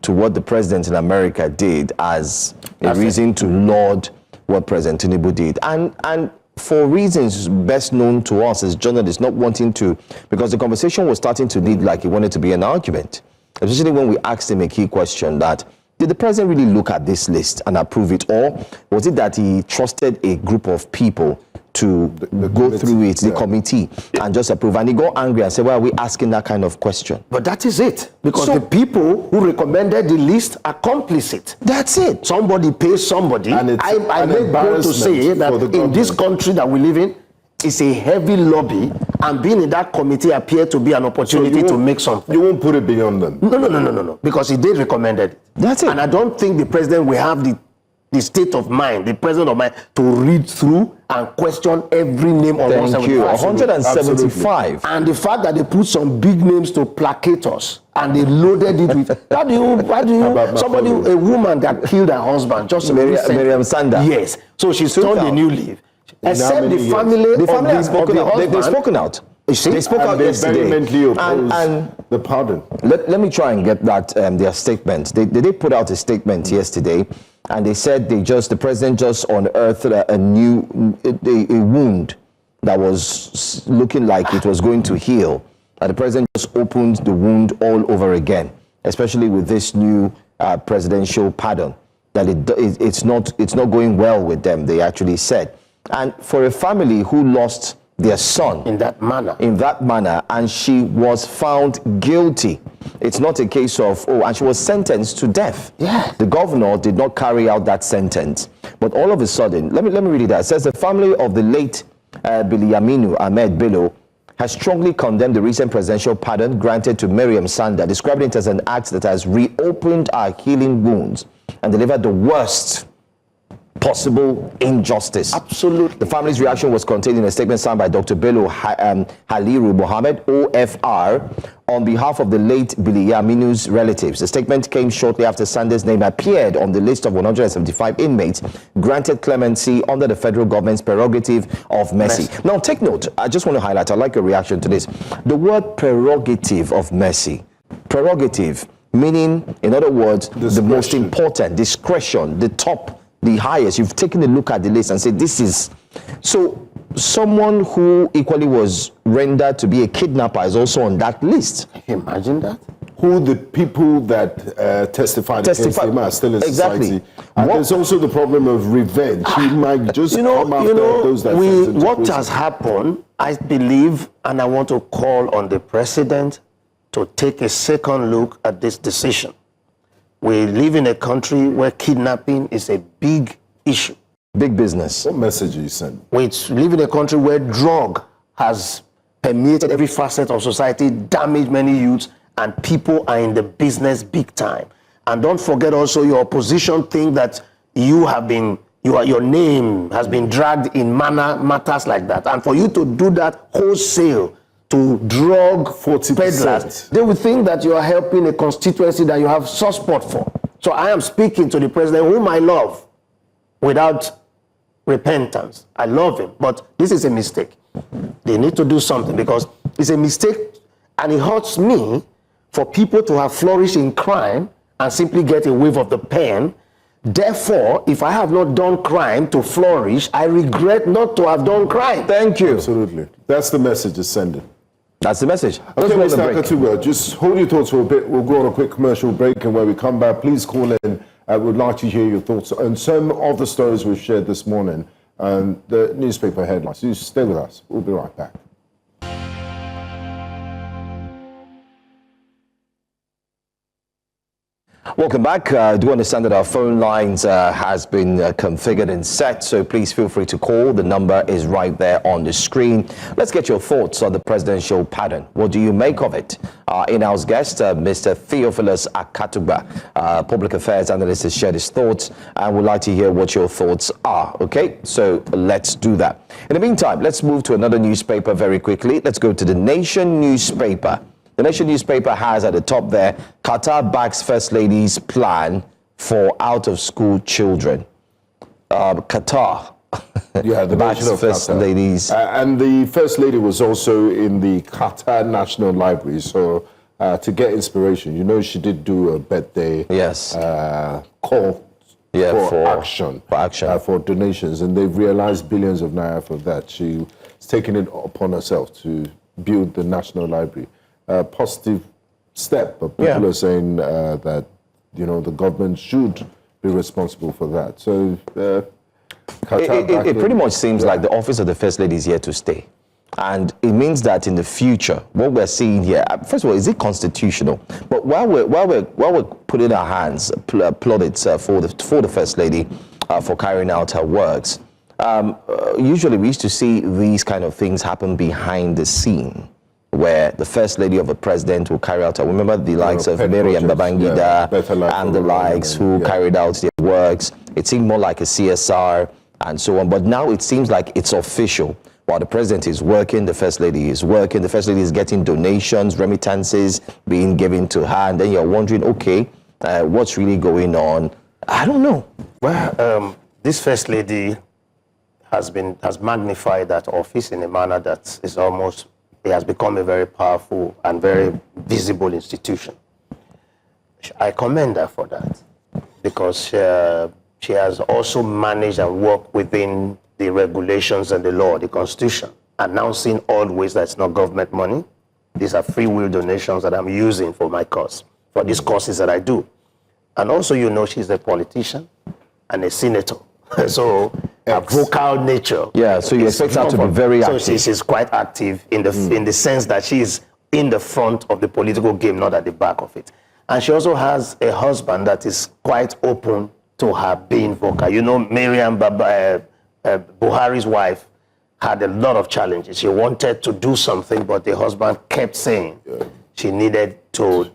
to what the president in America did as a reason to laud what President Tinubu did. And for reasons best known to us as journalists, not wanting to, because the conversation was starting to lead like it wanted to be an argument, especially when we asked him a key question that, did the president really look at this list and approve it, or was it that he trusted a group of people to go through it, the committee, and just approve? And he got angry and said, why are we asking that kind of question? But that is it, because the people who recommended the list are complicit. That's it. Somebody pays somebody. And I make bold to say that in this country that we live in, it's a heavy lobby, and being in that committee appeared to be an opportunity to make something. You won't put it beyond them? No, because he did recommend it. That's it. And I don't think the president will have the state of mind, the presence of mind, to read through and question every name on 175. And the fact that they put some big names to placate us, and they loaded it with, why do you somebody, a woman that killed her husband, just Miriam Sanda. Yes. So she's turned a new leaf. Except the family has spoken out. They've spoken out. You see? They spoke out yesterday. And the pardon. Let me try and get that their statement. They put out a statement yesterday, and they said the president just unearthed a wound that was looking like it was going to heal. And the president just opened the wound all over again, especially with this new presidential pardon. That it's not going well with them, they actually said. And for a family who lost their son in that manner, and she was found guilty, it's not a case of, and she was sentenced to death. Yeah. The governor did not carry out that sentence, but all of a sudden, let me read it out. It says the family of the late Biliaminu Ahmed Bello has strongly condemned the recent presidential pardon granted to Miriam Sanda, describing it as an act that has reopened our healing wounds and delivered the worst possible injustice. Absolutely. The family's reaction was contained in a statement signed by Dr. Bello Haliru Mohammed, OFR, on behalf of the late Biliyaminu's relatives. The statement came shortly after Sanders' name appeared on the list of 175 inmates granted clemency under the federal government's prerogative of mercy. Now, take note. I just want to highlight, I'd like a reaction to this. The word prerogative of mercy. Prerogative, meaning, in other words, the most important, discretion, the top, the highest. You've taken a look at the list and said, this is... So someone who equally was rendered to be a kidnapper is also on that list. Imagine that. Who the people that testified against him are still in society. And there's also the problem of revenge. He might just come after those that what has happened, I believe, and I want to call on the president to take a second look at this decision. We live in a country where kidnapping is a big issue. Big business. What message are you sending? We live in a country where drug has permeated every facet of society, damaged many youths, and people are in the business big time. And don't forget also your opposition think that your name has been dragged in matters like that. And for you to do that wholesale to drug 40%. Peddlers, they will think that you are helping a constituency that you have soft spot for. So I am speaking to the president, whom I love, without repentance. I love him, but this is a mistake. They need to do something, because it's a mistake, and it hurts me for people to have flourished in crime and simply get a wave of the pen. Therefore, if I have not done crime to flourish, I regret not to have done crime. Thank you. Absolutely. That's the message it's sending. That's the message. Okay, Mr. Akatuba, just hold your thoughts for a bit. We'll go on a quick commercial break, and when we come back, please call in. We'd like to hear your thoughts on some of the stories we've shared this morning, the newspaper headlines. So stay with us. We'll be right back. Welcome back. I do understand that our phone lines has been configured and set, so please feel free to call. The number is right there on the screen. Let's get your thoughts on the presidential pardon. What do you make of it? Our in-house guest, Mr. Theophilus Akatuba, public affairs analyst, has shared his thoughts, and we'd like to hear what your thoughts are. Okay, so let's do that. In the meantime, let's move to another newspaper very quickly. Let's go to the Nation newspaper. The Nation newspaper has at the top there, Qatar backs First Lady's plan for out-of-school children. Qatar. Yeah, the backs First Ladies. And the First Lady was also in the Qatar National Library. So to get inspiration, you know, she did do a birthday call for action, for donations, and they've realized billions of naira for that. She's taken it upon herself to build the National Library. Positive step, but people are saying that the government should be responsible for that. So it pretty much seems like the office of the First Lady is here to stay. And it means that in the future, what we're seeing here, first of all, is it constitutional? But while we're putting our hands, plaudits for the First Lady for carrying out her works, usually we used to see these kind of things happen behind the scene, where the First Lady of a president will carry out, remember the likes of Mary and Babangida and the likes who carried out their works. It seemed more like a CSR and so on. But now it seems like it's official. While the president is working, the First Lady is working. The First Lady is getting donations, remittances being given to her. And then you're wondering, okay, what's really going on? I don't know. Well, this First Lady has magnified that office in a manner that is almost, it has become a very powerful and very visible institution. I commend her for that, because she has also managed and worked within the regulations and the law, the Constitution, announcing always that it's not government money. These are free will donations that I'm using for my cause, for these causes that I do. And also, she's a politician and a senator. So a vocal nature. Yeah, so you expect her to be very active. So she's quite active in the sense that she's in the front of the political game, not at the back of it. And she also has a husband that is quite open to her being vocal. Miriam Buhari's wife had a lot of challenges. She wanted to do something, but the husband kept saying she needed to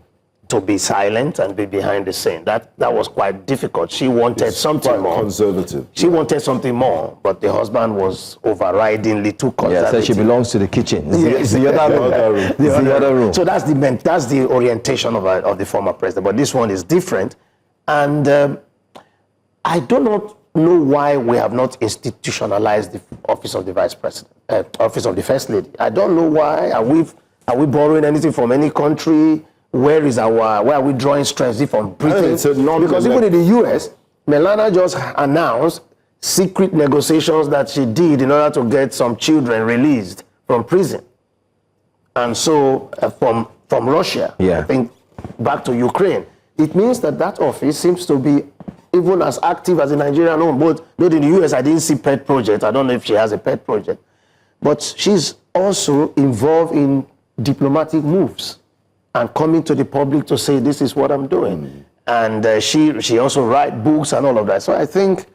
be silent and be behind the scene. That was quite difficult. She wanted something more. Conservative. She wanted something more, but the husband was overridingly too conservative. Yeah, so she belongs to the kitchen. It's the other room. So that's the orientation of the former president. But this one is different, and I do not know why we have not institutionalized the office of the vice president, office of the first lady. I don't know why. Are we borrowing anything from any country? Where are we drawing strength from Britain? Because even in the US, Melania just announced secret negotiations that she did in order to get some children released from prison. And so from Russia, I think, back to Ukraine. It means that office seems to be even as active as the Nigerian one. But in the US, I didn't see pet project. I don't know if she has a pet project. But she's also involved in diplomatic moves and coming to the public to say, this is what I'm doing. And she also writes books and all of that. So I think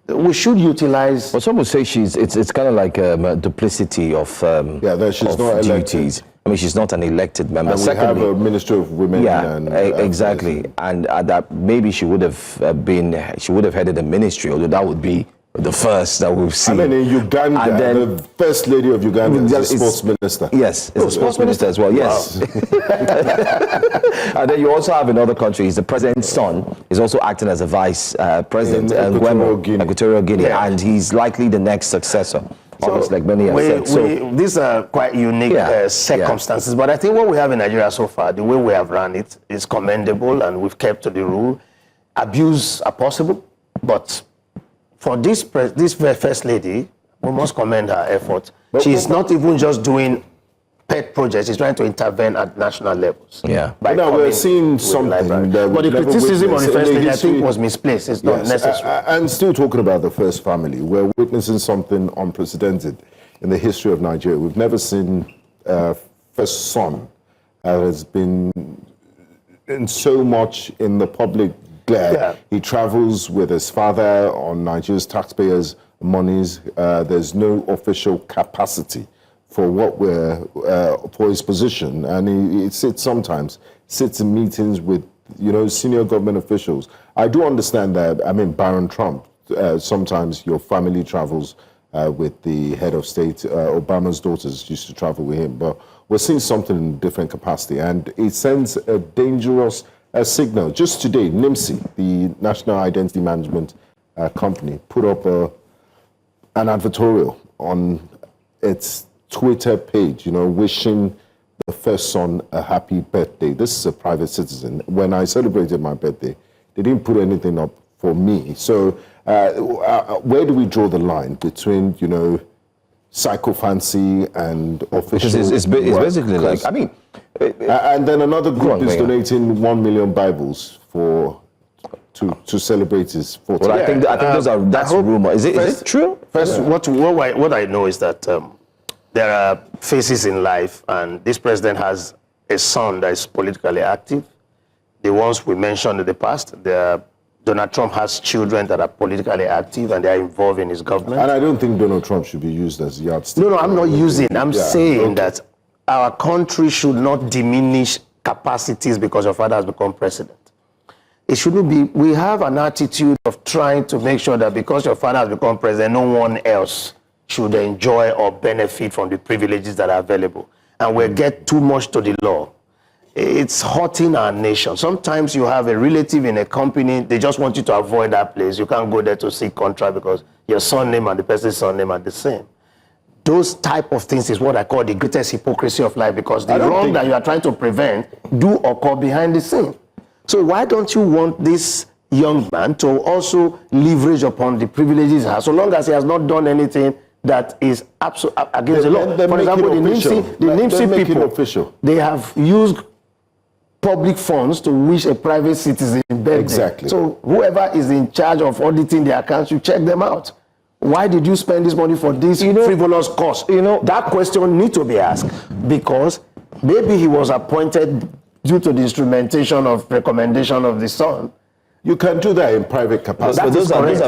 we should utilize... But some would say it's kind of like a duplicity of she's not duties. I mean, she's not an elected member. And we have a Ministry of Women. Exactly. And that maybe she would have headed the ministry, although that would be the first that we've seen. I mean, in Uganda, the First Lady of Uganda is a sports minister. Yes, it's a sports minister as well, yes. And then you also have in other countries, the president's son is also acting as a vice president in Equatorial Guinea, and he's likely the next successor. Like many have said. These are quite unique circumstances, but I think what we have in Nigeria so far, the way we have run it, is commendable, and we've kept to the rule. Abuse are possible, but for this First Lady, we must commend her effort. She's not even just doing pet projects, she's trying to intervene at national levels. Yeah. Now we're seeing something that but the criticism of the First Lady, I think, was misplaced. It's not necessary. And still talking about the first family, we're witnessing something unprecedented in the history of Nigeria. We've never seen first son has been in so much in the public glare. Yeah. He travels with his father on Nigeria's taxpayers' monies. There's no official capacity for for his position, and he sits in meetings with senior government officials. I do understand that. I mean, Baron Trump. Sometimes your family travels with the head of state. Obama's daughters used to travel with him, but we're seeing something in different capacity, and it sends a dangerous signal. Just today, NIMSI, the National Identity Management Company, put up an advertorial on its Twitter page, wishing the first son a happy birthday. This is a private citizen. When I celebrated my birthday, they didn't put anything up for me. So where do we draw the line between, you know, psychophancy and official? Because it's basically like, I mean... and then another group is donating 1 million Bibles to celebrate his 40th. Well, I think that's rumor. Is it true? First, what I know is that there are phases in life, and this president has a son that is politically active. The ones we mentioned in the past, Donald Trump has children that are politically active and they are involved in his government. And I don't think Donald Trump should be used as yardstick. No, I'm not using. I'm saying that our country should not diminish capacities because your father has become president. It shouldn't be. We have an attitude of trying to make sure that because your father has become president, no one else should enjoy or benefit from the privileges that are available. And we get too much to the law. It's hurting our nation. Sometimes you have a relative in a company, they just want you to avoid that place. You can't go there to seek contract because your son name and the person's son name are the same. Those type of things is what I call the greatest hypocrisy of life, because the wrong that you are trying to prevent do occur behind the scene. So why don't you want this young man to also leverage upon the privileges he has, so long as he has not done anything that is absolutely against the law? For example, the NIMSI people, they have used public funds to wish a private citizen birthday. Exactly. So whoever is in charge of auditing the accounts, you check them out. Why did you spend this money for this frivolous cause? That question needs to be asked, because maybe he was appointed due to the instrumentation of recommendation of the son. You can do that in private capacity.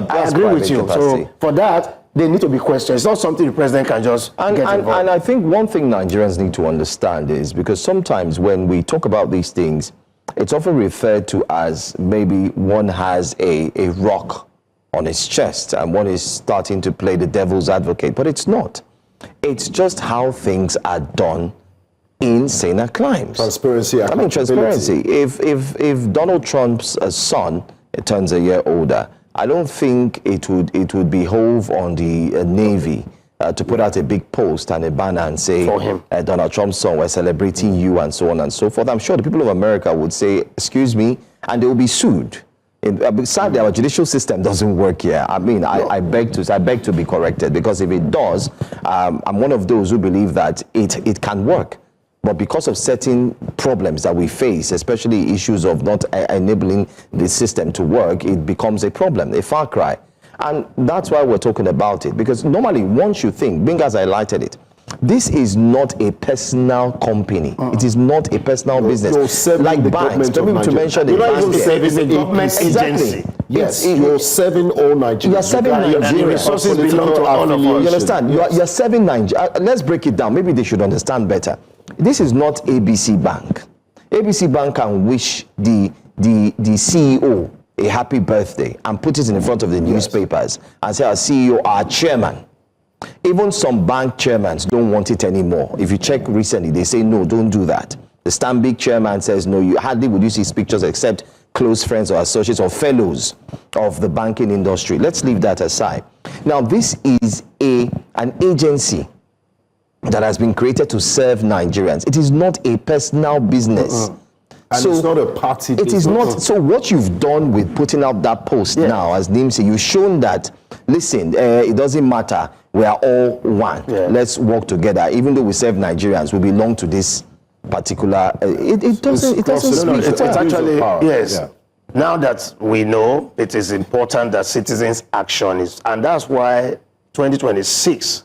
I agree with you. So for that, they need to be questioned. It's not something the president can just get involved. And I think one thing Nigerians need to understand is, because sometimes when we talk about these things, it's often referred to as maybe one has a rock on his chest and one is starting to play the devil's advocate, but it's not. It's just how things are done in saner climes. Transparency. I mean, transparency. If Donald Trump's son turns a year older, I don't think it would behove on the Navy to put out a big post and a banner and say, Donald Trump's son, we're celebrating you, and so on and so forth. I'm sure the people of America would say, excuse me, and they will be sued. Sadly, our judicial system doesn't work here. I mean, I beg to be corrected, because if it does, I'm one of those who believe that it can work. But because of certain problems that we face, especially issues of not enabling the system to work, it becomes a problem, a far cry. And that's why we're talking about it. Because normally, once you think, Binga's highlighted it, this is not a personal company. It is not a personal business. Like banks, to mention the banks. It's a government agency. Yes, you're serving all Nigerians. You are serving Nigeria. Resources belong to all of us. You understand? You're serving Nigeria. Let's break it down. Maybe they should understand better. This is not ABC Bank. ABC Bank can wish the CEO a happy birthday and put it in front of the newspapers and say, our CEO, our chairman. Even some bank chairmen don't want it anymore. If you check recently, they say, no, don't do that. The Stanbic chairman says, no, you hardly would use his pictures except close friends or associates or fellows of the banking industry. Let's leave that aside. Now, this is an agency that has been created to serve Nigerians. It is not a personal business. And so it's not a party business. It is not. So what you've done with putting out that post now, as Nimsi, you've shown that, listen, it doesn't matter. We are all one. Let's work together. Even though we serve Nigerians, we belong to this particular... It doesn't speak. It's actually, now that we know, it is important that citizens' action is... And that's why 2026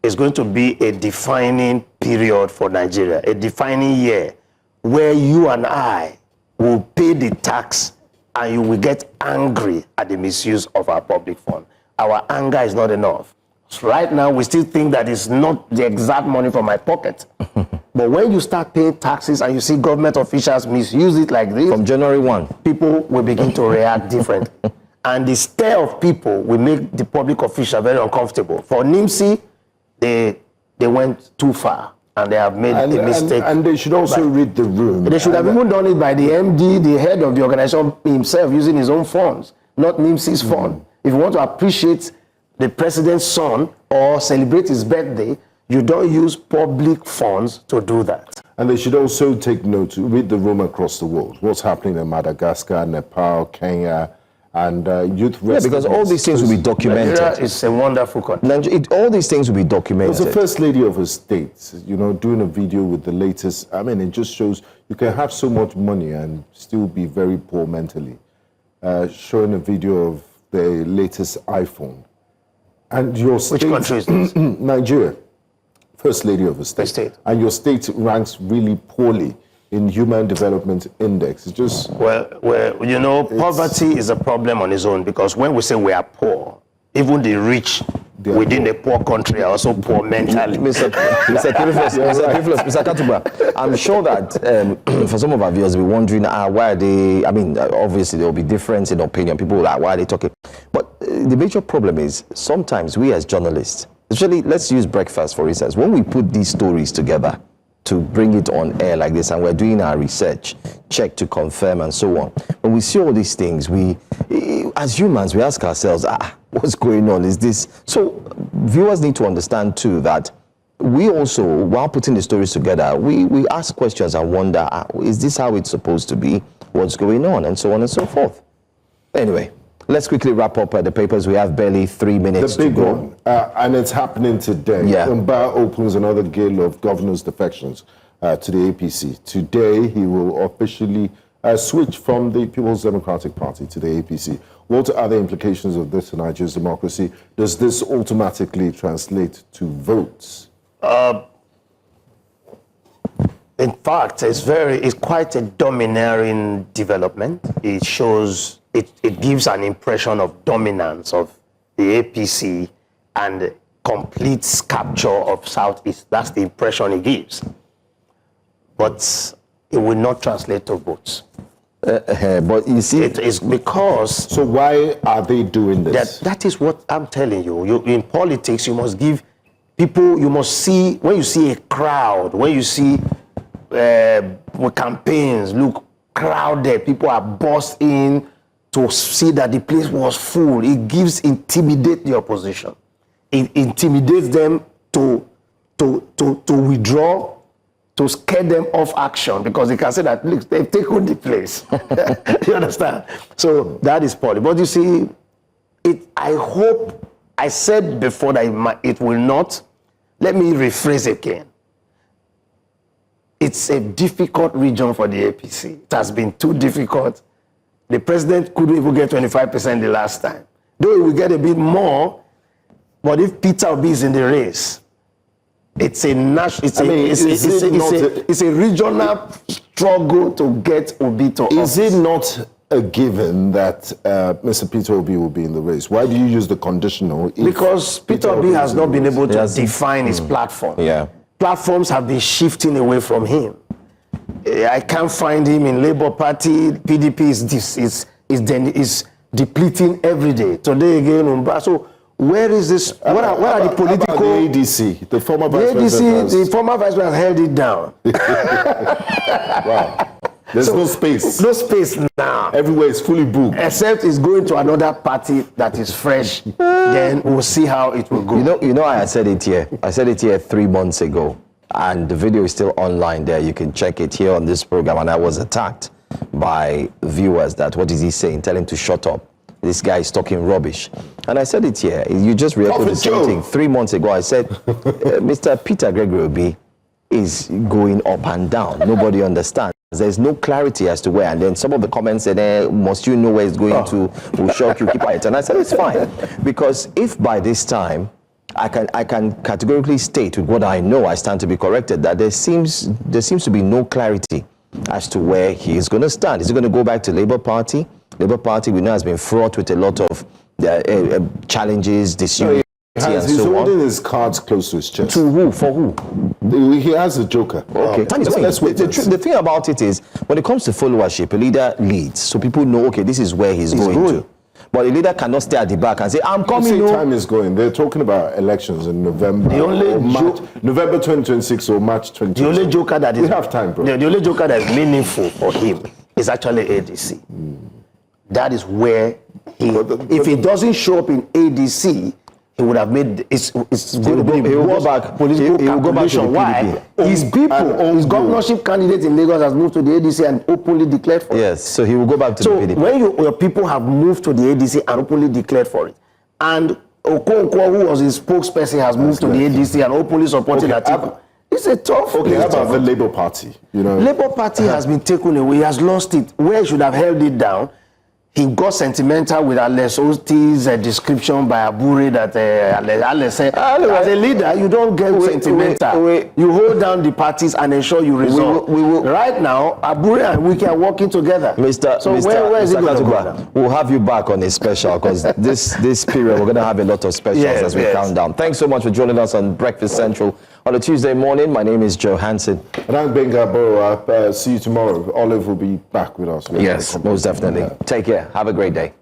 is going to be a defining period for Nigeria, a defining year where you and I will pay the tax and you will get angry at the misuse of our public fund. Our anger is not enough. So right now, we still think that it's not the exact money from my pocket. But when you start paying taxes and you see government officials misuse it like this, from January 1, people will begin to react different. And the stare of people will make the public official very uncomfortable. For NIMSI, they went too far and they have made a mistake. And they should also read the room. They should have even done it by the MD, the head of the organization himself, using his own funds, not NIMSI's fund. If you want to appreciate the president's son or celebrate his birthday, you don't use public funds to do that. And they should also take note, read the room across the world. What's happening in Madagascar, Nepal, Kenya, and youth Yeah, because all these things will be documented. Nigeria is a wonderful country. All these things will be documented. As the first lady of a state, doing a video with the latest, it just shows you can have so much money and still be very poor mentally. Showing a video of the latest iPhone. And your state... Which country is this? Nigeria. First lady of a state. And your state ranks really poorly in Human Development Index. It's just... Well, poverty is a problem on its own, because when we say we are poor, even the rich within a poor country are also poor mentally. Mr. Katuba, I'm sure that for some of our viewers, will be wondering why are they, obviously there will be difference in opinion. People will like, why are they talking? But the major problem is sometimes we as journalists, especially let's use breakfast for instance, when we put these stories together to bring it on air like this, and we're doing our research, check to confirm and so on. When we see all these things, we, as humans, we ask ourselves, what's going on? Is this? So viewers need to understand too that we also, while putting the stories together, we ask questions and wonder, is this how it's supposed to be? What's going on? And so on and so forth. Anyway, let's quickly wrap up the papers. We have barely 3 minutes to go. The big one, and it's happening today. Yeah. Mba opens another gale of governor's defections to the APC. Today, he will officially switch from the People's Democratic Party to the APC. What are the implications of this in Nigeria's democracy? Does this automatically translate to votes? In fact, it's quite a domineering development. It shows, it gives an impression of dominance of the APC and complete capture of Southeast. That's the impression it gives. But it will not translate to votes. But you see, it is because... So why are they doing this? That is what I'm telling you. In politics, you must give people, you must see, when you see a crowd, when you see campaigns look crowded, people are bursting in to see that the place was full. It intimidates the opposition. It intimidates them to withdraw, to scare them off action, because they can say that, look, they've taken the place. You understand? So that is probably. But you see, I hope, I said before that it will not. Let me rephrase again. It's a difficult region for the APC. It has been too difficult. The president couldn't even get 25% the last time. Though he will get a bit more, but if Peter Obi is in the race, it's a regional struggle to get Obi to office. Is it not a given that Mr. Peter Obi will be in the race? Why do you use the conditional? Because Peter Obi has not been able to define his platform. Yeah. Platforms have been shifting away from him. I can't find him in Labour Party. PDP is depleting every day. Today again, so where is this? What are the political? The ADC, the former vice president. The former vice president held it down. Wow. There's no space. No space now. Everywhere is fully booked. Except it's going to another party that is fresh. Then we'll see how it will go. You know, I said it here. I said it here 3 months ago, and the video is still online there. You can check it here on this program. And I was attacked by viewers that, what is he saying? Tell him to shut up. This guy is talking rubbish. And I said it here. You just reacted to the same thing. 3 months ago, I said, Mr. Peter Gregory Obi is going up and down. Nobody understands. There's no clarity as to where. And then some of the comments said, must you know where it's going to? We'll shock you, keep quiet. And I said, it's fine. Because if by this time, I can categorically state with what I know, I stand to be corrected, that there seems to be no clarity as to where he is going to stand. Is he going to go back to Labour Party? Labour Party, we know, has been fraught with a lot of challenges, disunity, He's holding his cards close to his chest. To who? For who? He has a joker. Okay. The thing about it is, when it comes to followership, a leader leads, so people know, okay, this is where he's going to. But a leader cannot stay at the back and say, I'm coming. Time is going. They're talking about elections in November. November 2026 or March 2026. The only joker that is... We have time, bro. The only joker that is meaningful for him is actually ADC. That is where he... if he doesn't show up in ADC, he would have made it's going to be he will go worst back. political He will go back to the calculation. Why? PDP. His people, his governorship candidate in Lagos has moved to the ADC and openly declared for it. Yes, so he will go back to So the PDP. when your people have moved to the ADC and openly declared for it, and Okonkwo, who was his spokesperson, has moved to the ADC and openly supported Atiku, it's a tough. Okay, how about the Labour Party? You know, Labour Party has been taken away. He has lost it. Where he should have held it down, he got sentimental with Alex Osti's description by Abure that Alex said, as a leader, you don't get sentimental. You hold down the parties and ensure you resolve. Right now, Abure and Wiki are working together. Where is it going to go now? We'll have you back on a special because this period we're going to have a lot of specials as we count down. Thanks so much for joining us on Breakfast Central on a Tuesday morning. My name is Joe Hansen. And I'm Benga Borough. See you tomorrow. Olive will be back with us. Yes, most definitely. Take care. Have a great day.